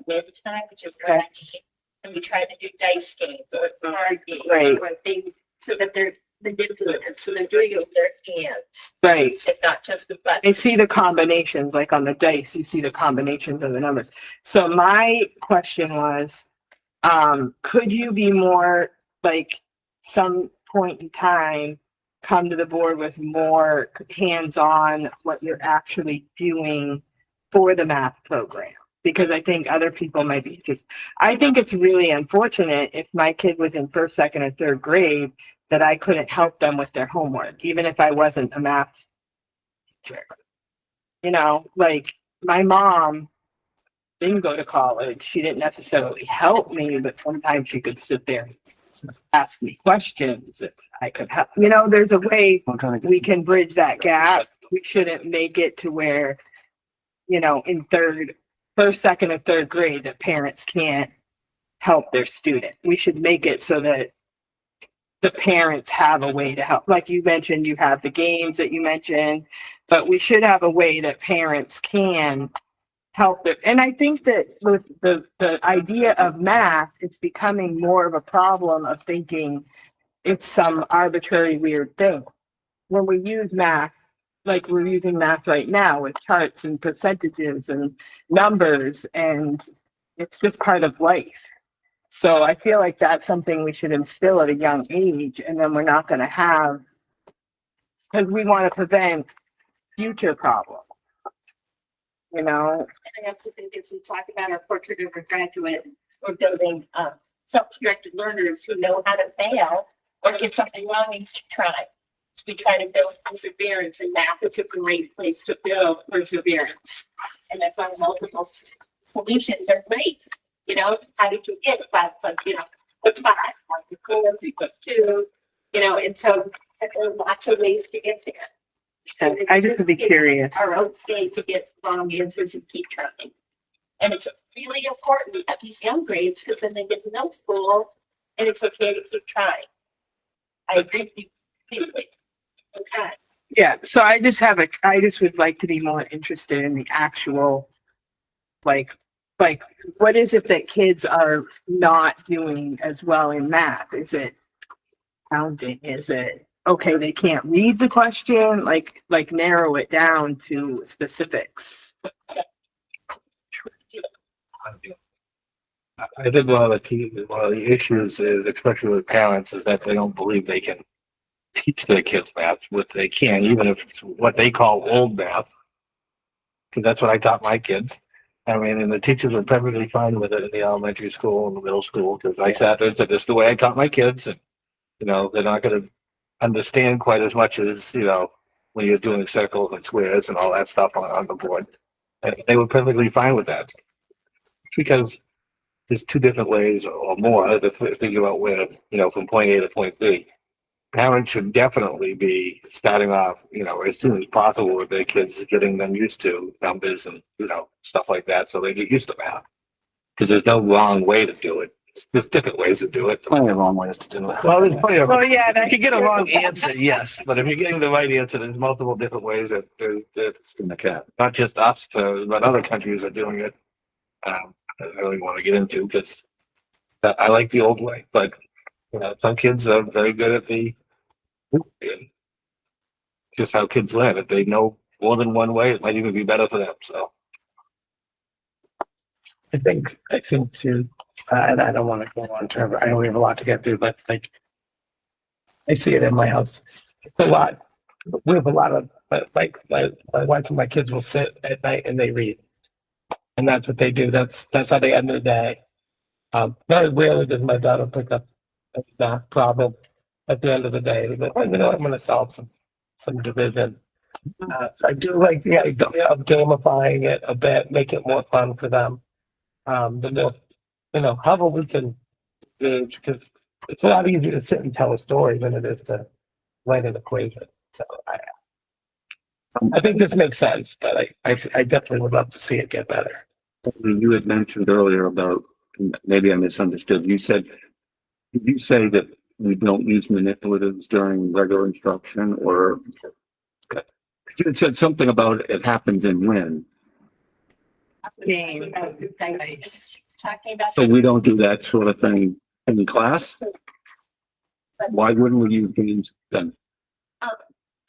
win time, which is what I mean, and we try to do dice games or card games or things so that they're manipulative, so they're doing it with their hands, right, and not just with buttons. I see the combinations, like on the dice, you see the combinations of the numbers. So my question was, could you be more like some point in time come to the board with more hands-on what you're actually doing for the math program? Because I think other people might be I think it's really unfortunate if my kid was in first, second, or third grade that I couldn't help them with their homework, even if I wasn't a math teacher. Like my mom didn't go to college. She didn't necessarily help me, but sometimes she could sit there and ask me questions if I could help. There's a way we can bridge that gap. We shouldn't make it to where, in first, second, or third grade, that parents can't help their student. We should make it so that the parents have a way to help. Like you mentioned, you have the games that you mentioned, but we should have a way that parents can help them. And I think that with the idea of math, it's becoming more of a problem of thinking it's some arbitrary weird thing. When we use math like we're using math right now with charts and percentages and numbers, and it's just part of life. So I feel like that's something we should instill at a young age, and then we're not gonna have, because we want to prevent future problems. You know, And I also think as we talk about our portrait of a graduate, we're building self-directed learners who know how to fail or get something wrong and keep trying. So we try to build perseverance, and math is a great place to build perseverance. And that's why multiple solutions are great. You know, how did you get 5 plus, what's 5? 1 + 4, 3 + 2, and so there are lots of ways to get there. so I just would be curious. Are okay to get wrong answers and keep trying. And it's really important at these young grades because then they get to know school and it's okay to keep trying. I agree with you completely. Okay. Yeah, so I just would like to be more interested in the actual, like, what is it that kids are not doing as well in math? Is it counting? Is it, okay, they can't read the question? Like narrow it down to specifics. I think one of the issues is, especially with parents, is that they don't believe they can teach their kids math, what they can, even if it's what they call old math. Because that's what I taught my kids. I mean, and the teachers were perfectly fine with it in the elementary school and the middle school, because I sat there and said, this is the way I taught my kids. And, they're not going to understand quite as much as, when you're doing circles and squares and all that stuff on the board. And they were perfectly fine with that. Because there's 2 different ways or more to figure out where, from point A to point B. Parents should definitely be starting off, as soon as possible with their kids, getting them used to numbers and, stuff like that, so they get used to math. Because there's no wrong way to do it. There's different ways to do it. Plenty of wrong ways to do it. Well, there's plenty of. Well, yeah, You can get a wrong answer, yes, but if you're getting the right answer, there's multiple different ways that there's not just us, but other countries are doing it. I don't really want to get into because I like the old way, but some kids are very good at the just how kids learn. If they know more than one way, it might even be better for them. So I think too, and I don't want to go on, Trevor. I know we have a lot to get through, but I see it in my house. It's a lot. We have a lot of, my wife and my kids will sit at night and they read. And that's what they do. That's how they end their day. Very rarely does my daughter pick up a math problem at the end of the day. But I'm going to solve some division. So I do like the idea of gamifying it a bit, make it more fun for them. The more, however we can gauge, because it's a lot easier to sit and tell a story than it is to write an equation. So I think this makes sense, but I definitely would love to see it get better. You had mentioned earlier about, maybe I misunderstood, did you say that we don't use manipulatives during regular instruction, or you had said something about it happens in when? Game. Talking about. So we don't do that sort of thing in class? Why wouldn't we use games then?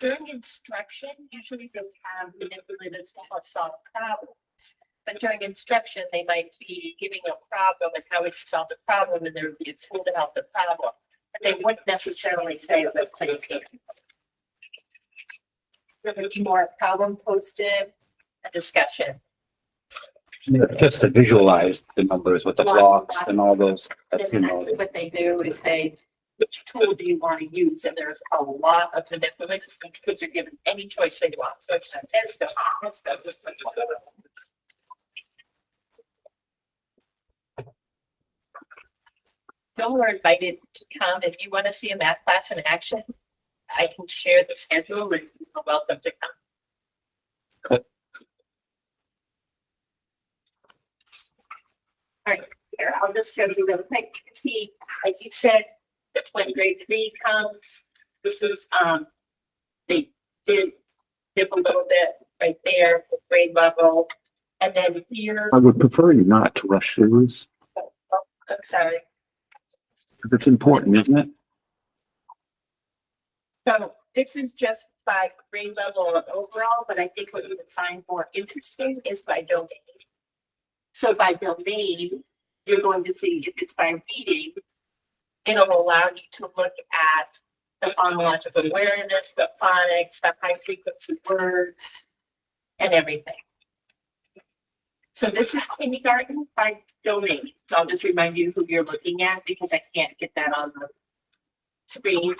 During instruction, usually they have manipulatives to help solve problems. But during instruction, they might be giving a problem as how we solve the problem, and there would be a tool to help the problem. But they wouldn't necessarily say, let's play games. There would be more problem posted, a discussion. Just to visualize the numbers with the blocks and all those. And that's what they do is which tool do you want to use? And there's a lot of manipulations, and kids are given any choice they want. So it's like, let's go. Y'all are invited to come. If you want to see a math class in action, I can share the schedule and you're welcome to come. All right, here, I'll just show you real quick. See, as you said, that's when grade 3 comes. This is, they dip a little bit right there, with grade level. And then here, I would prefer you not to rush through this. I'm sorry. It's important, isn't it? So this is just by grade level or overall, but I think what you would find more interesting is by domain. So by domain, you're going to see if it's by reading, it'll allow you to look at the phonological awareness, the phonics, the high frequency words, and everything. So this is kindergarten by domain. So I'll just remind you who you're looking at because I can't get that on the screen.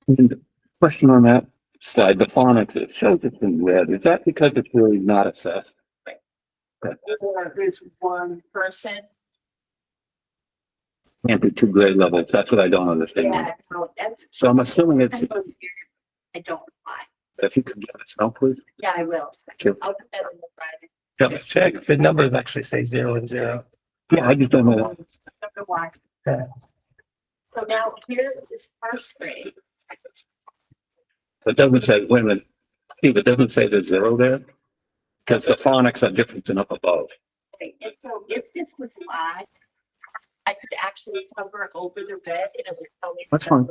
And question on that slide, the phonics, it shows it's in red. Is that because it's really not assessed? Or there's one person. Can't be two grade levels. That's what I don't understand. Yeah, no, that's. So I'm assuming it's, I don't know why. if you could let us know, please. Yeah, I will. Thank you. I'll put that on the Friday. Yep. Check, the numbers actually say 0 and 0. Yeah, I just don't know why. I don't know why. Yeah. So now here is first grade. It doesn't say, wait a minute, Steve, it doesn't say there's 0 there? Because the phonics are different than up above. And so if this was live, I could actually cover over the red and it would tell me. That's fine.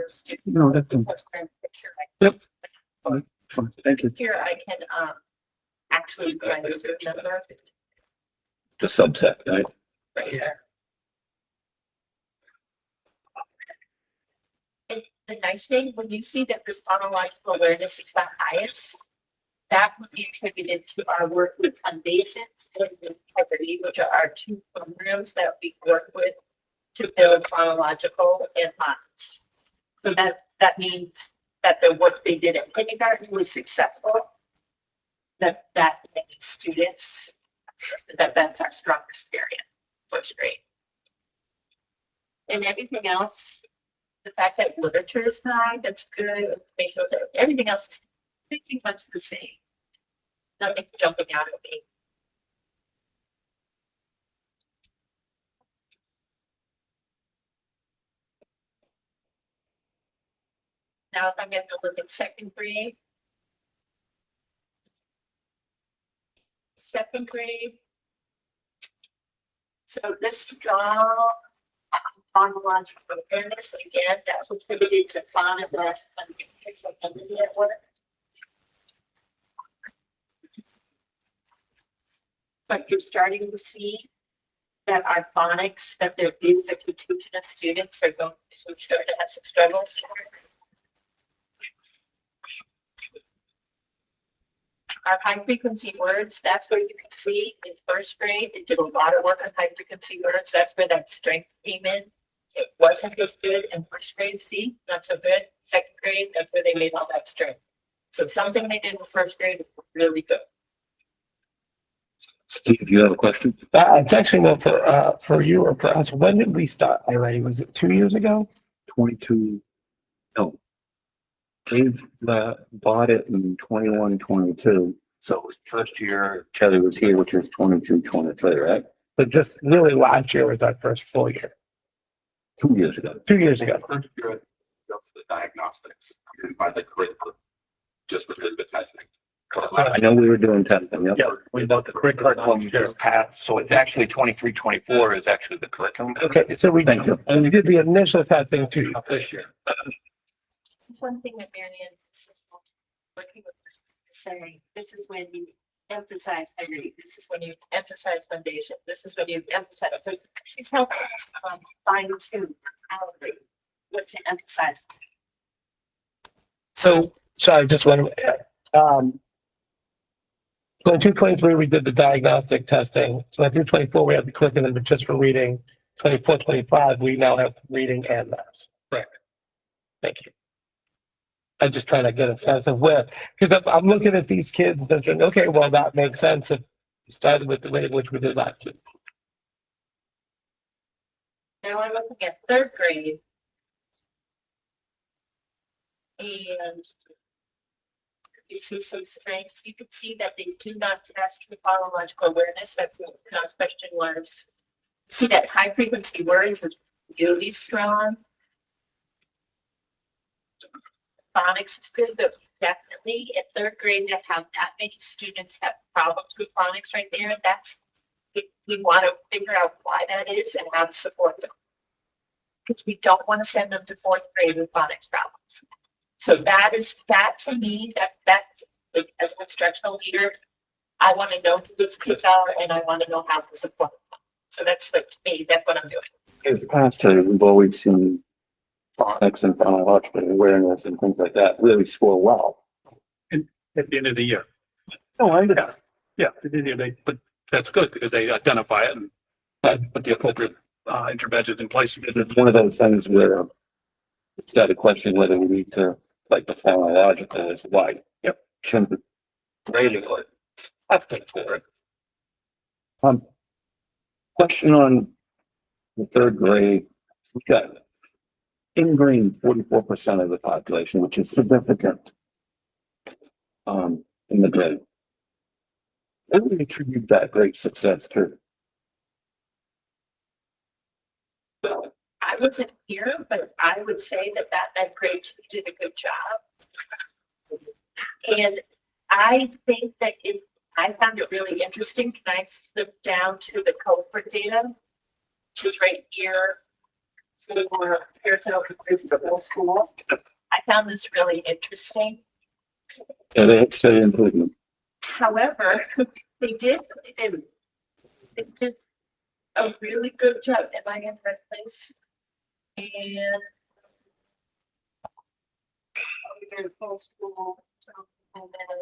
No, that's fine. Picture. Yep. Fine, thank you. Here I can, actually write a certain number. The subset, right? Yeah. And the nice thing, when you see that this phonological awareness is the highest, that would be attributed to our work with foundations and integrity, which are our two programs that we work with to build phonological and phonics. So that means that the work they did at kindergarten was successful. That many students, that's our strongest area, first grade. And everything else, the fact that literature is high, that's good. Everything else is pretty much the same. Nothing jumping out at me. Now, if I'm going to look at second grade. Second grade. So this strong phonological awareness, again, that's attributed to phonograph and work. But you're starting to see that our phonics, that there is a contingent of students are going to start to have some struggles. Our high frequency words, that's where you can see in first grade, they did a lot of work on high frequency words. That's where that strength came in. It wasn't as good in first grade, see, not so good. Second grade, that's where they made all that strength. So something they did in first grade is really good. Steve, you have a question? It's actually more for you or for us. When did we start already? Was it 2 years ago? 22, no. Dave bought it in 21, 22. So it was first year Kelly was here, which was 22, 23, right? But just really last year was our first full year. 2 years ago. 2 years ago. First year, just the diagnostics, I mean, by the curriculum, just with the testing. I know we were doing testing, yep. Yeah, we bought the curriculum just passed, so it's actually 23, 24 is actually the curriculum. Okay, so we Thank you. and we did the initial testing too. This year. It's one thing that Marianne is working with us to say, this is when you emphasize integrity, this is when you emphasize foundation, this is when you emphasize, so she's helping us fine tune what to emphasize. So I just want to, 22-23, we did the diagnostic testing. 23-24, we had the curriculum, but just for reading. 24-25, we now have reading and math. Correct. Thank you. I'm just trying to get a sense of where, because I'm looking at these kids and thinking, okay, well, that makes sense if we started with the rate which we did last year. Now I'm looking at third grade. And you see some strengths. You can see that they do not test for phonological awareness. That's what John's question was. See that high frequency words is really strong. Phonics is good, but definitely in third grade to have that many students have problems with phonics right there. That's, we want to figure out why that is and how to support them. because we don't want to send them to fourth grade with phonics problems. So that to me, that's like, as an instructional leader, I want to know who those kids are and I want to know how to support them. So that's like, to me, that's what I'm doing. In the past, we've always seen phonics and phonological awareness and things like that really score well. At the end of the year. No, I understand. Yeah, but that's good because they identify it and put the appropriate interventions in place. Because it's one of those things where it's got a question whether we need to, like the phonological is why. Yep. Shouldn't be grading it. I've paid for it. Question on the third grade. We got in green 44% of the population, which is significant. In the grade. What do we attribute that great success to? I wasn't here, but I would say that grade two did a good job. And I think that I found it really interesting. Can I slip down to the cohort data? Which is right here. So we're here to the middle school. I found this really interesting. Yeah, they say improvement. However, they did a really good job. Am I in the right place? And we're in full school. And then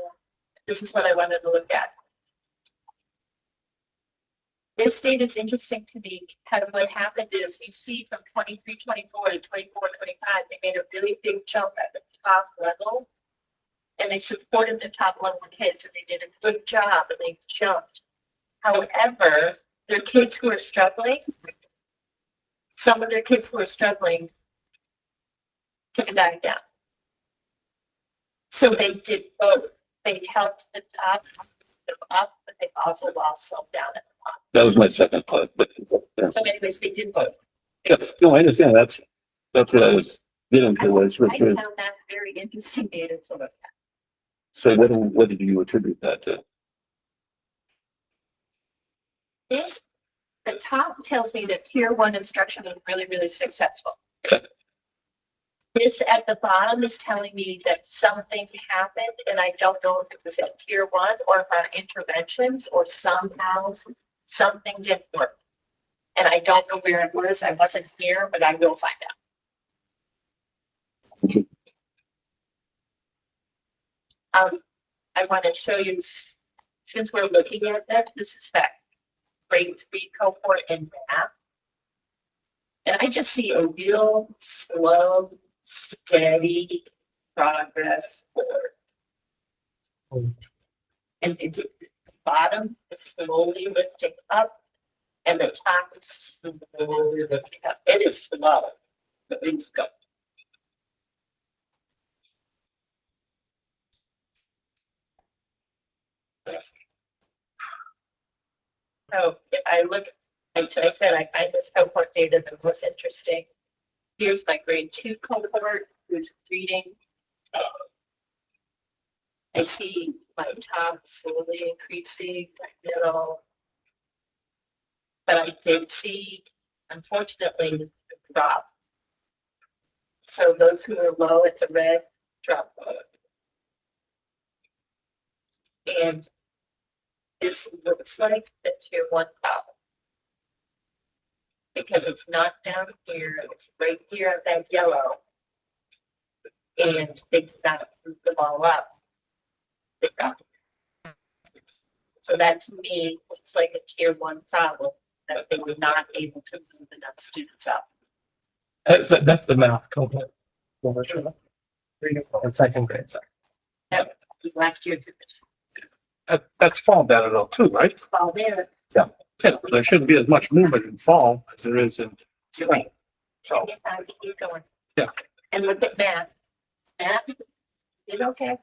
this is what I wanted to look at. This data is interesting to me because what happened is you see from 23, 24 to 24, 25, they made a really big jump at the top level. And they supported the top level kids and they did a good job and they jumped. However, their kids who are struggling, some of their kids who are struggling took a dive down. So they did both. They helped the top up, but they also lost some down at the bottom. That was my second part, but. So anyways, they did both. Yeah, no, I understand. That's what I was getting to was, I which is, found that very interesting data to look at. so what did you attribute that to? The top tells me that tier one instruction was really, really successful. This at the bottom is telling me that something happened and I don't know if it was at tier one or if our interventions or somehow something didn't work. And I don't know where it was. I wasn't here, but I will find out. I want to show you, since we're looking at that, this is that grade 3 cohort in math. And I just see a real slow, steady progress forward. And the bottom is slowly lifting up and the top is slowly lifting up. It is slow, but it's go. So if I look, as I said, I find this cohort data the most interesting. Here's my grade 2 cohort who's reading. I see my top slowly increasing, my middle. But I did see, unfortunately, the drop. So those who are low at the red drop low. And this looks like the tier 1 problem. Because it's not down here, it's right here at that yellow. And they did not move them all up. They got them. So that to me looks like a tier 1 problem, that they were not able to move enough students up. That's the math cohort. In second grade, sorry. That was last year too. That's fall data though too, right? It's all there. Yeah, so there shouldn't be as much movement in fall as there is in spring. So, Keep going. yeah. And look at math. Math is okay.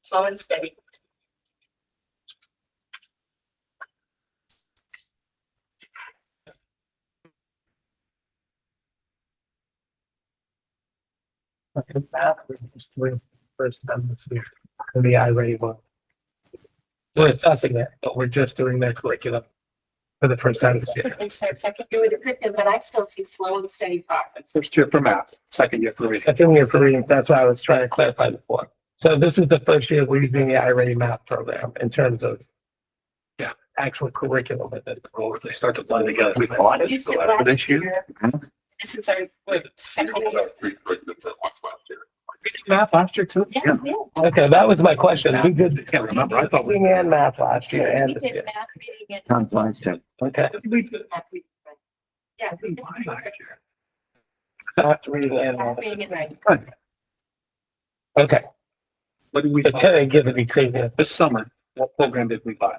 Slow and steady. In math, we're just doing first time this year. And the I-ready one. We're assessing it, but we're just doing their curriculum. for the percentage. It's their second year with the curriculum, but I still see slow and steady progress. First year for math, second year for reading. Second year for reading, that's why I was trying to clarify before. So this is the first year we're using the iReady math program in terms of actual curriculum with it. Or they start to blend together. We bought it Used it for last this year. year. This is our second year. Three curriculums at once last year. Math last year too? Yeah, yeah. Okay, that was my question. We did Can't remember. I thought we. reading and math last year and We this did year. math, reading, and Times last time. Okay. math, reading. Yeah. we did Math, reading and math, math. reading, and writing. Okay. What did we It's buy? kind of giving me crazy. This summer? What program did we buy?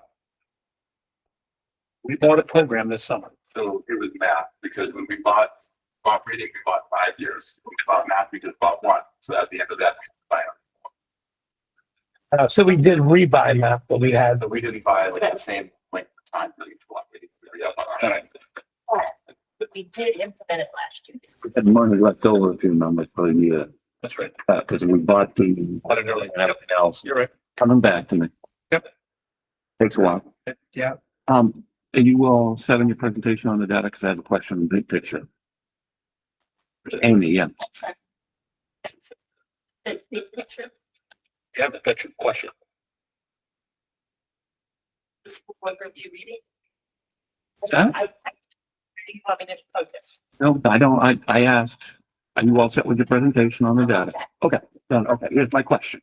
We bought a program this summer. So it was math, because when we bought reading, we bought 5 years. When we bought math, we just bought one. So at the end of that, we buy them. So we did rebuy math, but we had, But we didn't buy like the same length of time for each one. All right. We did implement it last year. We had money left over if you remember for the year, That's right. because we bought the, Bought it early. and everything else. You're right. Coming back to me. Yep. Takes a while. Yeah. Are you all set in your presentation on the data? Because I have a question, big picture. Amy, yeah. That's it. That's it. The big picture. You have a picture question. The school board review reading. Huh? You want me to focus? No, I don't. I asked, are you all set with your presentation on the data? Okay, then, okay, here's my question.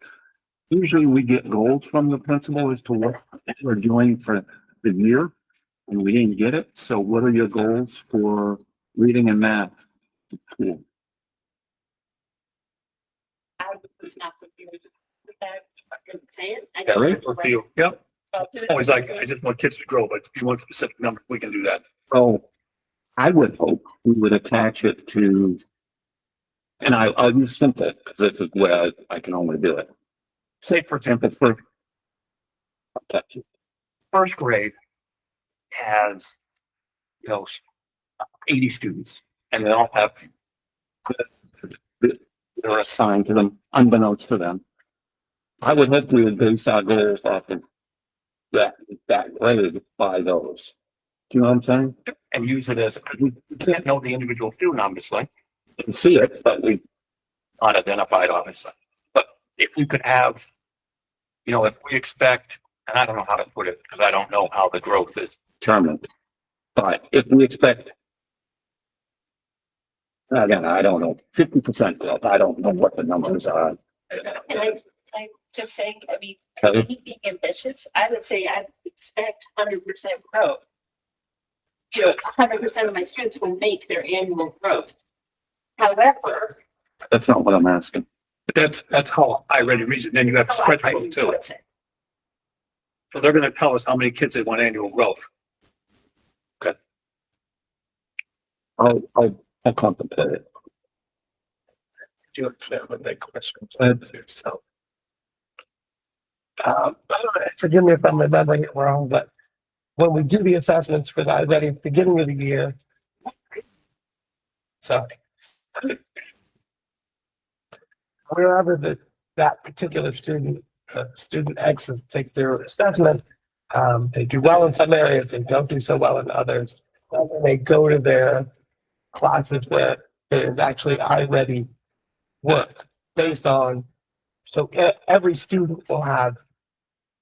Usually we get goals from the principal as to what we're doing for the year, and we didn't get it. So what are your goals for reading and math at school? I was not prepared with that. I couldn't say it. I Yeah, right. For you. Yep. I'll do it. Always like, I just want kids to grow, but if you want specific numbers, we can do that. So I would hope we would attach it to, and I'll use simple, because this is where I can only do it. Say, for example, first grade has, 80 students, and they all have, they're assigned to them, unbeknownst to them. I would hope we would base our goals off of that grade by those. Do you know what I'm saying? And use it as, we can't know the individual student, obviously, You can see it, but we, not identified, obviously. But if we could have, if we expect, and I don't know how to put it, because I don't know how the growth is. determined. But if we expect, again, I don't know, 50% growth, I don't know what the numbers are. And I'm just saying, I mean, Okay. me being ambitious, I would say I expect 100% growth. 100% of my students will make their annual growth. However. That's not what I'm asking. But that's how I read reason. Then you have Oh, I spreadsheet too. what's it? So they're gonna tell us how many kids they want annual growth. I'll contemplate it. do you understand what that question is? So. Forgive me if I'm remembering it wrong, but when we do the assessments for the iReady at the beginning of the year. Sorry. Wherever that particular student, student X takes their assessment, they do well in some areas, they don't do so well in others. And then they go to their classes where there is actually iReady work based on, so every student will have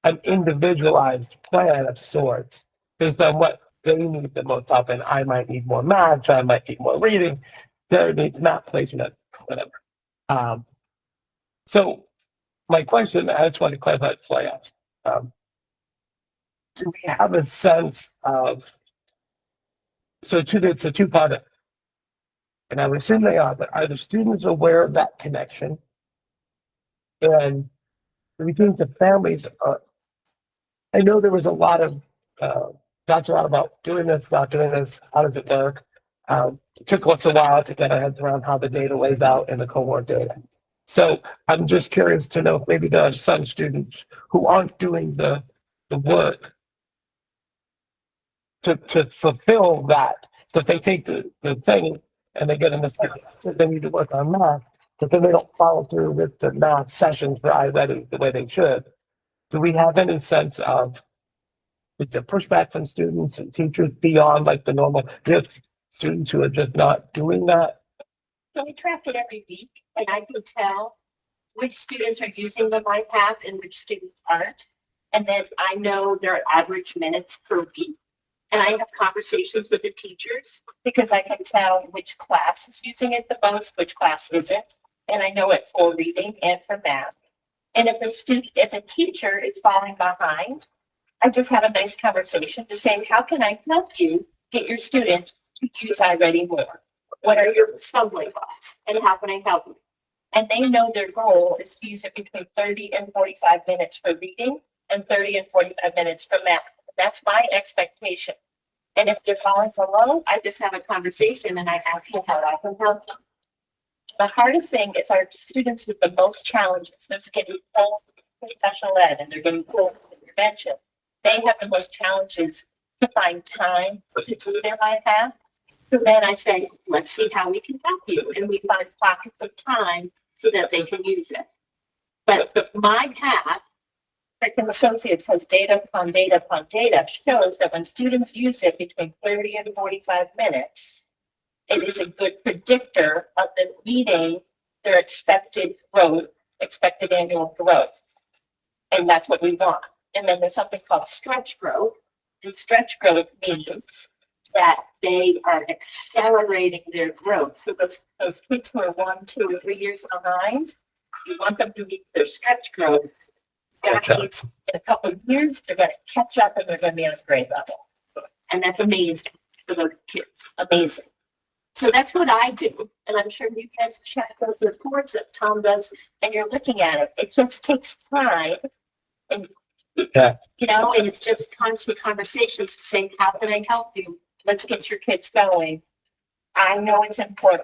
an individualized plan of sorts based on what they need the most of. And I might need more math, I might need more reading, Sarah needs math placement, whatever. So my question, I just want to clarify before I ask. Do we have a sense of, it's a two-part, and I would assume they are, but are the students aware of that connection? And do we think the families are, I know there was a lot of, talked a lot about doing this, not doing this, how does it work? It took us a while to get our heads around how the data lays out in the cohort data. So I'm just curious to know if maybe there are some students who aren't doing the work to fulfill that. So if they take the thing and they get in this, they need to work on math, but then they don't follow through with the math sessions for iReady the way they should. Do we have any sense of is there pushback from students and teachers beyond like the normal, just students who are just not doing that? So we track it every week and I can tell which students are using the MyPath and which students aren't. And then I know their average minutes per week. And I have conversations with the teachers because I can tell which class is using it the most, which class isn't. And I know it for reading and for math. And if a teacher is falling behind, I just have a nice conversation to say, how can I help you get your student to use iReady more? What are your stumbling blocks and how can I help you? And they know their goal is to use it between 30 and 45 minutes for reading and 30 and 45 minutes for math. That's my expectation. And if they're falling below, I just have a conversation and I ask them how I can help them. The hardest thing is our students with the most challenges. Those getting pulled from special ed and they're getting pulled from intervention. They have the most challenges to find time to do their MyPath. So then I say, let's see how we can help you. And we find pockets of time so that they can use it. But the MyPath, Curriculum Associates has data upon data upon data, shows that when students use it between 30 and 45 minutes, it is a good predictor of them meeting their expected growth, expected annual growth. And that's what we want. And then there's something called stretch growth. And stretch growth means that they are accelerating their growth. So those kids who are 1, 2, or 3 years behind, you want them to meet their stretch growth. That means in a couple of years, they're going to catch up and they're going to be on a grade level. And that's amazing for those kids. Amazing. So that's what I do. And I'm sure you guys check those reports that Tom does and you're looking at it. It just takes time. And, you know, and it's just constant conversations to say, how can I help you? Let's get your kids going. I know it's important.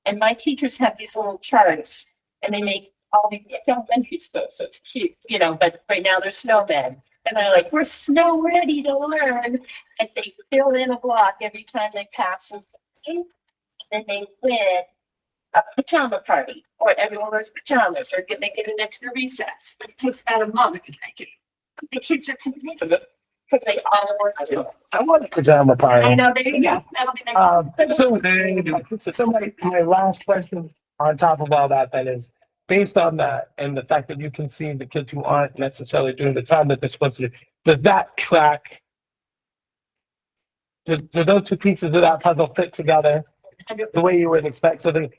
And my teachers have these little charts and they make all the, it's elementary school, so it's cute, you know, but right now they're snowmen. And they're like, we're snow ready to learn. And they fill in a block every time they pass the game. Then they win a pajama party, or everyone wears pajamas, or they get an extra recess. It takes about a month. The kids are committed because they all work together. I want a pajama party. I know, there you go. That'll be nice. So my last question on top of all that then is, based on that and the fact that you can see the kids who aren't necessarily doing the time that they're supposed to do, does that track? Do those two pieces of that puzzle fit together the way you would expect? So the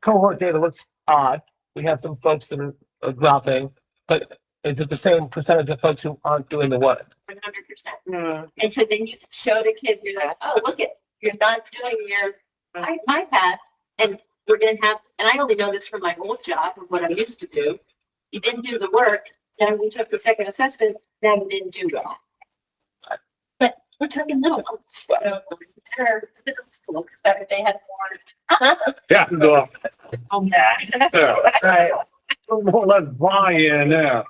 cohort data looks odd. We have some folks that are dropping, but is it the same percentage of folks who aren't doing the work? 100%. And so then you can show the kid, you're like, oh, look at, you're not doing your MyPath. And we're going to have, and I only know this from my old job of what I used to do. You didn't do the work, then we took the second assessment, then you didn't do that. But we're talking little ones. So it's better middle school because better they had more. Yeah. Oh, yeah. Right. Well, let's buy in there.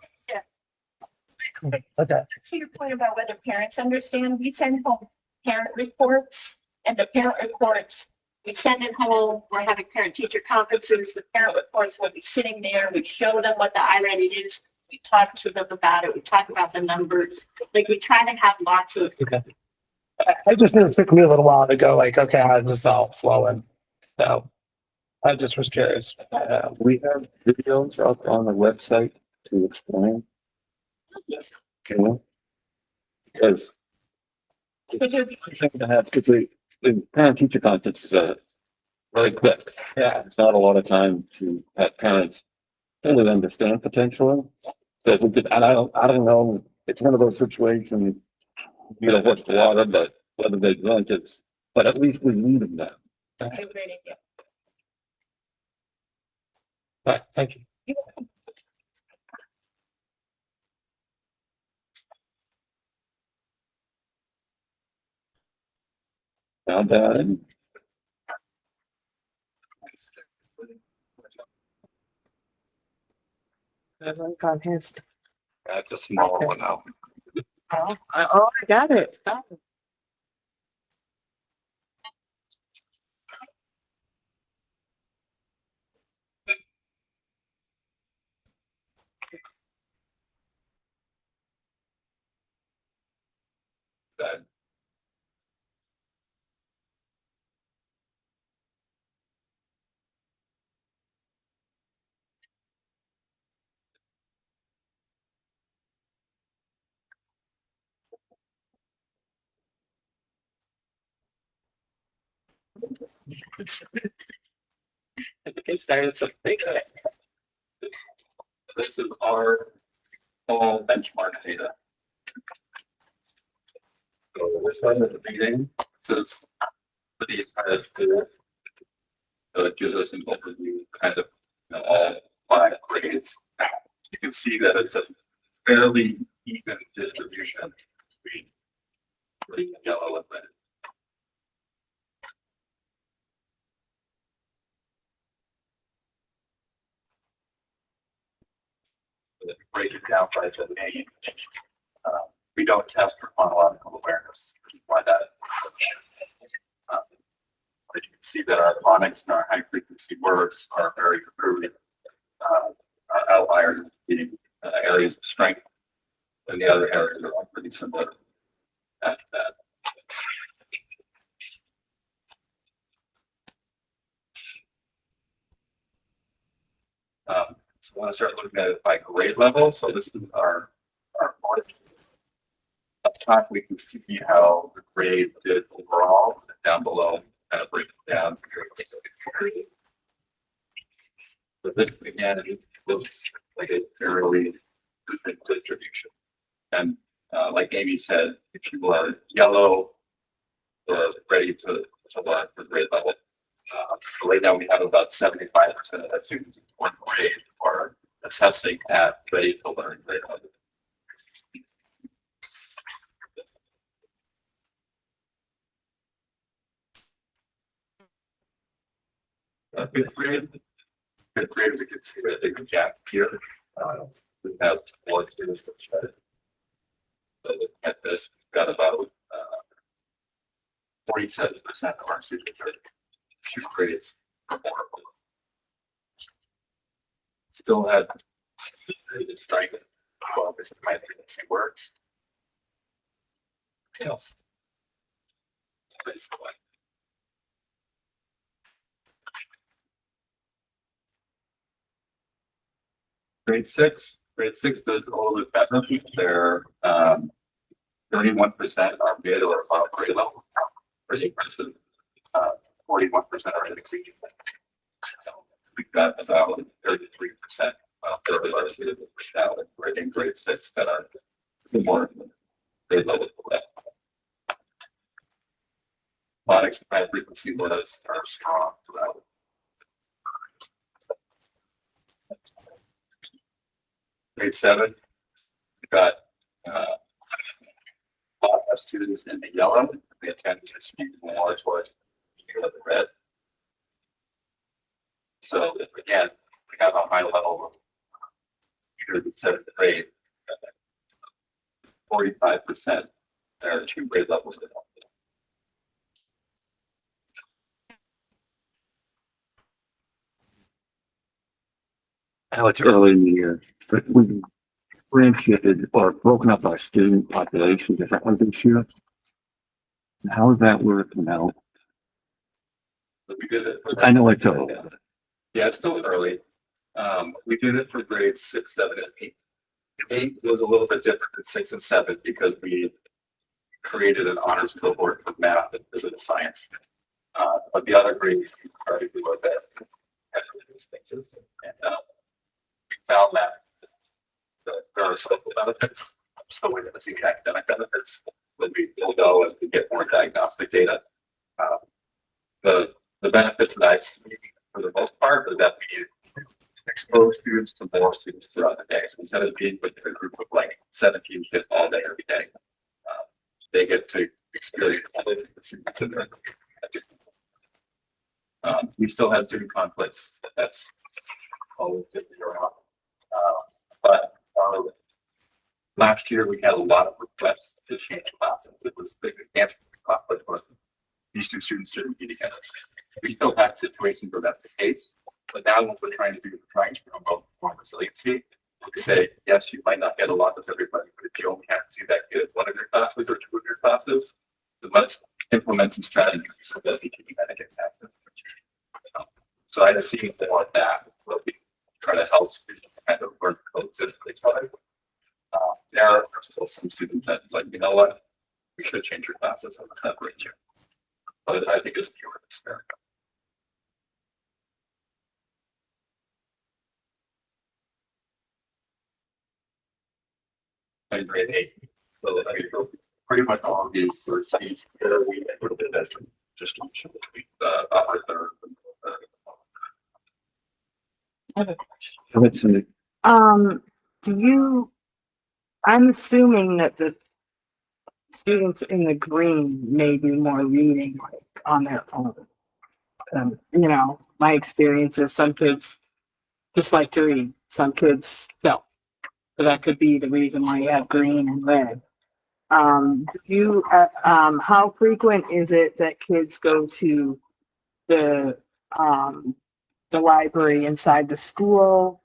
Okay. To your point about whether parents understand, we send home parent reports, and the parent reports, we send it home. We're having parent-teacher conferences. The parent reports will be sitting there. We show them what the iReady is. We talk to them about it. We talk about the numbers. Like we try to have lots of. Okay. I just knew it took me a little while to go like, okay, how's this all flowing? So I just was curious. We have videos up on the website to explain. Yes. Can we? Because the parent teacher conference is really quick. Yeah. It's not a lot of time to have parents fully understand potentially. So if we could, and I don't know, it's one of those situations, you know, what's the water, but whether they drink is, but at least we need them now. All right, thank you. Now that. Everyone's on his. That's a smaller one now. Oh, I got it. that. This is our fall benchmark data. So this one at the beginning says for the entire school. So it gives us an overview, kind of, all 5 grades. You can see that it's a fairly even distribution between green, yellow, and red. Break it down by the name. We don't test for phonological awareness. Why that? But you can see that our phonics and our high frequency words are very improved. Our outliers being areas of strength, and the other areas are all pretty similar. After that. So I want to start looking at it by grade level. So this is our mark. Up top, we can see how the grade did overall. Down below, kind of break it down. But this again, it looks like a fairly good distribution. And like Amy said, if people are yellow, ready to learn for grade level. So right now we have about 75% of the students in 4th grade are assessing at ready to learn grade level. Fifth grade, we can see that they gap here. We have 4 years to try. So looking at this, we've got about 47% of our students are 2 grades or more. Still had strength. Well, this might be the words. Else. Grade 6 does a little bit better. They're 31% are mid or above grade level. Pretty impressive. 41% are in exceeding. So we've got about 33% of our students now are in grade 6 that are more grade level. Phonics and high frequency words are strong throughout. Grade 7, we've got a lot of students in the yellow. They tend to speak more towards the red. So again, we have a high level of either the 7th grade, 45%. There are 2 grade levels. How it's early in the year, but we differentiated or broken up our student population differently this year. How is that working out? We did it. I know it's early. Yeah, it's still early. We did it for grades 6, 7, and 8. 8 was a little bit different than 6 and 7 because we created an honors cohort for math and physical science. But the other grades we started to do our best at these things. And we found that there are social benefits. So we're going to see academic benefits when we'll go as we get more diagnostic data. The benefits that I see for the most part are that we expose students to more students throughout the day. So instead of being with a group of like 17 kids all day, every day, they get to experience all the students in there. We still have student conflicts. That's always good to be around. But last year we had a lot of requests to change classes. It was the answer to the conflict was these 2 students shouldn't be together. We still have situations where that's the case, but now what we're trying to do, we're trying to promote more resiliency. We say, yes, you might not get along with everybody, but if you only have to see that kid, 1 of your classes or 2 of your classes. But let's implement some strategies so that we can kind of get past it. So I just see more like that, where we try to help students kind of work coexist with each other. There are still some students that's like, you know what, we should change your classes and separate you. But I think it's pure experiment. And grade 8. So I mean, pretty much all of these sort of studies here, we put a bit of extra distribution between the upper third and I'm assuming that the students in the green may do more reading like on their own. My experience is some kids just like to read, some kids don't. So that could be the reason why you have green and red. How frequent is it that kids go to the library inside the school?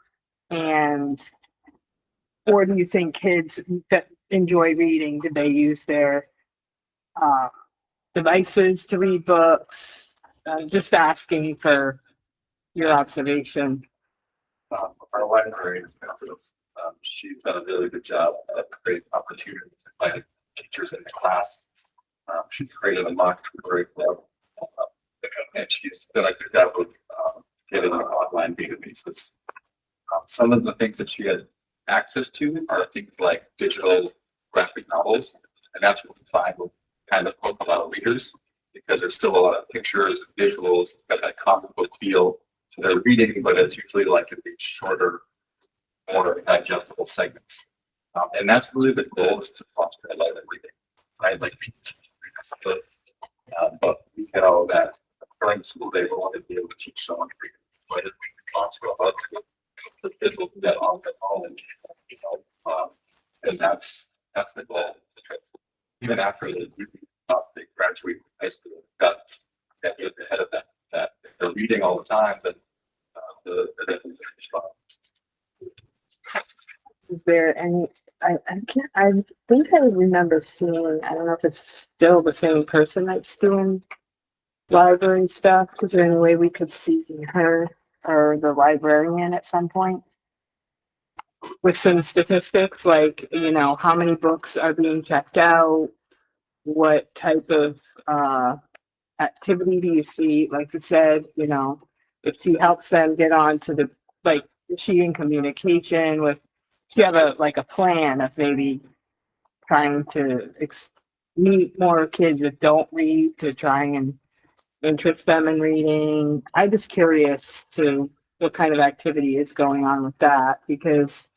Or do you think kids that enjoy reading, do they use their devices to read books? Just asking for your observation. Our library, she's done a really good job of creating opportunities and finding teachers in the class. She's created a mock library club, and she's done a good job with getting online databases. Some of the things that she had access to are things like digital graphic novels, and that's what we find will kind of hook a lot of readers because there's still a lot of pictures and visuals. It's got that comic book feel, so they're reading, but it's usually like in these shorter, more digestible segments. And that's really the goal, is to foster a love of reading. I like reading, but we get all that during the school day. We want to be able to teach someone to read. But if we can foster a love, the kids will do that on their own, and that's the goal. Because even after they graduate from high school, got ahead of that. If they're reading all the time, then the Is there any, I think I remember seeing, I don't know if it's still the same person that's doing library stuff. Is there any way we could see her or the librarian at some point? With some statistics, like, how many books are being checked out? What type of activity do you see? Like you said, if she helps them get on to the, like, is she in communication with, do you have a plan of maybe trying to meet more kids that don't read to try and interest them in reading? I'm just curious to what kind of activity is going on with that, because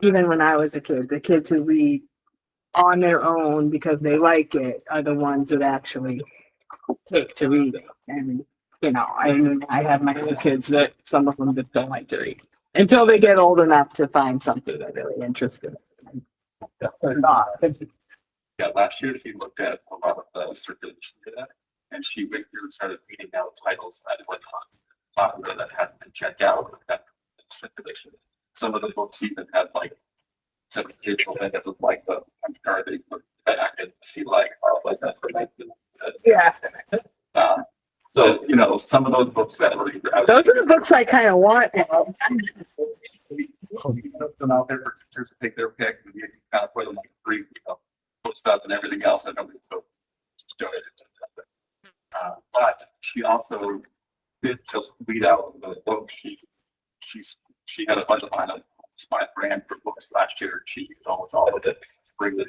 even when I was a kid, the kids who read on their own because they like it are the ones that actually take to reading. And, I have my own kids that some of them just don't like to read until they get old enough to find something they're really interested in. Or not. Yeah, last year she looked at a lot of the circulation data, and she went through and started reading out titles that were popular that hadn't been checked out with that circulation. Some of the books even had like 7 years old, and it was like the card that you look back and see like, oh, like that's for like Yeah. So, some of those books that were either out. Those are the books I kind of want now. We put them out there for teachers to take their pick, and you can kind of put them like free, stuff and everything else that nobody just donated to them. But she also did just read out the book. She had a bunch of Spy brand for books last year. She used almost all of it to bring the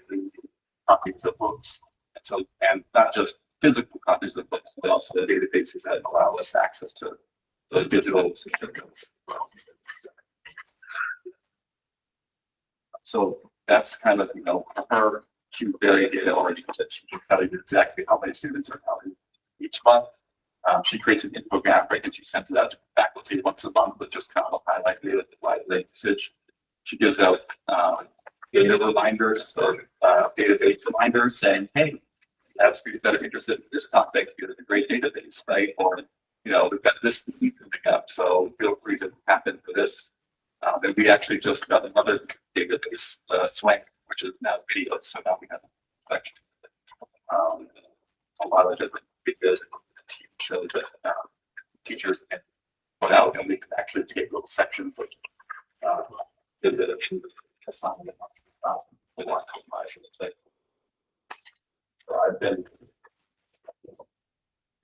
copies of books. And not just physical copies of books, but also the databases that allow us access to the digital certificates. So that's kind of, her, she very data oriented. She can tell you exactly how many students are coming each month. She creates an infographic and she sends it out to faculty once a month with just kind of a highlight data, the usage. She gives out data reminders or database reminders saying, hey, you have students that are interested in this topic, here's a great database, right? Or, we've got this thing coming up, so feel free to tap into this. And we actually just got another database, Swank, which is now video, so now we have a section challenge it because the team showed that teachers can put out and we can actually take those sections like the assignment. So I've been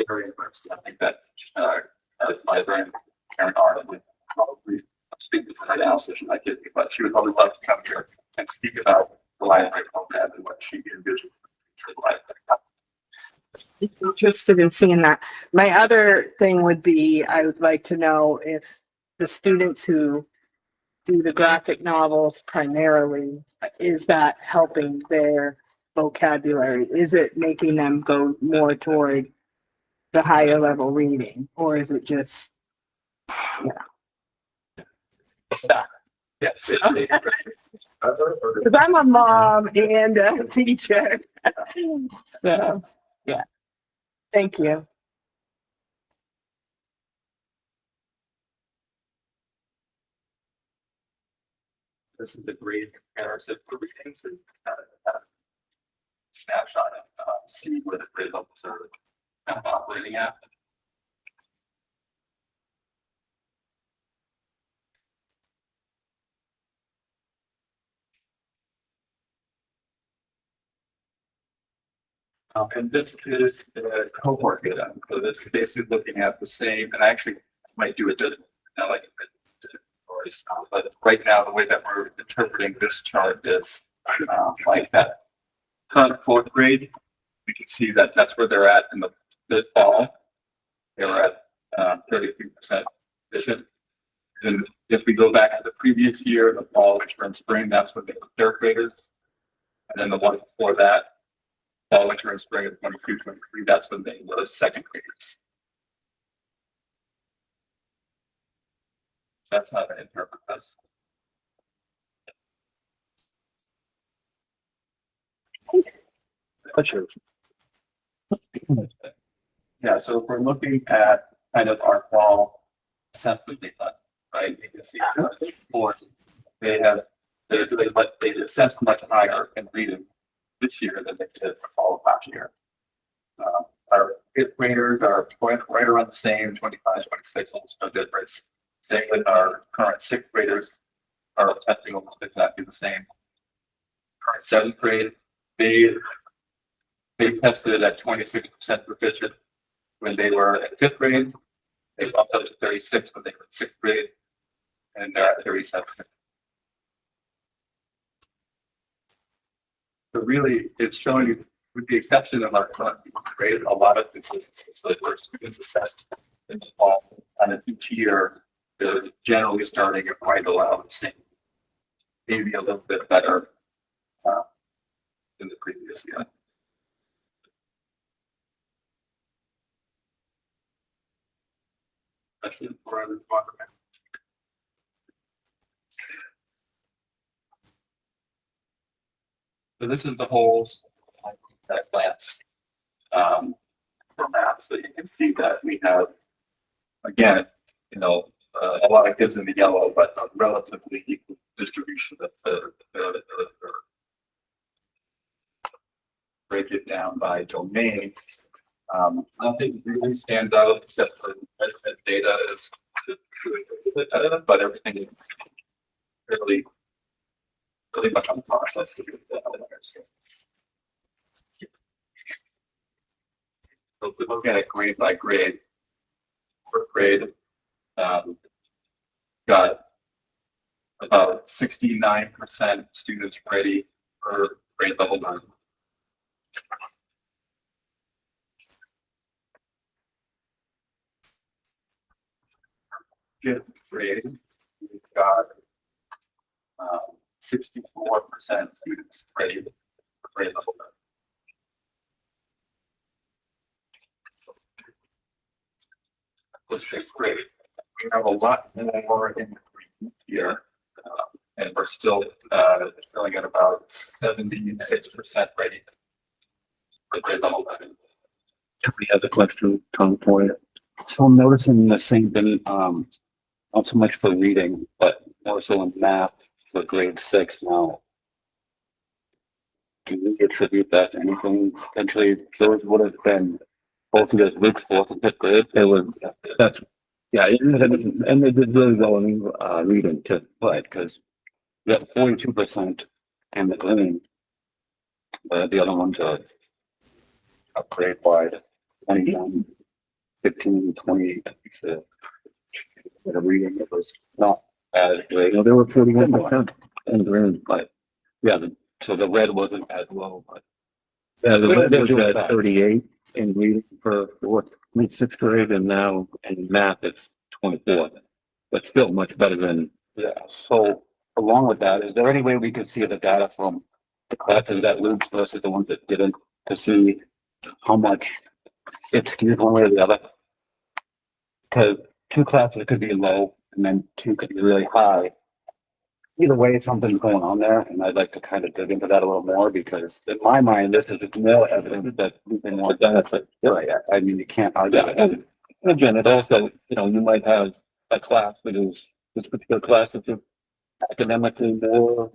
very impressed. I think that as librarian Karen Arden would probably speak to her now, so she might get me, but she would probably love to come here and speak about the library program and what she envisions for the library. Interested in seeing that. My other thing would be, I would like to know if the students who do the graphic novels primarily, is that helping their vocabulary? Is it making them go more toward the higher level reading, or is it just, Yes. because I'm a mom and a teacher. So, yeah. Thank you. This is a great comparison for readings and snapshot of see where the grade levels are operating at. And this is the cohort data. So this is basically looking at the same, and I actually might do it now, like, but right now, the way that we're interpreting this chart is like that fourth grade. We can see that that's where they're at in this fall. They were at 33% efficient. And if we go back to the previous year, the fall, winter, and spring, that's when they were third graders. And then the one before that, fall, winter, and spring of 22, 23, that's when they were second graders. That's how I interpret this. Yeah, so if we're looking at kind of our fall assessment data, right? You can see they assessed much higher in reading this year than they did for fall of last year. Our fifth graders are right around the same, 25, 26, almost no difference. Same with our current sixth graders are testing almost exactly the same. Current seventh grade, they tested at 26% proficient when they were at fifth grade. They bumped up to 36 when they were in sixth grade, and they're at 37. So really, it's showing you, with the exception of our current grade, a lot of consistency. So where students assessed in the fall, and each year, they're generally starting at right around the same, maybe a little bit better than the previous year. Question for other department. So this is the whole that glance for math. So you can see that we have, again, you know, a lot of kids in the yellow, but a relatively equal distribution of the break it down by domain. Nothing really stands out except for measurement data is, but everything is really much on par. Let's do that. So if we look at it grade by grade, per grade, got about 69% students ready for grade level 9. Fifth grade, we've got 64% students ready for grade level 9. For sixth grade, we have a lot more in green here, and we're still filling at about 76% ready for grade level 9. We have the question, Tom, for you. So I'm noticing the same thing, not so much for reading, but more so in math for grade 6 now. Can you attribute that to anything? Potentially, those would have been both of those Luke fourth and fifth grade. It was, that's, yeah, and they did really well in, reading too. Right, because we have 42% in the green. The other ones are grade wide, 21, 15, 28. The reading, it was not as great. You know, they were 41% in green, But yeah, so the red wasn't as low, but yeah, the red They're was doing at fast. 38 in reading for fourth, sixth grade, and now in math, it's 24. but still much better than, yeah. So along with that, is there any way we could see the data from the classes that lose versus the ones that didn't, to see how much it skewed one way or the other? Because two classes could be low and then two could be really high. Either way, something's going on there, and I'd like to kind of dig into that a little more, because in my mind, this is more evidence that we can want benefit. Right, I mean, you can't argue that. And again, it also, you know, you might have a class that is, this particular class is academically more,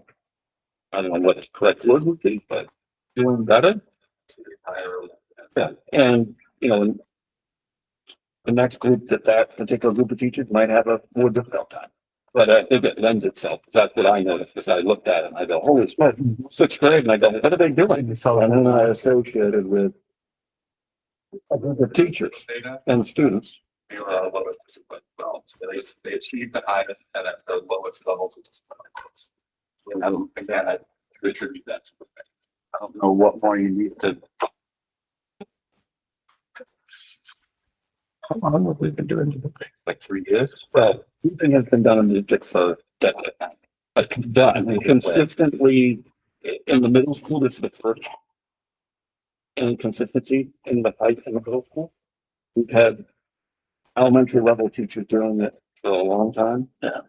I don't know what the correct word would be, but doing better. Yeah, and, you know, the next group, that particular group of teachers might have a more difficult time. But I think it lends itself. That's what I noticed, because I looked at it and I go, holy smokes, sixth grade, and I go, what are they doing? So, and then I associated with a group of teachers and students. They were lowest discipline well, so they achieved the highest and at the lowest levels of discipline. And again, I attribute that to the fact. I don't know what more you need to. How long have we been doing it? Like 3 years. Well, everything has been done in the district for decades. But Consistently, in the middle school, this is the first inconsistency in the high and the middle school. We've had elementary level teachers doing it for a long time. Yeah.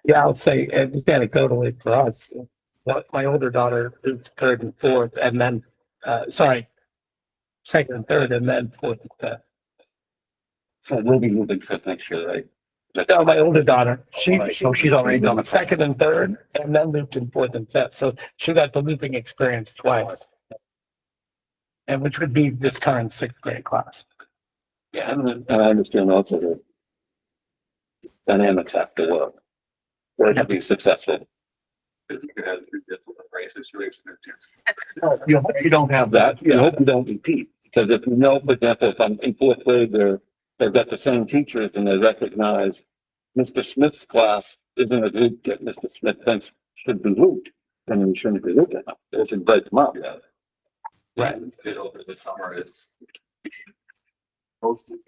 Yeah, I'll say, just anecdotally for us, my older daughter moved third and fourth, and then, second and third, and then fourth and fifth. So we'll be moving fifth next year, right? No, my older daughter, she's already done it. second and third, and then moved in fourth and fifth, so she got the looping experience twice. And which would be this current sixth grade class. Yeah, and I understand also the dynamics have to work for it to be successful. Because you could have three different race situation or two. You hope you don't have that. You hope you don't repeat, because if you know, for example, if I'm in fourth grade, they've got the same teachers and they recognize Mr. Smith's class isn't a group that Mr. Smith thinks should be looped, then you shouldn't be looping them. They should break them up. Yeah. Right. It over the summer is posted.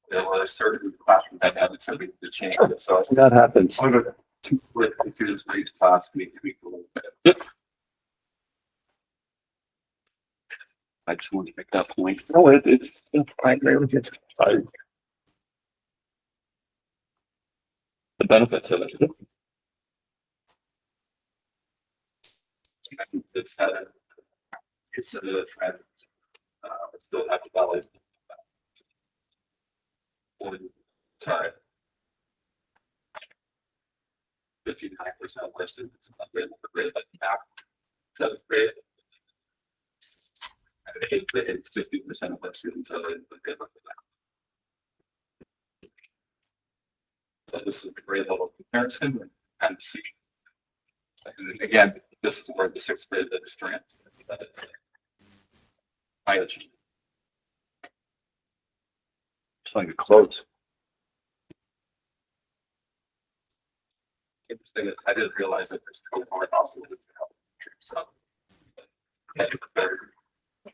There were certain classroom dynamics that we need to change. So That happens. I'm gonna two with the students for each class, we tweak a little bit. I just wanted to make that point. No, it's, I agree with you. The benefits of it. It's a trend. We still have to valid. Sorry. 59% of our students are able to grade like half, seventh grade. And eighth grade, 50% of our students are able to grade like that. So this is a grade level comparison and kind of see. And again, this is where the sixth grade that is strengths. I achieve. It's like a close. Interesting is I didn't realize that this cohort also would help. So. I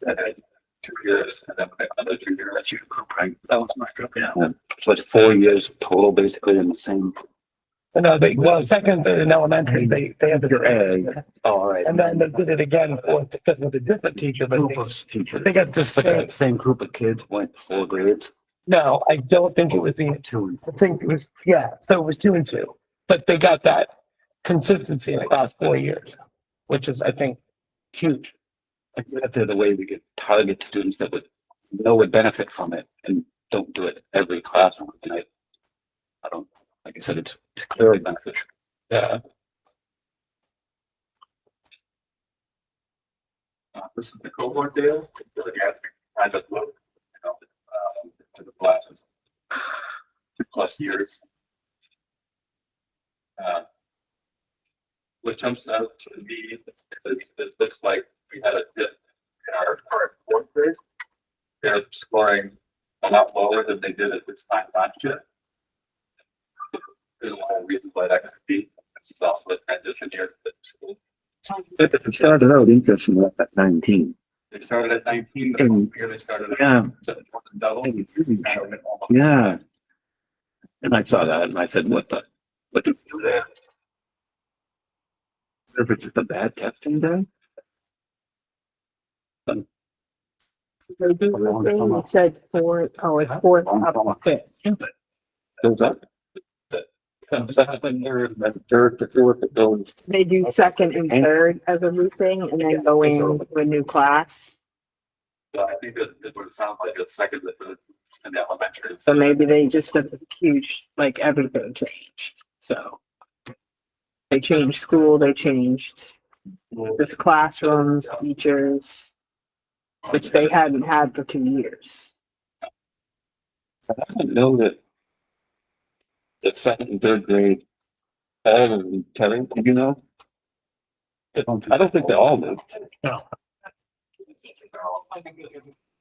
had 2 years and then another 2 years. That's your group, right? That was my group, yeah. So it's 4 years total, basically in the same. No, second, third, in elementary, they had Your the, A. All right. and then they did it again fourth, fifth with a different teacher, but Group of teachers. they got this, But that same group of kids went 4 grades. no, I don't think it was the, I think it was, yeah, so it was 2 and 2. But they got that consistency in the last 4 years, which is, I think, huge. Like that's the way we could target students that would benefit from it and don't do it every classroom. And I don't, like I said, it's clearly beneficial. Yeah. This is the cohort data. Really had kind of look, classes. 2+ years. What jumps out to me is it looks like we had a dip in our fourth grade. They're scoring a lot lower than they did at this time last year. There's a lot of reasons why that could be. This is also a transition year to the school. It started out interesting at 19. They started at 19, the year they started at Yeah. double. Yeah. And I saw that and I said, what did you do there? If it's just a bad testing day? You said four, oh, it's fourth up to fifth. Goes up. Second, third to fourth, it goes. They do second and third as a roofing and then go into a new class. So I think that it would sound like a second in the elementary. So maybe they just have a huge, like everything changed, so. They changed school, they changed this classrooms, teachers, which they hadn't had for 2 years. I didn't know that the second and third grade, all of them, Terry, did you know? I don't think they all moved. No.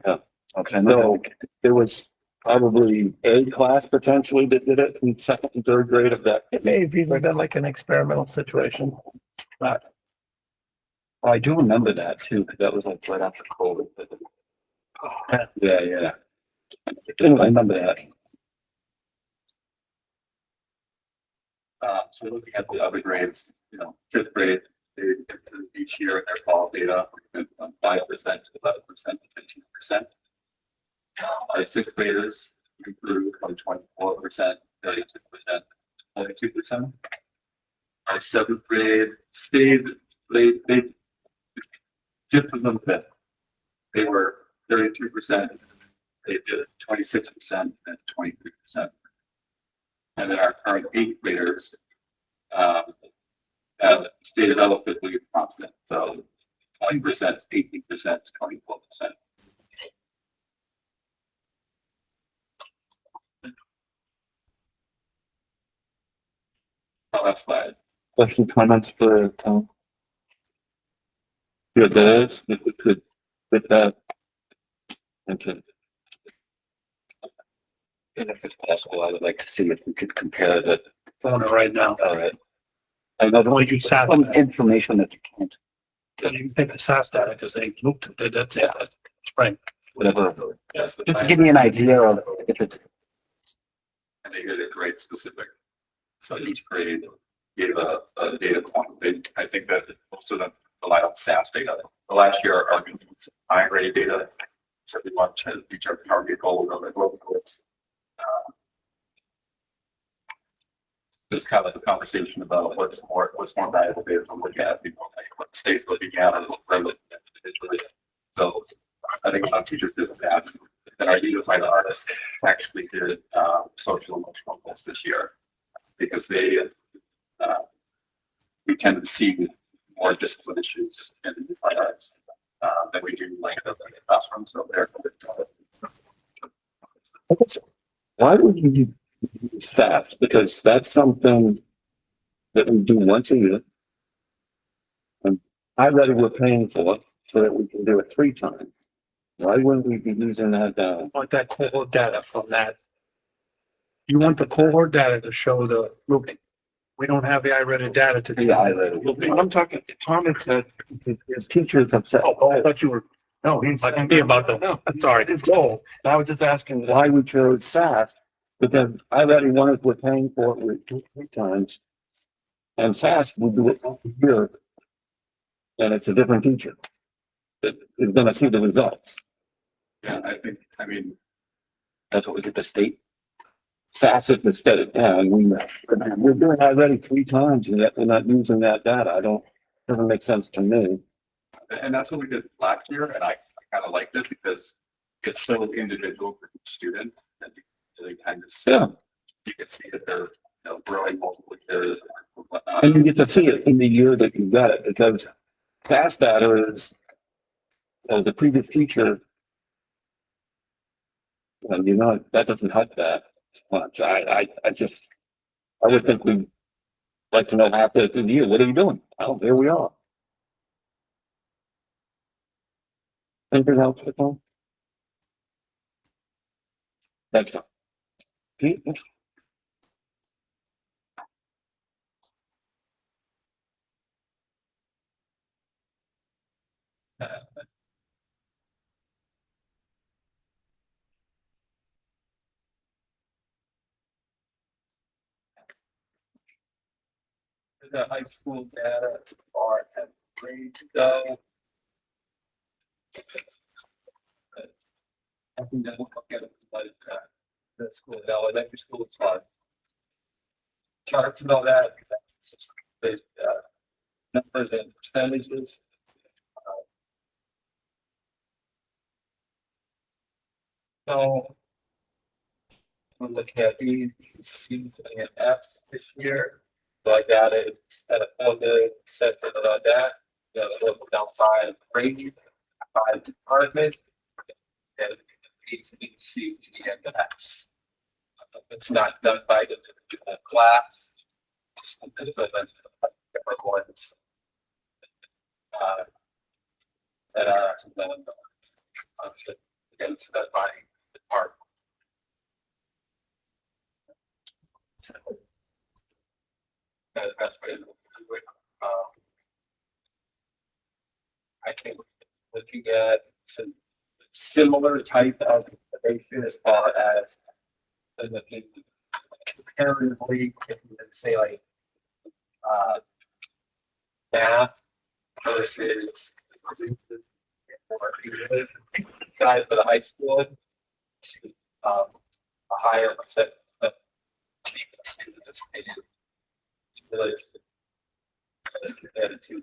Yeah, okay, no, there was probably a class potentially that did it in second and third grade of that. It may have even been like an experimental situation. But I do remember that too, because that was like right after COVID. Yeah. I remember that. So looking at the other grades, fifth grade, they get to each year in their fall data, went from 5% to 11% to 15%. Our sixth graders improved from 24%, 32%, 42%. Our seventh grade stayed, they dipped a little bit. They were 32%, they did 26% and 23%. And then our current eighth graders have stayed relatively constant. So 20%, 18%, 24%. Last slide. Questions, comments for Tom? Your goals, if we could fit that. Okay. And if it's possible, I would like to see if we could compare the. On it right now. All right. I know the Only you sat. some information that you can't, You can take the SAS data because they moved, that's it, spring. whatever, Yes, the just to give me an idea of if it's. and they did a grade specific. So each grade gave a data point. I think that most of them rely on SAS data. The last year, our high grade data. So we want to reach our target goal of the global goals. Just kind of a conversation about what's more valuable data to look at, like what states looking at and what we're looking at individually. So I think a lot of teachers did that. And our unified artists actually did social emotional goals this year because they we tend to see more discipline issues in the unified arts than we do like in the classroom. So they're Why would you do SAS? Because that's something that we do once a year. And I read we're paying for it so that we can do it 3 times. Why wouldn't we be using that, Want that cohort data from that. You want the cohort data to show the grouping. We don't have the I-rated data to. the I-rated? I'm talking, Tom had said, his teachers have said. Oh, I thought you were, No, he's. I can be about the, I'm sorry. His goal. I was just asking why we chose SAS, because I already wanted, we're paying for it with 3 times. And SAS, we do it once a year. And it's a different teacher that is gonna see the results. yeah, I mean, That's what we get the state. SAS is the state, yeah, and we're doing already 3 times, and yet we're not using that data. Doesn't make sense to me. and that's what we did last year, and I kind of liked it because it's so individual for each student, and they kind of Yeah. you can see that they're growing multiple years and whatnot. And you get to see it in the year that you got it, because SAS data is, the previous teacher You know, that doesn't help that much. I just, I would think we'd like to know halfway through the year, what are you doing? Oh, there we are. Anything else for Tom? That's fine. Pete? The high school data as far as grades go. I think that will get it, but the school, the elementary school is fine. Charts and all that. The numbers and percentages. So we're looking at B, C's and F's this year. So I got it at a 4 good set of that. Look down 5 grade, 5 departments, and B's, B, C, G, and F's. It's not done by the class. Just different ones. That are against that by department. So, that's the best way to do it. I think looking at some similar type of information as far as looking comparatively, if we would say like math versus side for the high school to a higher percent of students compared to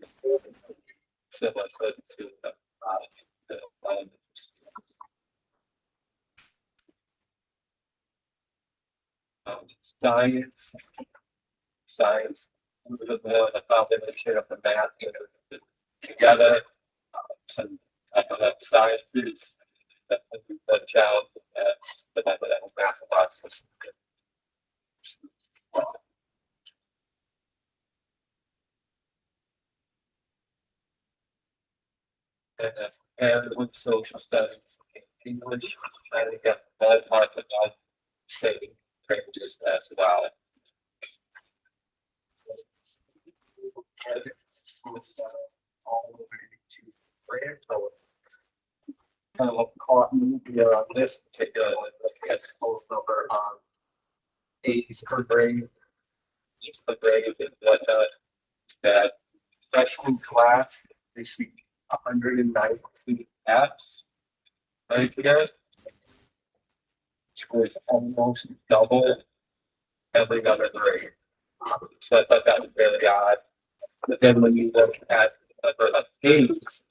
similar to the science, a little bit more of the combination of the math, together. Some sciences, the challenge as the math classes. And with social studies, English, and we got ballpark about saving ranges as well. All the way to grade, so kind of caught me here on this particular one, looking at the total number on A's per grade, E's per grade, and whatnot. Is that freshman class, they see 192 F's right here, which was almost double every other grade. So I thought that was really odd. But then when you look at the number of A's,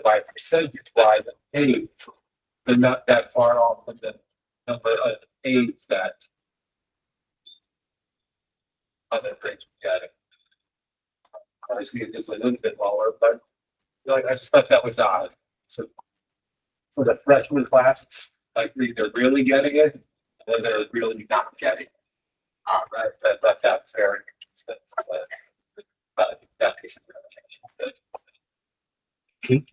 by percentage wise of A's, they're not that far off from the number of A's that other grades were getting. Obviously, it is a little bit lower, but like I just thought that was odd. So for the freshman class, like they're really getting it, or they're really not getting it. Right, but that's very interesting. But that piece of information.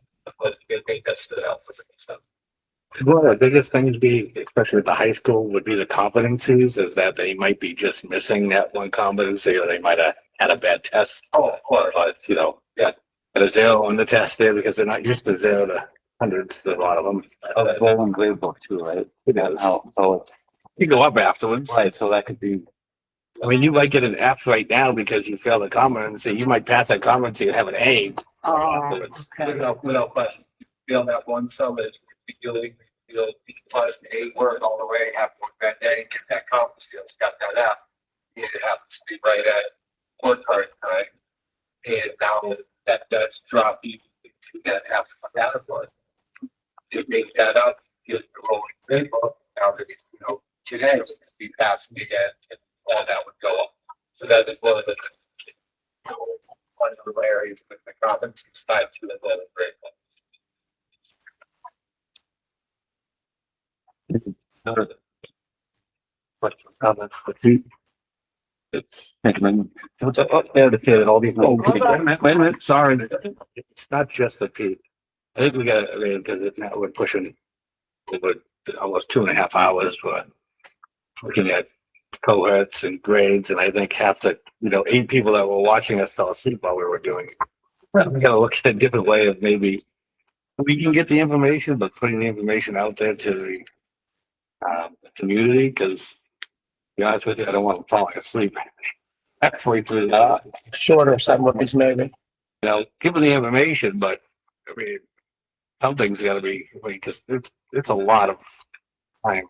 I think that stood out for stuff. One of the biggest things be, especially at the high school, would be the competencies, is that they might be just missing that one competency, or they might have had a bad test. Oh, of course. But, got a 0 on the test there because they're not used to 0 to hundreds, a lot of them. A rolling grade book too, right? It is. So it's, You go up afterwards. right, so that could be, I mean, you might get an F right now because you failed a competency. You might pass that competency and have an A. afterwards. Without question, you feel that one summer, you'll plus A work all the way, have work that day, get that competency, it's got that F. It happens to be right at work hard time. And now that does drop you to that F on that one. To make that up, get the rolling grade book, now that today be passing again, and all that would go up. So that is one of the areas with the competencies tied to the rolling grade book. Question, comments, for Pete? It's, so it's up there to fit all these. Oh, wait a minute, sorry. It's not just for Pete. I think we got, because now we're pushing over almost 2.5 hours for looking at cohorts and grades, and I think half the, 8 people that were watching us fell asleep while we were doing it. We gotta look at a different way of maybe we can get the information, but putting the information out there to the community, because to be honest with you, I don't want them falling asleep. Halfway through that. Shorter summaries maybe. Give them the information, but I mean, something's gotta be, because it's a lot of time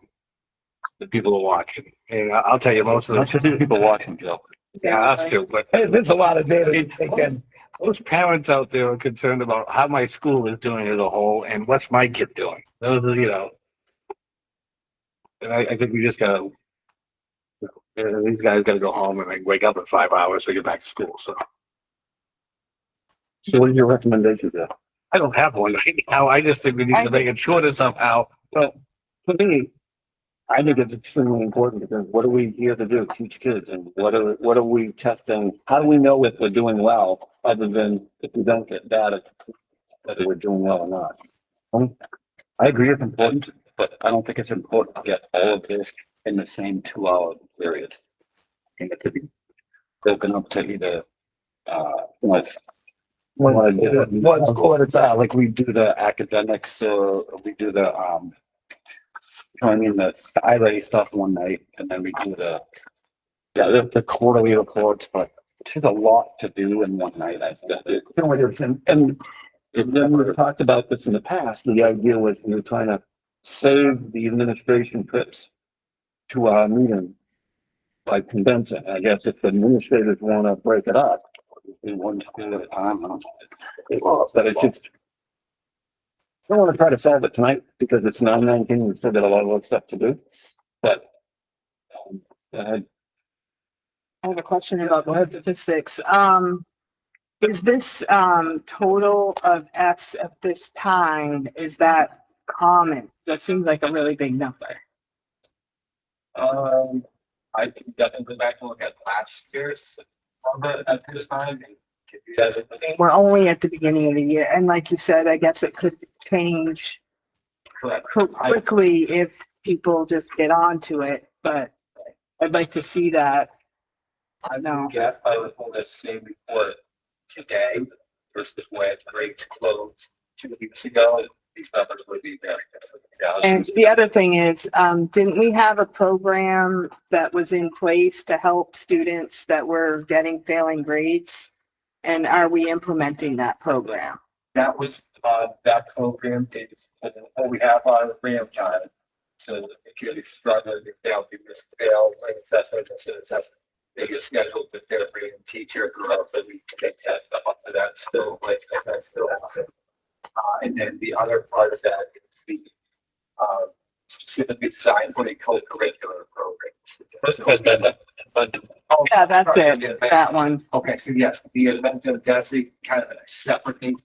that people are watching. And I'll tell you, most of the people watching, Joe. Yeah, us too, but There's a lot of data to take in. those parents out there are concerned about how my school is doing as a whole and what's my kid doing. Those are, and I think we just gotta, these guys gotta go home and like wake up in 5 hours to get back to school, so. So what are your recommendations there? I don't have one right now. I just think we need to make it shorter somehow. But for me, I think it's extremely important because what are we here to do? Teach kids, and what are we testing? How do we know if we're doing well, other than if we don't get data whether we're doing well or not? I agree it's important, but I don't think it's important to get all of this in the same 2-hour period. I think it could be broken up to either, One school at a time. like we do the academics, or we do the, the I-Ray stuff one night, and then we do the quarterly reports, but there's a lot to do in one night. I think. And then we've talked about this in the past. The idea was we were trying to save the administration trips to our meeting by condensing. I guess if the administrators want to break it up, in one school at a time, but it just, I don't want to try to solve it tonight because it's 9:19. We still got a lot of other stuff to do, but I have a question about the statistics. Is this total of Fs at this time, is that common? That seems like a really big number. I can definitely go back and look at last year's number at this time. And give you that. We're only at the beginning of the year, and like you said, I guess it could change quickly if people just get onto it, but I'd like to see that. I guess I would hold the same report today versus when grades closed 2 weeks ago. These numbers would be very different. And the other thing is, didn't we have a program that was in place to help students that were getting failing grades? And are we implementing that program? That was, that program is, what we have on the RAM time. So if you're struggling, if they'll do this fail, like assessment, they get scheduled with their RAM teacher throughout the week to get tested up to that still, like, that still happens. And then the other part of that is the, specifically designed for the co-curricular programs. Oh, yeah, that's it, that one. Okay, so yes, the event of DESI kind of a separate thing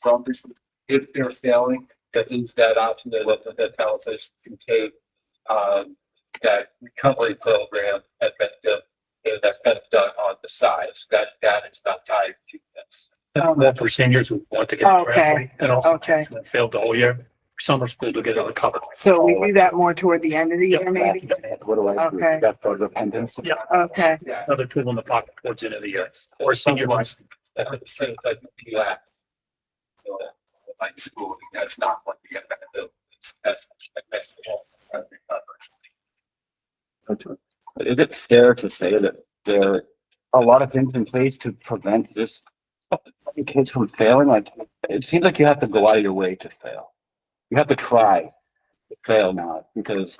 from this. If they're failing, that means that option that tells us to take that recovery program effective, and that's kind of done on the side. So that is not tied to this. More for seniors who want to get a grant, and also failed the whole year. Summer school to get it recovered. So we do that more toward the end of the year, maybe? What do I do? Okay. That's part of the attendance. Yeah. Okay. Another tool in the pocket towards the end of the year, or senior ones. That's like the last. Like school, that's not what you get back to. That's. Is it fair to say that there are a lot of things in place to prevent this kids from failing? Like, it seems like you have to go out of your way to fail. You have to try to fail now because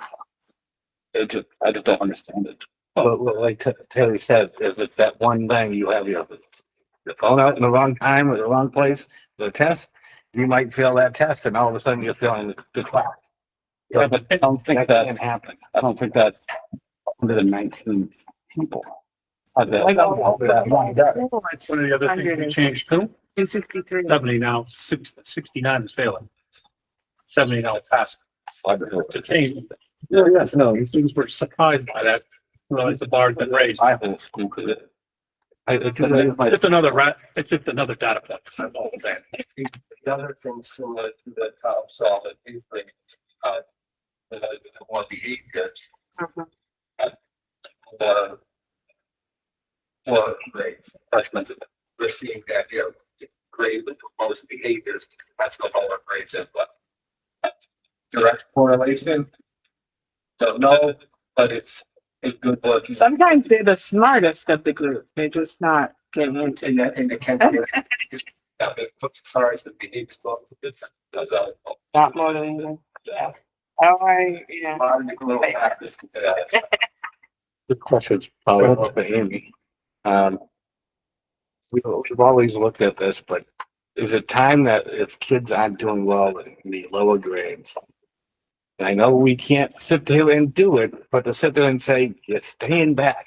I just don't understand it. But like Terry said, is it that one thing you have your phone out in the wrong time or the wrong place for the test? You might fail that test and all of a sudden you're failing the class. Yeah, but I don't think that can happen. I don't think that's 119 people. One of the other things we changed too, 263. 70 now, 69 is failing. 70 now passing. It's a change. Yes, no, these students were surprised by that. Realized the bar had been raised. My whole school could it. It's just another data point. That's all I'm saying. The other thing similar to the Tom saw that these things, the more behaviors. For grades, freshmen, we're seeing that here, grade with the most behaviors, that's the lower grades as well. Direct correlation. Don't know, but it's a good look. Sometimes they're the smartest of the group. They're just not getting into In that, in the Kent. Sorry, the behaviors, but it's, does a that motivating. Yeah. Oh, yeah. lot of little factors into that. This question's probably for Amy. We've always looked at this, but is it time that if kids aren't doing well in the lower grades? I know we can't sit there and do it, but to sit there and say, you're staying back.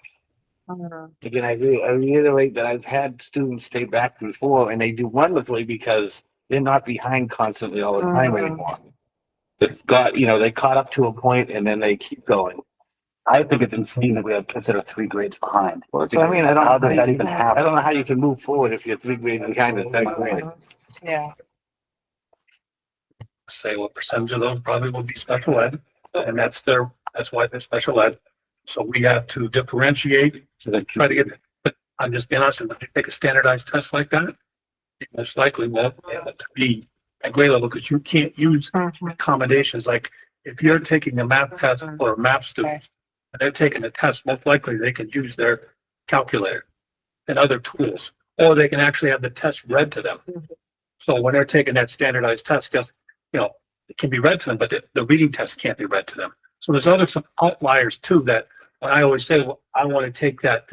Again, I reiterate that I've had students stay back before and they do wonderfully because they're not behind constantly all the time anymore. It's got, they caught up to a point and then they keep going. I think it's insane that we have kids that are 3 grades behind. So I mean, I don't How know did that even happen? I don't know how you can move forward if you're 3 grades behind in 10th grade. Yeah. Say what percentage of those probably will be special ed, and that's why they're special ed. So we have to differentiate, try to get, but I'm just being honest, if you take a standardized test like that, it most likely won't be able to be at grade level because you can't use accommodations. Like if you're taking a math test for math students, and they're taking a test, most likely they can use their calculator and other tools, or they can actually have the test read to them. So when they're taking that standardized test, it can be read to them, but the reading test can't be read to them. So there's some outliers too that when I always say, well, I want to take that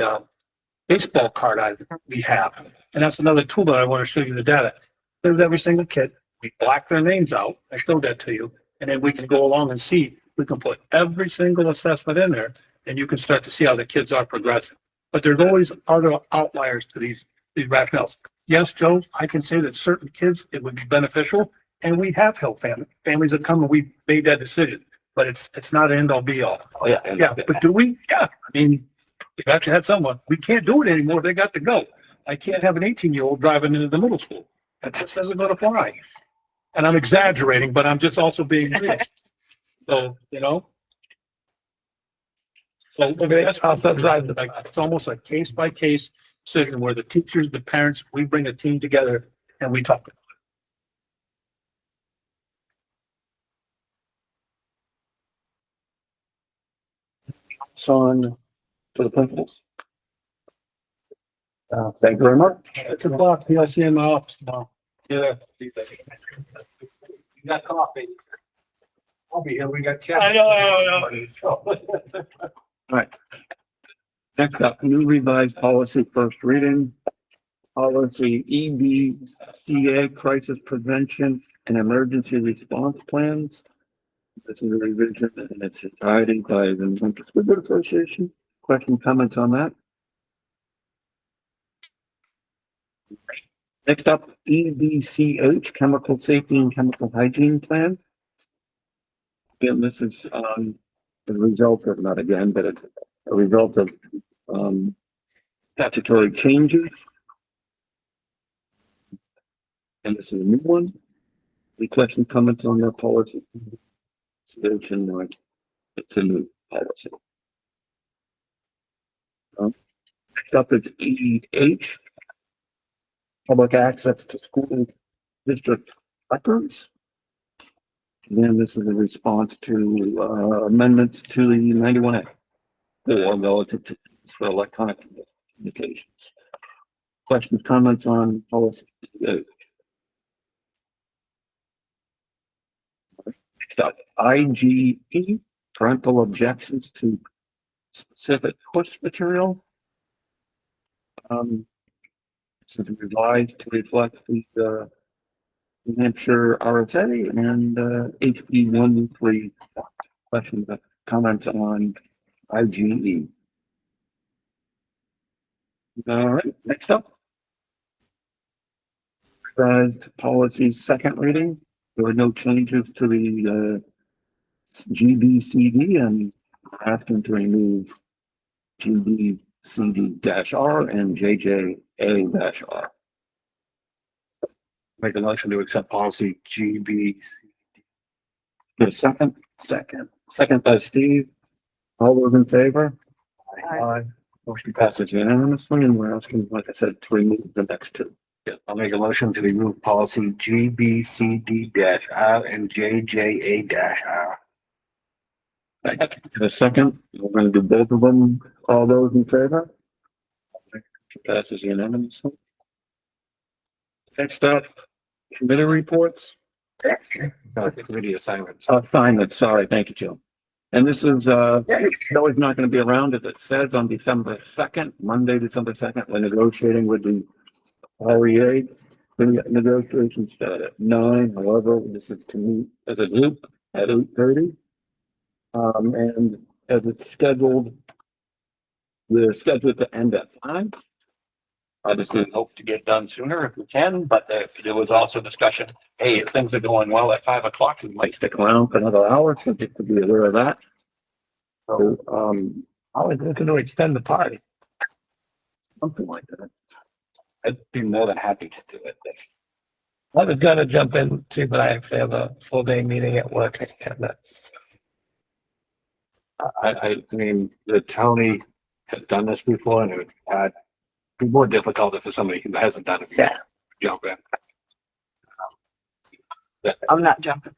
baseball card we have, and that's another tool that I want to show you the data. There's every single kid. We black their names out. I showed that to you, and then we can go along and see. We can put every single assessment in there, and you can start to see how the kids are progressing. But there's always other outliers to these rationales. Yes, Joe, I can say that certain kids, it would be beneficial, and we have helped families that come and we've made that decision, but it's not an end all be all. Oh, yeah. Yeah, but do we? Yeah, I mean, we've actually had someone, we can't do it anymore. They got to go. I can't have an 18-year-old driving into the middle school. That just doesn't go to fly. And I'm exaggerating, but I'm just also being real. So, so that's also like, it's almost a case by case decision where the teachers, the parents, we bring a team together and we talk. On to the principals. Thank you very much. It's a block. I'll see you in my office tomorrow. Yeah. You got coffee. I'll be here. We got chat. I know. All right. Next up, new revised policy, first reading. Policy EBCA, crisis prevention and emergency response plans. This is a revision and it's entirety by the Central School Board Association. Question, comments on that? Next up, EBCH, chemical safety and chemical hygiene plan. Again, this is the result of, not again, but it's a result of statutory changes. And this is a new one. Any questions, comments on the policy? It's a new policy. Next up is EH, public access to school district records. And this is a response to amendments to the 91A relative to for electronic communications. Questions, comments on policy? Next up, IGE, parental objections to specific course material. This is revised to reflect the New Hampshire RSA and HB 1.3. Questions, comments on IGE? All right, next up. Revised policy second reading. There were no changes to the GBCD and asking to remove GBCD-R and JJA-R. Make a motion to accept policy GB. The second? Second by Steve. All those in favor? Aye. Motion passes unanimously, and we're asking, like I said, to remove the next two. I'll make a motion to remove policy GBCD-R and JJA-R. The second, we're gonna do both of them. All those in favor? Passes unanimously. Next up, committee reports. Committee assignments. Assignments, sorry, thank you, Joe. And this is, Joe is not gonna be around, as it says, on December 2nd, Monday, December 2nd, we're negotiating with the REA. The negotiations start at 9, however, this is to meet as a group at 8:30. And as it's scheduled, we're scheduled to end at 5. Obviously, we hope to get done sooner if we can, but there was also discussion, hey, if things are going well at 5 o'clock, we might stick around for another hour, so just to be aware of that. So, I was looking to extend the party. something like that. I'd be more than happy to do it. I was gonna jump in too, but I have a full day meeting at work. And that's. I mean, the county has done this before and it had be more difficult if there's somebody who hasn't done it. Yeah. Jump in. I'm not jumping.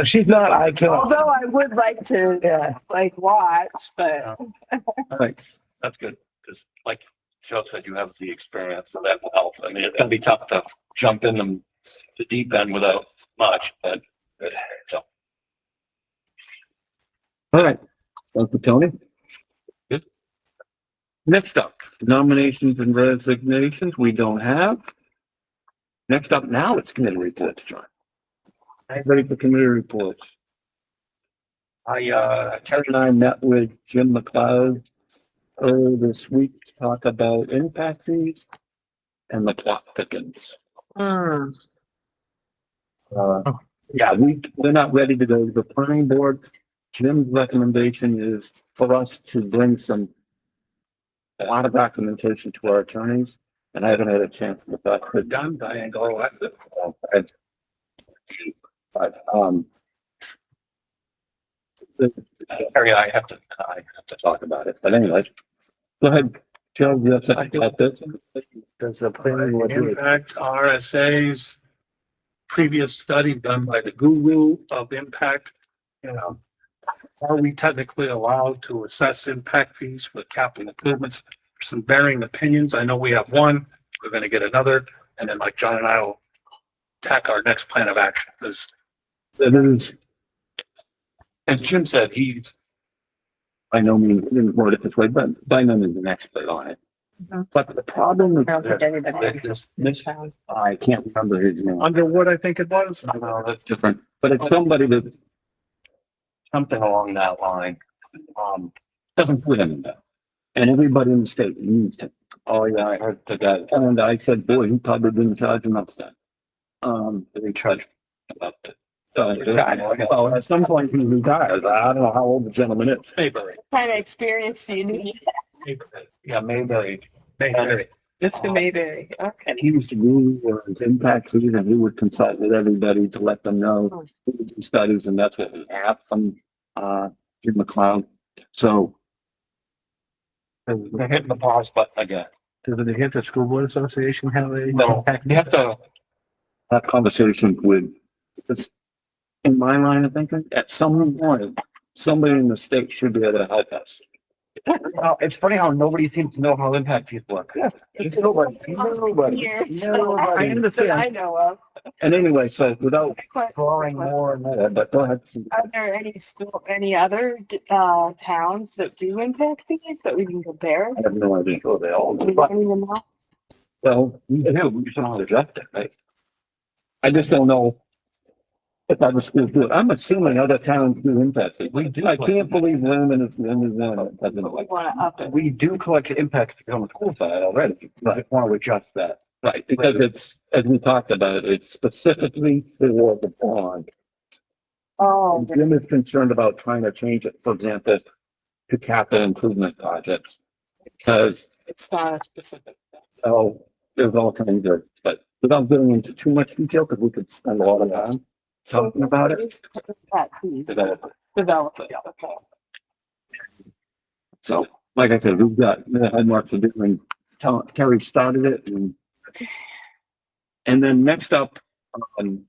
She's not, I can't. Although I would like to, like watch, but. All right, that's good, because like Joe said, you have the experience, so that will help. I mean, it's gonna be tough to jump in the deep end without much, but so. All right, thank you, Tony. Good. Next up, nominations and resignations, we don't have. Next up now, it's committee reports, John. I'm ready for committee reports. Terry and I met with Jim McLeod earlier this week to talk about impact fees and the plot thickens. Yeah, we're not ready to go to the planning board. Jim's recommendation is for us to bring a lot of documentation to our attorneys, and I haven't had a chance to that. But done, Diane, go ahead. But, Harry, I have to talk about it, but anyway, go ahead, Joe, you have something about this? Does the planning board do it? Impact RSA's previous study done by the guru of impact, are we technically allowed to assess impact fees for capital improvements? There's some varying opinions. I know we have one, we're gonna get another, and then like John and I will tack our next plan of action. There's As Jim said, he's by no means, he didn't word it this way, but by no means an expert on it. But the problem is I can't remember his name. Underwood, I think it was. No, that's different, but it's somebody that something along that line, doesn't put in that. And everybody in the state needs to, oh yeah, I heard the guy, and I said, boy, he probably didn't charge enough then. They charged about it. Well, at some point he retires. I don't know how old the gentleman is. Mayberry. What kind of experience do you need? Yeah, Mayberry. Mr. Mayberry, okay. And he was the guru for his impact fees, and he would consult with everybody to let them know who would do studies, and that's what we have from Jim McLeod. So they're hitting the pause button again. Does the New Hampshire School Board Association have a? No, you have to have conversations with, because in my line of thinking, at some point, somebody in the state should be able to help us. It's funny how nobody seems to know how impact fees work. It's nobody. I understand. I know of. And anyway, so without drawing more and more, but go ahead. Are there any other towns that do impact fees that we can compare? I have no idea who they all We do, but don't even know. well, we should know how to adjust it, right? I just don't know if other schools do it. I'm assuming other towns do impact fees. We do. I can't believe Lehman is one that doesn't. We want to up it. We do collect impact fees on the school side already, but I want to adjust that. Right, because it's, as we talked about, it's specifically for the bond. Oh, And Jim is concerned about trying to change it, for example, to capital improvement projects. Because, it's not a specific. oh, there's all kinds of, but without getting into too much detail, because we could spend a lot of time talking about it. That piece, Developer. develop it, okay. So, like I said, we've got the homework to do, and Terry started it, and then next up, I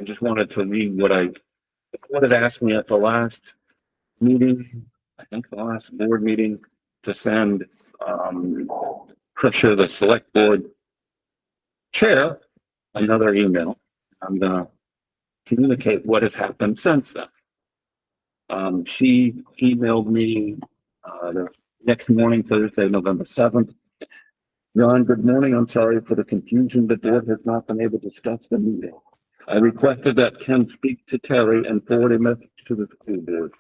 just wanted to read what had asked me at the last meeting, I think the last board meeting, to send, Tricia, the select board chair, another email. I'm gonna communicate what has happened since then. She emailed me, the next morning, Thursday, November 7th. John, good morning. I'm sorry for the confusion. The board has not been able to discuss the meeting. I requested that Ken speak to Terry and forward a message to the school board.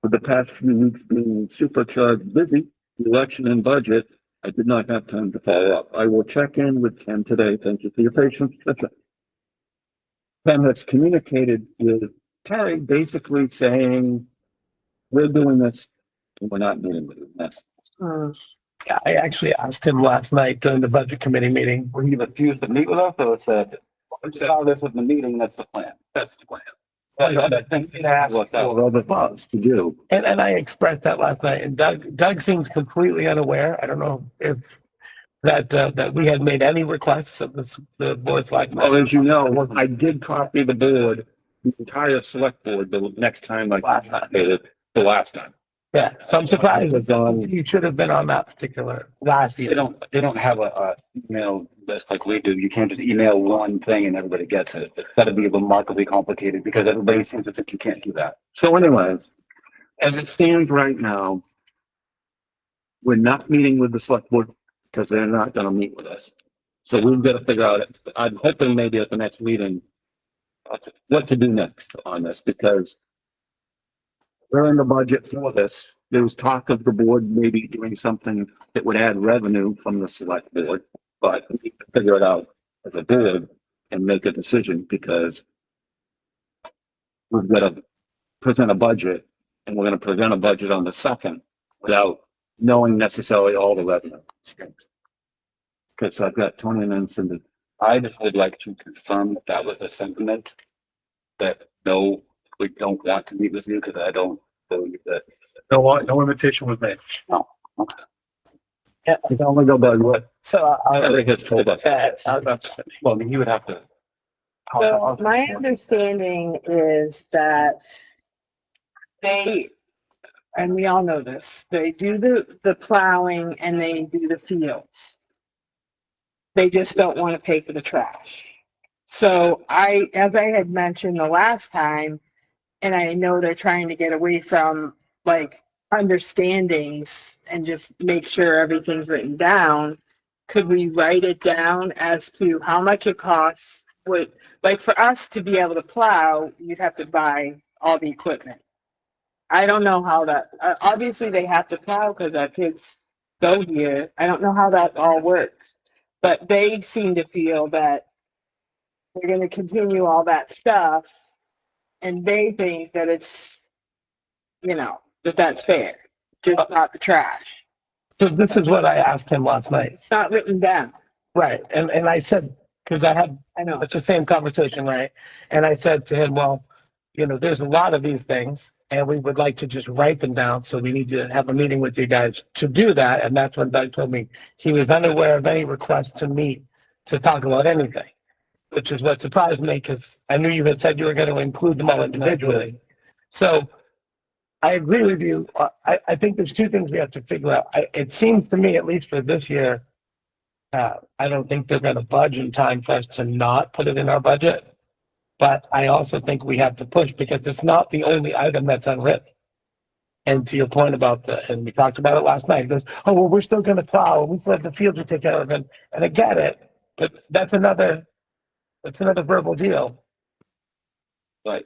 For the past few weeks being supercharged busy, the election and budget, I did not have time to follow up. I will check in with Ken today. Thank you for your patience. Ken has communicated with Terry, basically saying, we're doing this and we're not meeting with you. That's Yeah, I actually asked him last night during the budget committee meeting. When he refused to meet with us, or said, "Oh, this is the meeting, that's the plan." That's the plan. I think it has worked out. For other thoughts to do. And I expressed that last night, and Doug seemed completely unaware. I don't know if that we had made any requests of the board's like. Well, as you know, I did copy the board, the entire select board, the next time I did it, the last time. Yeah, so I'm surprised. It was on- You should have been on that particular last They year. don't have a email list like we do. You can't just email one thing and everybody gets it. It's gotta be remarkably complicated because everybody seems to think you can't do that. So anyways, as it stands right now, we're not meeting with the select board because they're not gonna meet with us. So we've got to figure out, I'm hoping maybe at the next meeting, what to do next on this, because we're in the budget for this. There was talk of the board maybe doing something that would add revenue from the select board, but we need to figure it out as a board and make a decision, because we've got to present a budget, and we're going to present a budget on the second without knowing necessarily all the revenue streams. Okay, so I've got Tony and then Cindy. I just would like to confirm that that was the sentiment, that no, we don't want to meet with you because I don't believe that. No invitation was made. You can only go by what So Eric has told us. Well, I mean, you would have to. So my understanding is that they, and we all know this, they do the plowing and they do the fields. They just don't want to pay for the trash. So as I had mentioned the last time, and I know they're trying to get away from like understandings and just make sure everything's written down. Could we write it down as to how much it costs? Would, like, for us to be able to plow, you'd have to buy all the equipment. I don't know how that, obviously they have to plow because our kids go here. I don't know how that all works, but they seem to feel that they're going to continue all that stuff. And they think that it's, you know, that's fair, just not the trash. So this is what I asked him last night. It's not written down. Right, and I said, because I know it's the same conversation, right? And I said to him, well, you know, there's a lot of these things, and we would like to just write them down. So we need to have a meeting with you guys to do that. And that's when Doug told me he was unaware of any request to meet to talk about anything, which is what surprised me because I knew you had said you were going to include them all individually. So I agree with you. I think there's two things we have to figure out. It seems to me, at least for this year, I don't think they're going to budge in time for us to not put it in our budget. But I also think we have to push because it's not the only item that's unwritten. And to your point about and we talked about it last night, it goes, oh, well, we're still going to plow. We still have the field to take care of. And I get it, but that's another verbal deal.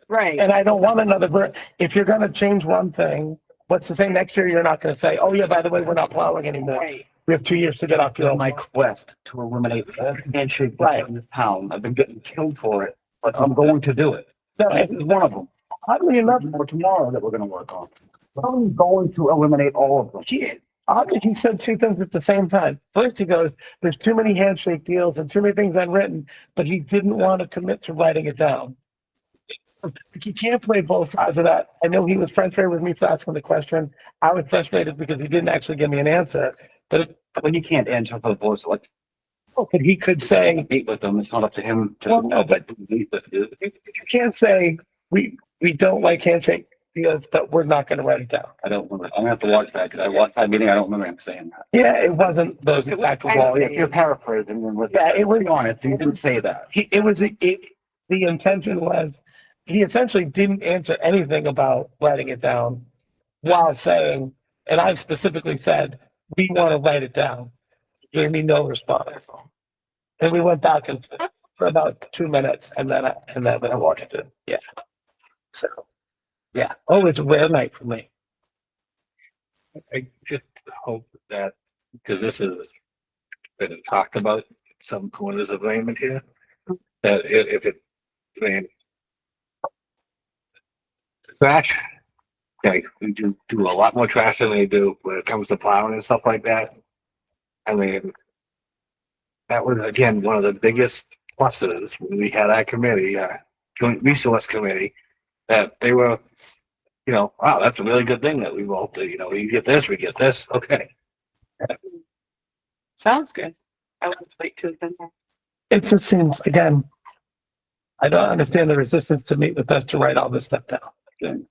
Right. And I don't want another, if you're going to change one thing, what's to say next year, you're not going to say, oh yeah, by the way, we're not plowing anymore. Right. We have 2 years to get off On field. my quest to eliminate all handshake in this town, I've been getting killed for it but I'm going to do it. This is one of them. Oddly enough, For tomorrow that we're gonna work on. I'm going to eliminate all of them. he said two things at the same time. First, he goes, there's too many handshake deals and too many things unwritten, but he didn't want to commit to writing it down. You can't play both sides of that. I know he was frustrated with me for asking the question. I was frustrated because he didn't actually give me an answer. But When you can't answer for the board, so like, he could say, meet with them, it's not up to him to. well, no, but meet with you. you can't say, we don't like handshake deals, but we're not going to write it down. I don't remember, I'm gonna have to watch that, because I watched that meeting, I don't remember him saying that. Yeah, it wasn't those exact Well, words. if you're paraphrasing, then with. Yeah, it was- On it, you didn't say that. The intention was, he essentially didn't answer anything about writing it down while saying, and I specifically said, we want to write it down. He gave me no response. And we went back and for about 2 minutes and then I watched it. Yeah. So, yeah. Oh, it's a rare night for me. I just hope that, because this is been talked about, some corners of Raymond here, that if it, I mean, trash, okay, we do a lot more trash than they do when it comes to plowing and stuff like that. I mean, that was, again, one of the biggest pluses when we had our committee, joint resource committee, that they were, you know, wow, that's a really good thing that we both did, you know, you get this, we get this, okay. Sounds good. I would like to have been there. It just seems, again, I don't understand the resistance to meet with us to write all this stuff down. Then,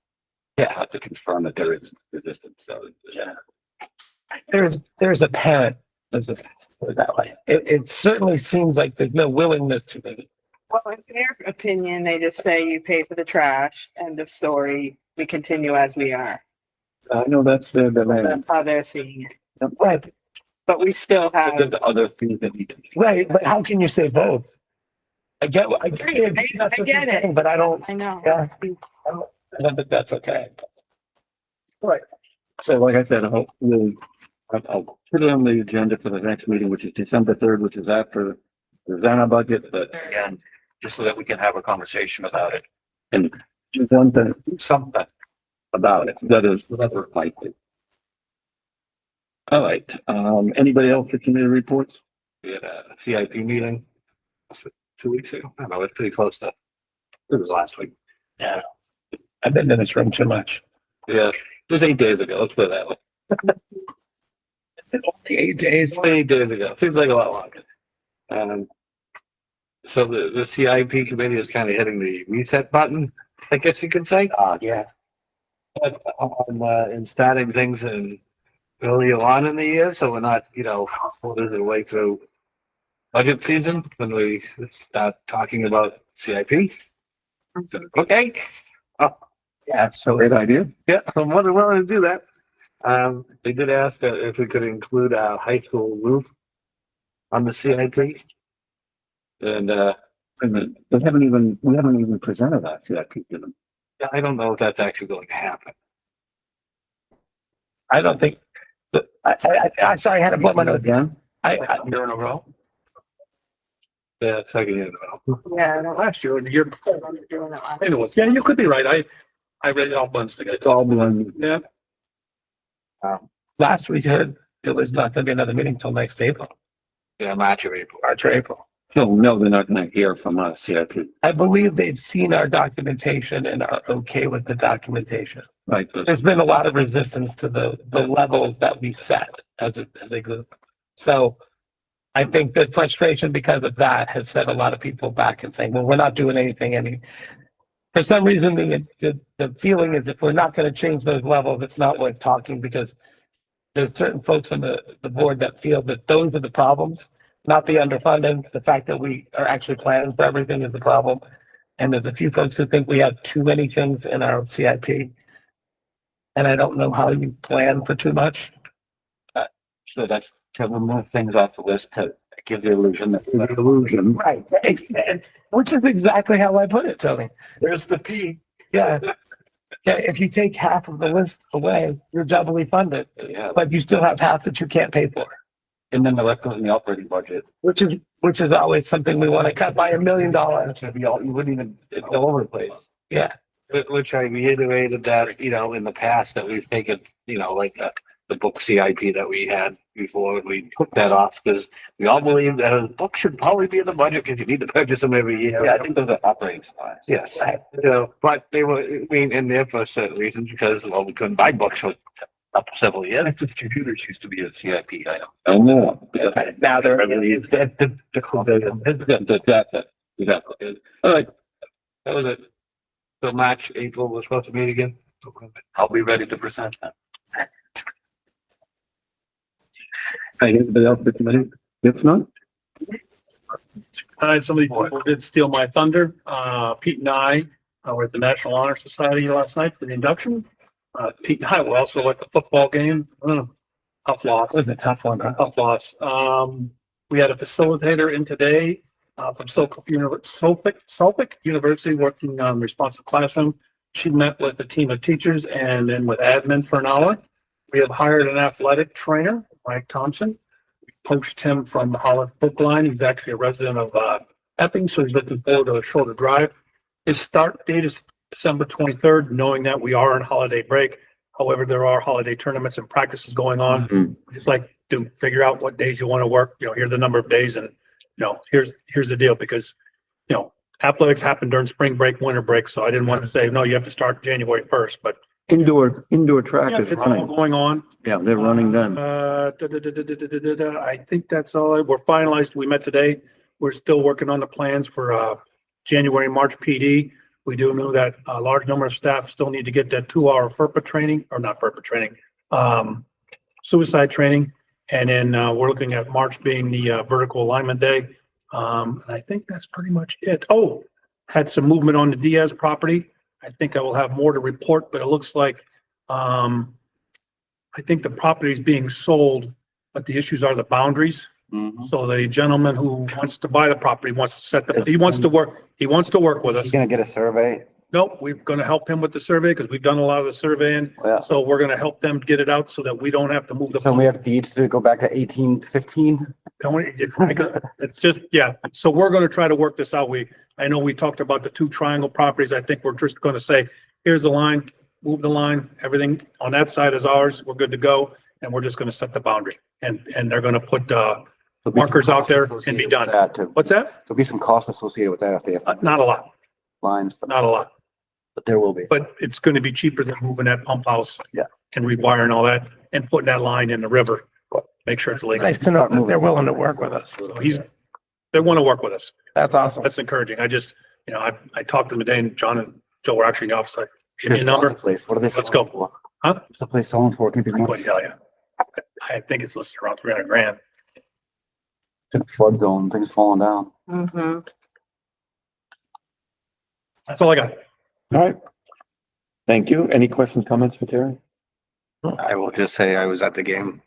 yeah, I have to confirm that there is resistance, so, yeah. There's apparent resistance, put it that way. It certainly seems like there's no willingness to meet. Well, in their opinion, they just say you pay for the trash, end of story. We continue as we are. I know that's the demand. That's how they're seeing it. Right, But we still have. There's the other things that need to be. right, but how can you say both? I get I get it. but I don't, I know. yeah, I don't think that's okay. Right. So like I said, I'll put it on the agenda for the next meeting, which is December 3rd, which is after the Zana budget, but again, just so that we can have a conversation about it. And do one thing, do something about it, that is likely. All right, anybody else for committee reports? We had a CIP meeting 2 weeks ago. I don't know, it's pretty close to, it was last week. Yeah. I've been in this room too much. Yeah, it was 8 days ago, let's put it that way. Only 8 days. 8 days ago, seems like a lot longer. So the CIP committee is kind of hitting the reset button, I guess you could say. Yeah. And starting things in earlier on in the year, so we're not, you know, quarters of the way through budget season when we start talking about CIP. So, okay. Oh, Yeah, so Great idea. yeah, I'm more than willing to do that. They did ask that if we could include a high school roof on the CIP. And, we haven't even presented that CIP to them. Yeah, I don't know if that's actually going to happen. I don't think, I sorry, I had to blow my nose. Again? Year in a row. Yeah, second year in a row. Yeah, I don't Last year and the year before. remember doing it last. Anyways, yeah, you could be right. I read it all once together. It's all blended. Yeah. Last we heard, it was not gonna be another meeting till next April, Yeah, March or April. March or April. No, they're not gonna hear from us, CIP. I believe they've seen our documentation and are okay with the documentation. Right, but There's been a lot of resistance to the levels that we set as a group. So I think the frustration because of that has set a lot of people back and saying, well, we're not doing anything. For some reason, the feeling is if we're not going to change those levels, it's not worth talking because there's certain folks on the board that feel that those are the problems, not the underfunding. The fact that we are actually planning for everything is the problem. And there's a few folks who think we have too many things in our CIP. And I don't know how you plan for too much. so that's to remove things off the list to give the illusion that. Right. Which is exactly how I put it, Tony. There's the P. Yeah. Yeah, if you take half of the list away, you're doubly funded, Yeah, but you still have half that you can't pay for. And then the rest goes in the operating budget. which is always something we want to cut by $1 million. You wouldn't even, it's all over the place. Yeah. Which I reiterated that, you know, in the past that we've taken, you know, like the book CIP that we had before, we took that off because we all believe that a book should probably be in the budget because you need to purchase them every year. Yeah, I think those are operating supplies. Yes, you know, but they were, I mean, in there for certain reasons because, well, we couldn't buy books for up to several years. The computers used to be a CIP item. Oh, no. Now they're, exactly. All right. That was it. So March, April, we're supposed to meet again. I'll be ready to present that. Anybody else for committee? If not, Some of these people did steal my thunder. Pete and I were at the National Honor Society last night for the induction. Pete and I were also at the football game. Tough loss. It was a tough one. Huh? Tough loss. We had a facilitator in today from Suffolk University working on responsive classroom. She met with a team of teachers and then with admin for an hour. We have hired an athletic trainer, Mike Thompson. We poached him from the Hollis Book Line. He's actually a resident of Epping, so he's looking forward to a shorter drive. His start date is December 23rd, knowing that we are on holiday break. However, there are holiday tournaments and practices going on. Just like to figure out what days you want to work, you know, here's the number of days and, you know, here's the deal because, you know, athletics happen during spring break, winter break. So I didn't want to say, no, you have to start January 1st, but Indoor track yeah, is it's all running. going on. Yeah, they're running then. I think that's all. We're finalized. We met today. We're still working on the plans for January, March PD. We do know that a large number of staff still need to get that 2-hour FERPA training, or not FERPA training, suicide training. And then we're looking at March being the vertical alignment day. And I think that's pretty much it. Oh, had some movement on the Diaz property. I think I will have more to report, but it looks like I think the property is being sold, but the issues are the boundaries. So the gentleman who wants to buy the property wants to set he wants to work with us. He's gonna get a survey. Nope, we're gonna help him with the survey because we've done a lot of the surveying. Yeah. So we're gonna help them get it out so that we don't have to move the. So we have deeds to go back to 1815. It's just, yeah. So we're gonna try to work this out. I know we talked about the 2 triangle properties. I think we're just gonna say, here's the line, move the line, everything on that side is ours. We're good to go. And we're just gonna set the boundary and they're gonna put markers out there and be done. What's that? There'll be some costs associated with that if they have Not a lot, lines, not a lot, but there will be. but it's gonna be cheaper than moving that pump house. Yeah. And rewiring all that and putting that line in the river. Make sure it's legal. Nice to know that they're willing to work with us. So they want to work with us. That's awesome. That's encouraging. I just, you know, I talked to them today and John and Joe were actually in the office. Like, give me a number. Place. What are they? Let's go. For? Huh? What's the place selling for? Can be I more. couldn't tell you. I think it's listed around 300 grand. Flood zone, things falling down. That's all I got. All right. Thank you. Any questions, comments for Terry? I will just say I was at the game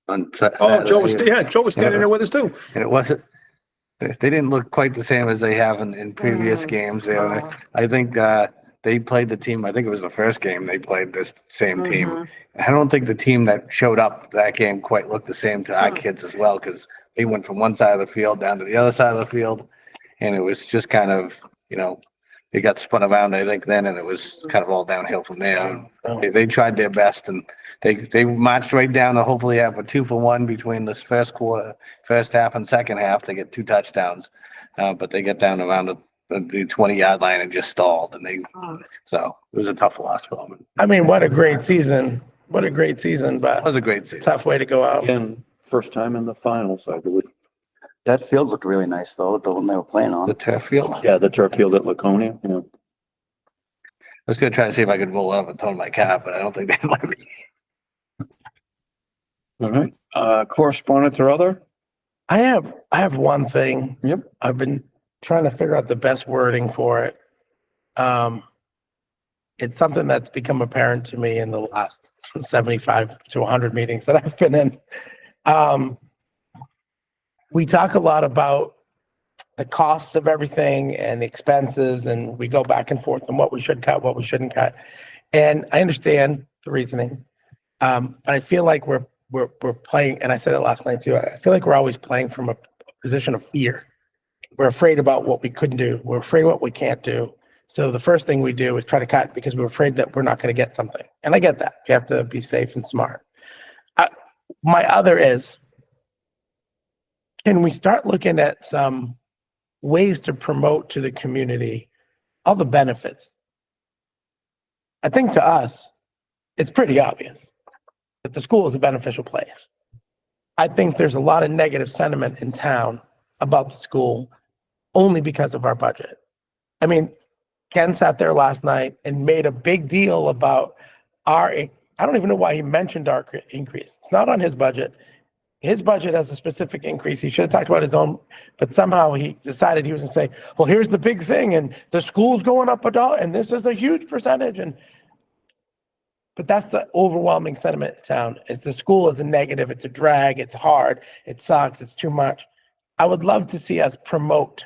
on. Oh, Joe was standing there with us too. And it wasn't, they didn't look quite the same as they have in previous games. I think, they played the team, I think it was the first game they played this same team. I don't think the team that showed up that game quite looked the same to our kids as well, because they went from one side of the field down to the other side of the field. And it was just kind of, you know, they got spun around, I think, then, and it was kind of all downhill from there. They tried their best and they marched right down to hopefully have a 2-for-1 between this first half and second half to get 2 touchdowns. But they get down around the 20-yard line and just stalled, and so it was a tough loss for them. I mean, what a great season. What a great season, It but was a great season. tough way to go out. Again, first time in the finals, I believe. That field looked really nice though, the one they were playing on. The turf field. Yeah, the turf field at Laconia. Yeah. I was gonna try to see if I could roll up and tone my cap, but I don't think they'd let me. All right. Correspondence or other? I have one thing. Yep. I've been trying to figure out the best wording for it. It's something that's become apparent to me in the last 75 to 100 meetings that I've been in. We talk a lot about the costs of everything and the expenses, and we go back and forth on what we should cut, what we shouldn't cut. And I understand the reasoning. But I feel like we're we're playing, and I said it last night too, I feel like we're always playing from a position of fear. We're afraid about what we couldn't do. We're afraid of what we can't do. So the first thing we do is try to cut because we're afraid that we're not going to get something. And I get that. You have to be safe and smart. My other is, can we start looking at some ways to promote to the community all the benefits? I think to us, it's pretty obvious that the school is a beneficial place. I think there's a lot of negative sentiment in town about the school only because of our budget. I mean, Ken sat there last night and made a big deal about I don't even know why he mentioned our increase. It's not on his budget. His budget has a specific increase. He should have talked about his own, but somehow he decided he was gonna say, well, here's the big thing, and the school's going up $1, and this is a huge percentage. But that's the overwhelming sentiment in town, is the school is a negative, it's a drag, it's hard, it sucks, it's too much. I would love to see us promote.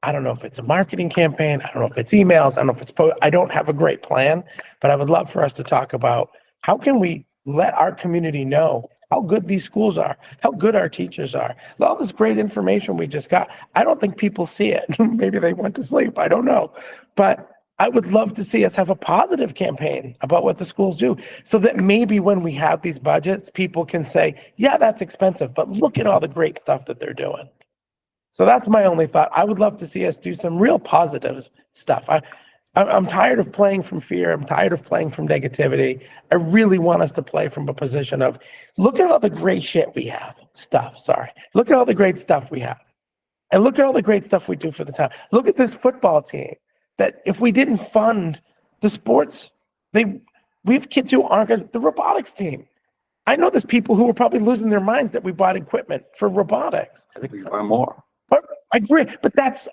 I don't know if it's a marketing campaign, I don't know if it's emails, I don't know if it's I don't have a great plan, but I would love for us to talk about how can we let our community know how good these schools are, how good our teachers are. All this great information we just got, I don't think people see it. Maybe they went to sleep, I don't know. But I would love to see us have a positive campaign about what the schools do, so that maybe when we have these budgets, people can say, yeah, that's expensive, but look at all the great stuff that they're doing. So that's my only thought. I would love to see us do some real positive stuff. I'm tired of playing from fear. I'm tired of playing from negativity. I really want us to play from a position of, look at all the great shit we have. Look at all the great stuff we have. And look at all the great stuff we do for the town. Look at this football team that if we didn't fund the sports, we have kids who aren't going to, the robotics team. I know there's people who are probably losing their minds that we bought equipment for robotics. I think we should buy more. But I agree, but that's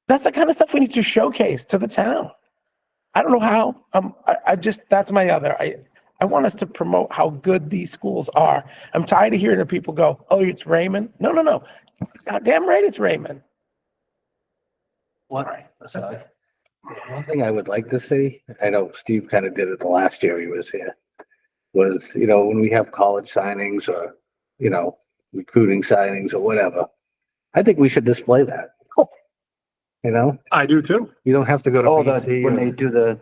the kind of stuff we need to showcase to the town. I don't know how. That's my other. I want us to promote how good these schools are. I'm tired of hearing the people go, "Oh, it's Raymond." No. Goddamn right, it's Raymond. One thing I would like to see, I know Steve kind of did it the last year he was here, was, when we have college signings or, recruiting signings or whatever, I think we should display that. I do too. You don't have to go to Oh, BC. when they do they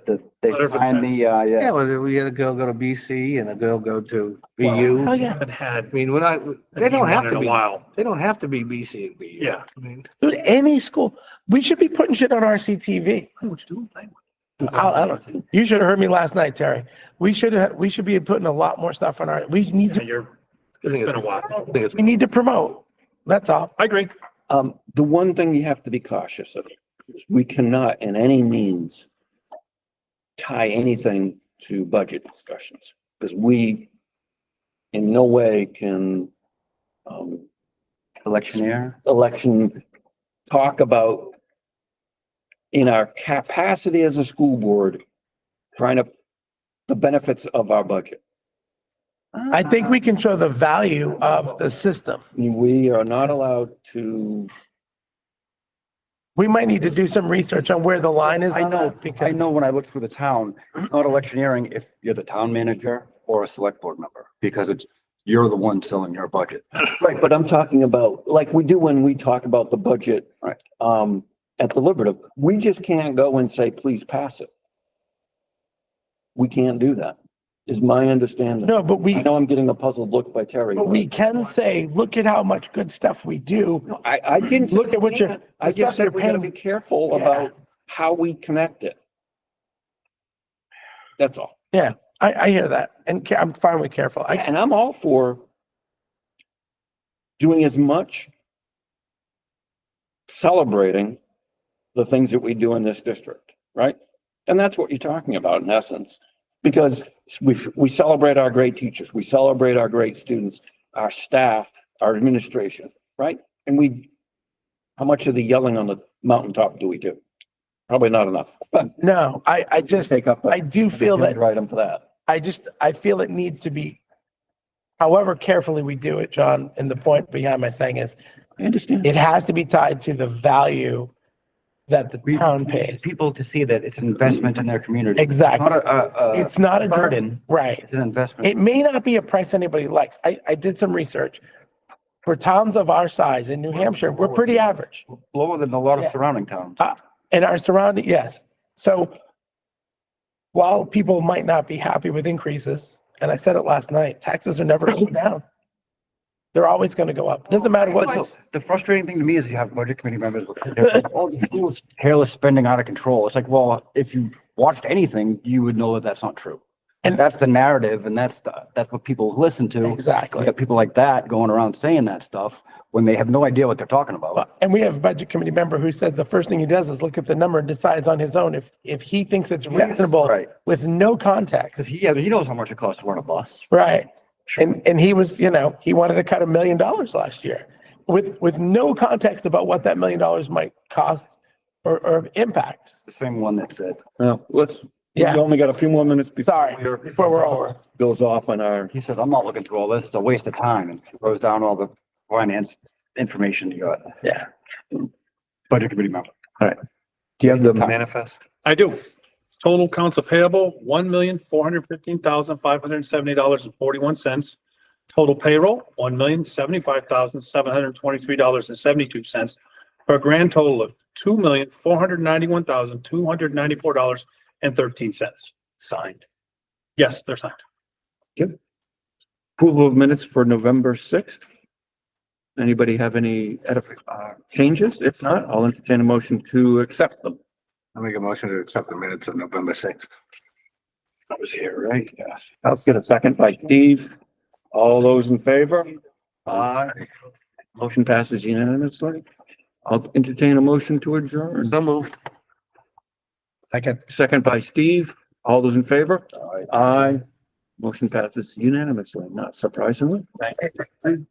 Whatever sign text. Yeah, well, we had a girl go to BC and a girl go to BU. Oh yeah, Haven't had I mean, they don't one have in to a be, while. they don't have to be BC and BU. Yeah. I mean, dude, any school, we should be putting shit on RCTV. I don't. You should have heard me last night, Terry. We should be putting a lot more stuff on our. We need to. It's been a while. We need to promote. That's all. I agree. The one thing you have to be cautious of is we cannot in any means tie anything to budget discussions, because we in no way can election talk about in our capacity as a school board the benefits of our budget. I think we can show the value of the system. We are not allowed to. We might need to do some research on where the line is I on know, that, because I know when I look through the town, it's not electioneering if you're the town manager or a select board member, because you're the one selling your budget. Right, but I'm talking about, like we do when we talk about the budget. Right. At deliberative, we just can't go and say, please pass it. We can't do that, is my understanding. no, but I know I'm getting a puzzled look by Terry. we can say, look at how much good stuff we do. No, I didn't. say Look at what we you're- can't. the I stuff just said you're we gotta paying- be careful Yeah. about how we connect it. That's all. I hear that, and I'm fine with careful. And I'm all for doing as much celebrating the things that we do in this district, right? And that's what you're talking about in essence, because we celebrate our great teachers, we celebrate our great students, our staff, our administration, right? And how much of the yelling on the mountaintop do we do? Probably not enough, but No, I just, take up. I do feel that, Item for that. I feel it needs to be, however carefully we do it, John, and the point behind my saying is, I understand. it has to be tied to the value that the town pays. People to see that it's an investment in their community. Exactly. Not It's not a burden. Right. It's an investment. It may not be a price anybody likes. I did some research. For towns of our size in New Hampshire, we're pretty average. Lower than a lot Yeah. of surrounding towns. And our surrounding, yes. So while people might not be happy with increases, and I said it last night, taxes are never going down. They're always going to go up. Doesn't matter what. So the frustrating thing to me is you have budget committee members, all the schools careless spending out of control. It's like, well, if you watched anything, you would know that that's not true. And that's the narrative, and that's what people listen to. Exactly. You got people like that going around saying that stuff when they have no idea what they're talking about. And we have a budget committee member who says the first thing he does is look at the number and decides on his own if he thinks it's Yes, reasonable right. with no context. Because he knows how much it costs to run a bus. Right. And he was, he wanted to cut $1 million last year with no context about what that $1 million might cost or impact. The same one that said, Well, we Yeah. only got a few more minutes Sorry, before we're over. Goes off on our, he says, I'm not looking through all this. It's a waste of time. And he goes down all the finance information you got. Yeah. Budget committee member. do you have the manifest? I do. Total accounts payable, $1,415,570.41. Total payroll, $1,075,723.72, for a grand total of $2,491,294.13. Signed. Yes, they're signed. Approval of minutes for November 6th. Anybody have any changes? If not, I'll entertain a motion to accept them. I'll make a motion to accept the minutes of November 6th. I was here, right? Yes. I'll get a second by Steve. All those in favor? Aye. Motion passes unanimously. I'll entertain a motion to adjourn. So moved. Second by Steve. All those in favor? Aye. Motion passes unanimously, not surprisingly. Thank you.